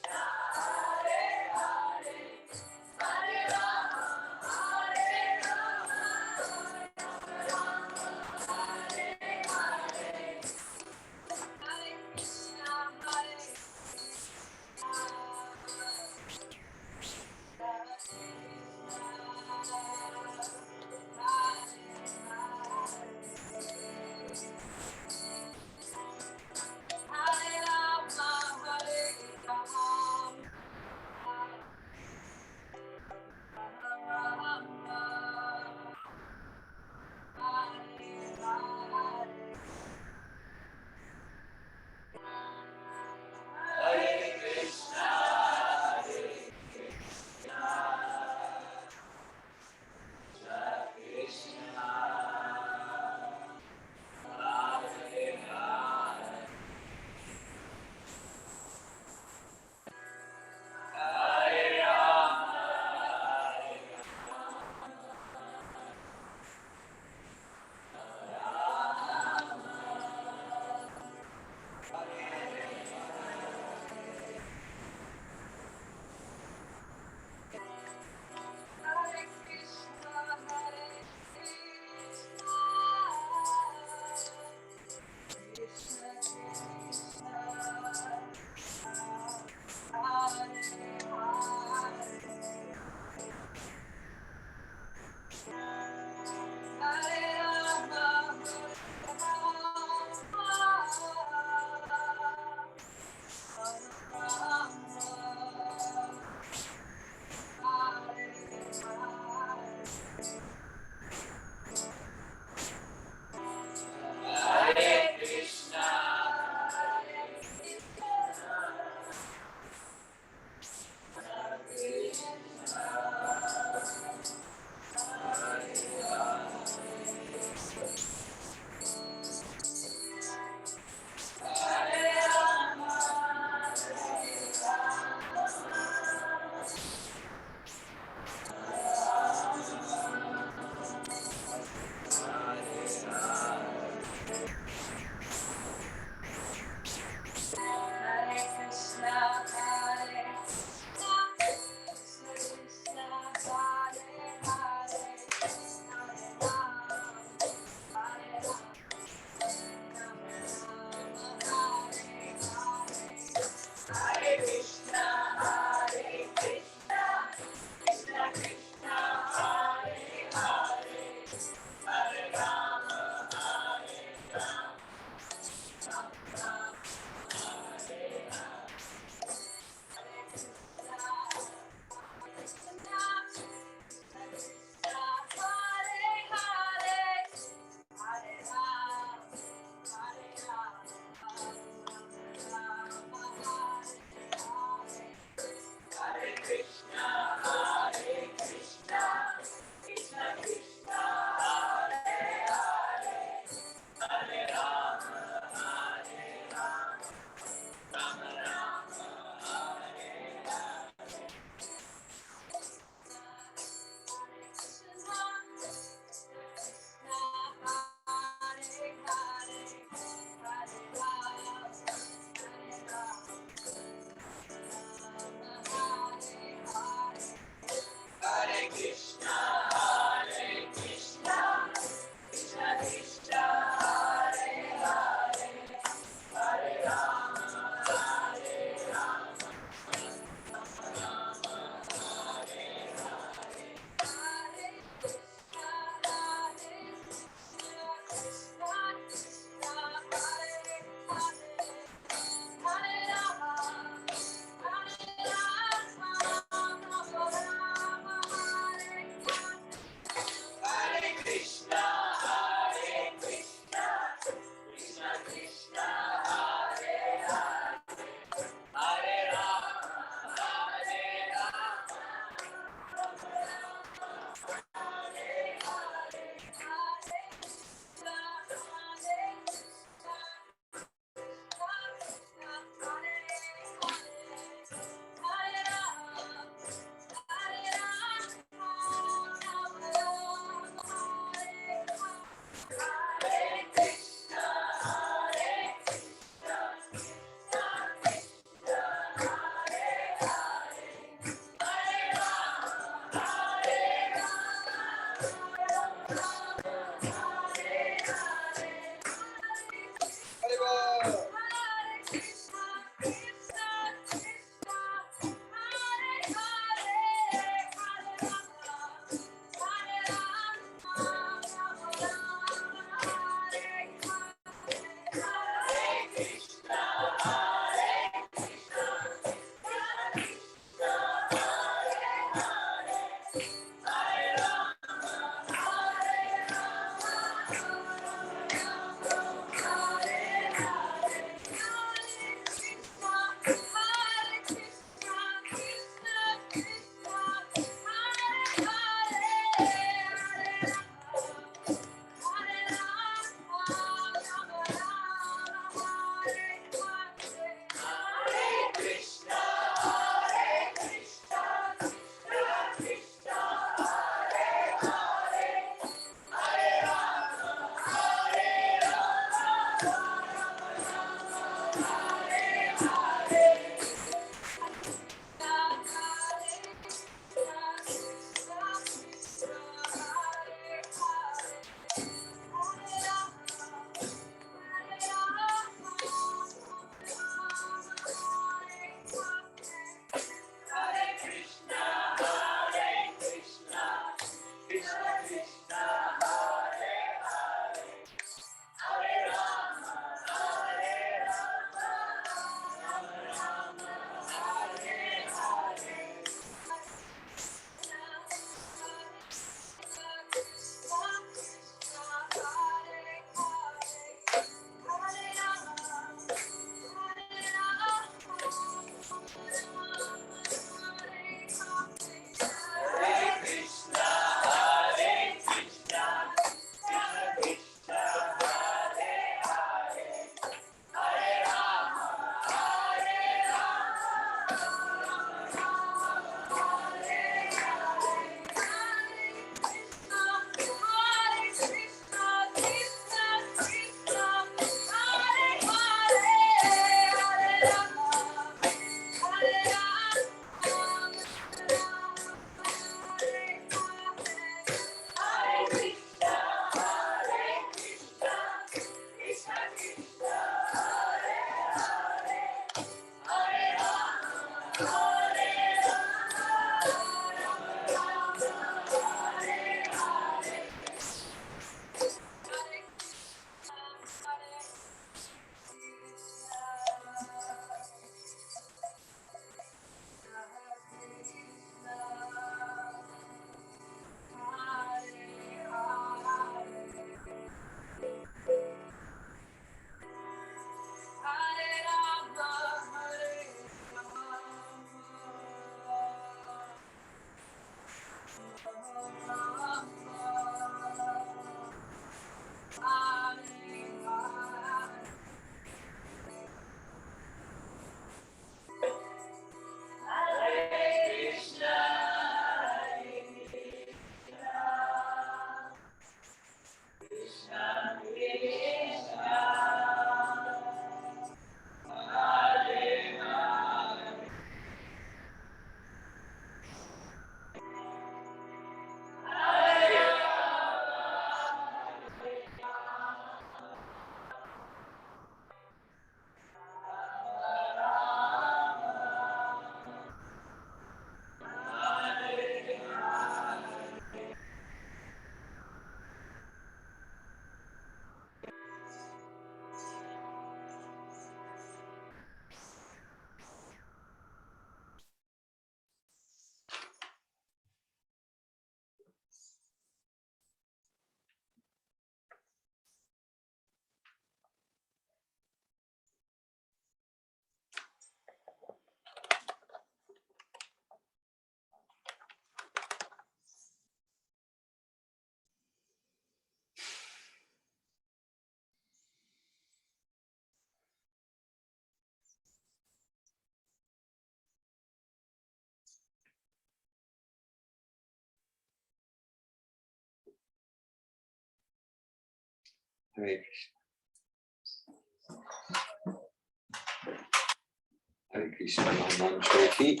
Hare Krishna, Mantraki,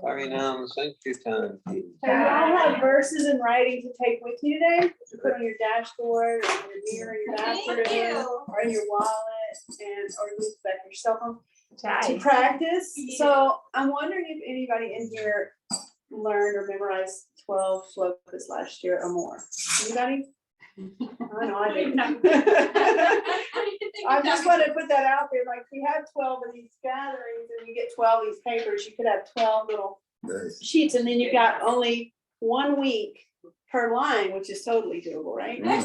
Harinam Sankirtan. So you all have verses in writing to take with you today, to put on your dashboard, or your mirror, your bathroom, or in your wallet, and or use back your cell phone to practice. So I'm wondering if anybody in here learned or memorized 12 shlokas last year or more. Anybody? I know I did. I just want to put that out there. Like, we have 12 of these gatherings, and you get 12 of these papers. You could have 12 little Nice. sheets, and then you've got only 1 week per line, which is totally doable, right? And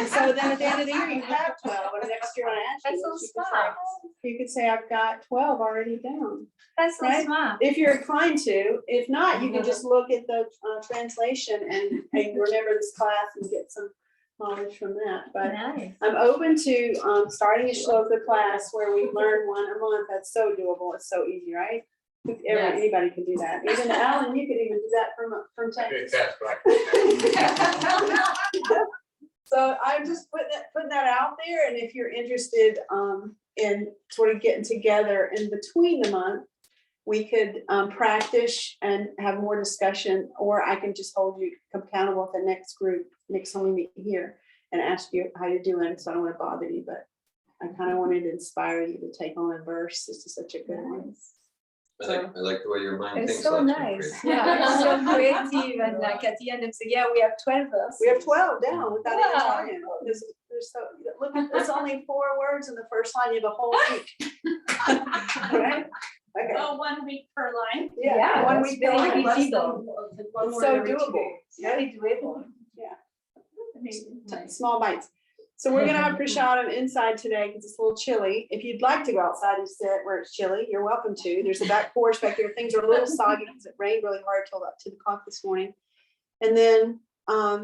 so then at the end of the year, you have 12, and next year when I ask you, That's so this, smart. you could say, I've got 12 already down. That's so Right? smart. If you're inclined to, if not, you can just look at the translation and remember this class and get some knowledge from that. But Nice. I'm open to starting a shloka class where we learn one a month. That's so doable. It's so easy, right? Yes. Anybody can do that. Even Alan, you could even do that from Texas. That's right. So I'm just putting that out there, and if you're interested in sort of getting together in between the month, we could practice and have more discussion, or I can just hold you accountable at the next group, next time we meet here, and ask you how you're doing. So I don't want to bother you, but I kind of wanted to inspire you to take on a verse. This is such a good one. I like the way your mind It's thinks. so Lexman. nice. Yeah, it's so creative. And like at the end of the year, we have 12 verses. We have 12 down without even Wow. trying. There's so, look, it's only 4 words in the first line. You have a whole week. Right? Okay. Oh, 1 week per line. Yeah, 1 that's week. very per line. feasible. It's so doable. Very doable. Small bites. So we're gonna have prasadam inside today because it's a little chilly. If you'd like to go outside and sit where it's chilly, you're welcome to. There's a back porch back there. Things are a little soggy because it rained really hard till about 2 o'clock this morning. And then,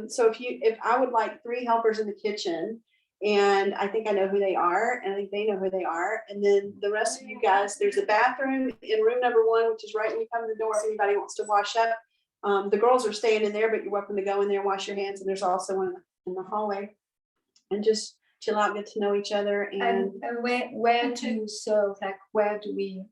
so if I would like 3 helpers in the kitchen, and I think I know who they are, and I think they know who they are. And then the rest of you guys, there's a bathroom in room number 1, which is right when you come in the door. If anybody wants to wash up, the girls are staying in there, but you're welcome to go in there and wash your hands. And there's also one in the hallway. And just chill out, get to know each other. And where do you serve? Like, where do we?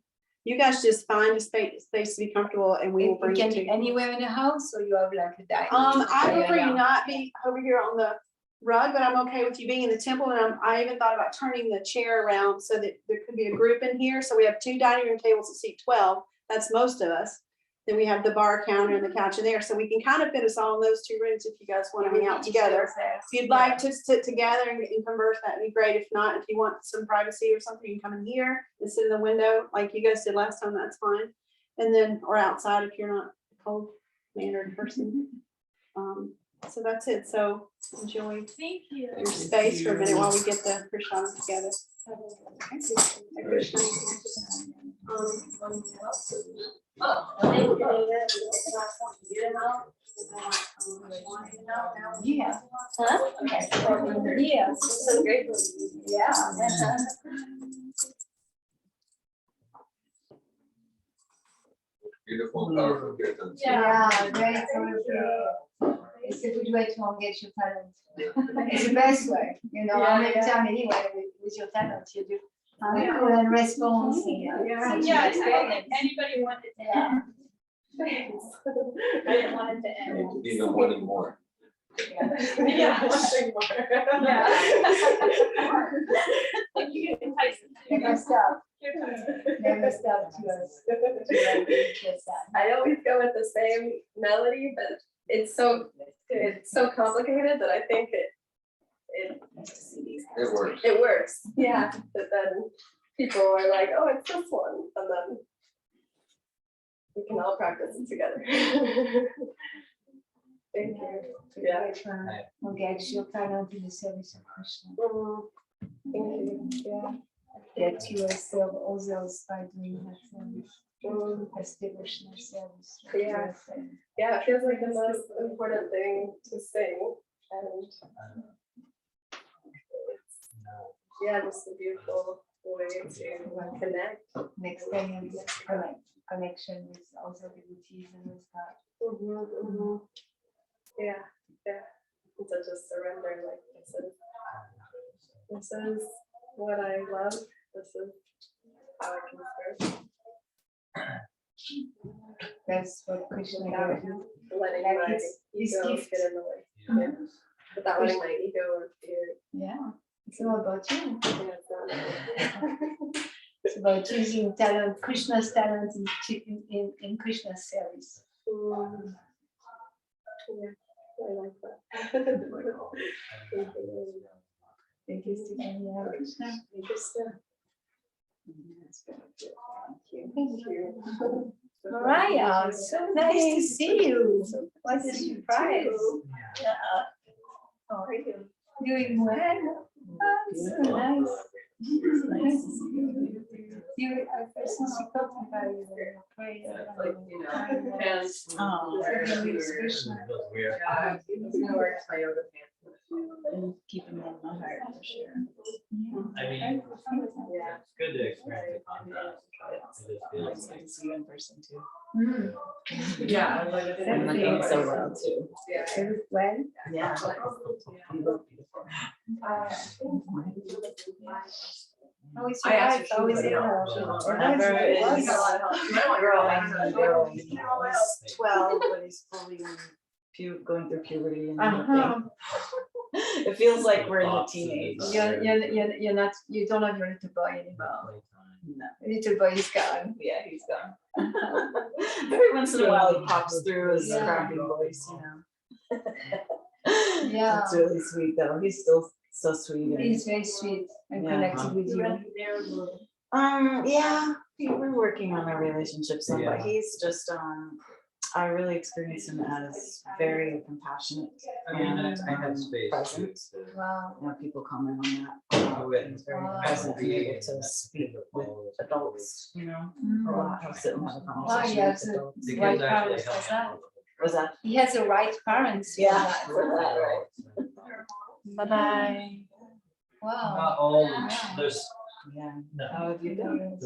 you guys just find a space to be comfortable, and we will It bring can it to be you. anywhere in the house, or you have like a dining. I area prefer you now? not be over here on the rug, but I'm okay with you being in the temple. And I even thought about turning the chair around so that there could be a group in here. So we have 2 dining room tables that seat 12. That's most of us. Then we have the bar counter and the couch in there. So we can kind of fit us all in those 2 rooms if you guys want to hang out together. If you'd like to sit together and converse, that'd be great. If not, if you want some privacy or something, you can come in here and sit in the window like you guys did last time, that's fine. And then, or outside if you're not a cold mannered person. So that's it. So enjoy Thank you. your space for a minute while we get the prasadam together. Yeah. Huh? Yeah. So great. Yeah. Beautiful, powerful kirtans. Yeah, very colorful. It's a good way to engage your talent. It's the best way, Yeah, every time anyway with your talent, you do. Call and response. Anybody wanted to Yeah. I didn't want it to end. Even wanting more. Yeah. And you get enticed. Never stop, Here comes never stop to us. I always go with the same melody, but it's so complicated that I think It works. it works. Yeah, but then people are like, oh, it's this one, and then we can all practice it together. Thank you. Yeah. Engage your talent in the service of Krishna. Thank you. Yeah. That you will serve others by doing that service. As devotional service. Yeah. Yeah, it feels like the most important thing to sing, and yeah, just a beautiful way to connect. Next time you get connection with other devotees and with God. Yeah, yeah. It's such a surrender, like this is what I love. This is how I can serve. That's what Krishna Without gave you. letting Like my his ego gift. get in the way. Yeah. Without letting my ego or fear. Yeah, it's all about you. Yeah, it's not- It's about using talent, Krishna's talent in Krishna's service. Yeah, I like that. Thank you, Stephanie. Hare Krishna. Interesting. Thank you. Mariah, so nice to see you. What a surprise. Yeah. How are you? Doing well. Oh, so nice. Nice to see you. You are personally talking about your prayer. Like, you know, hands. Oh, Very special. Yeah, it's gonna work my yoga pants. and keeping them in my heart for sure. I mean, it's good to experience the contrast. It just feels It's like nice to see you in person too. Yeah, I like And it. looking so well too. Yeah. Well, Yeah. You look beautiful. how is I your asked life? her, How she is was it? like, Whenever We got a is lot of help. You might want your growing help. and growing. He's 12, but he's fully going through puberty and everything. It feels like we're in the teenage. You're not, you don't have your little boy anymore. No. Little boy is gone. Yeah, he's gone. Every once in a while he pops through his Yeah. cracking voice, you know. Yeah. It's really sweet though. He's still so sweet. and- He's very sweet and Yeah. connected with you. Yeah, we're working on our relationship some, but he's just I really experience him as very compassionate I mean, and I have space present. to. Wow. You know, people comment on that. He's very Wow. present and able to speak with adults, you know, a lot. He'll sit and have a Wow, conversation yeah, with adults. The Right kids actually parents help like that. me. Was that? He has the right parents. for Yeah, that. for that, right? Bye-bye. Wow. Not all, Yeah. there's Yeah. no. How have you been?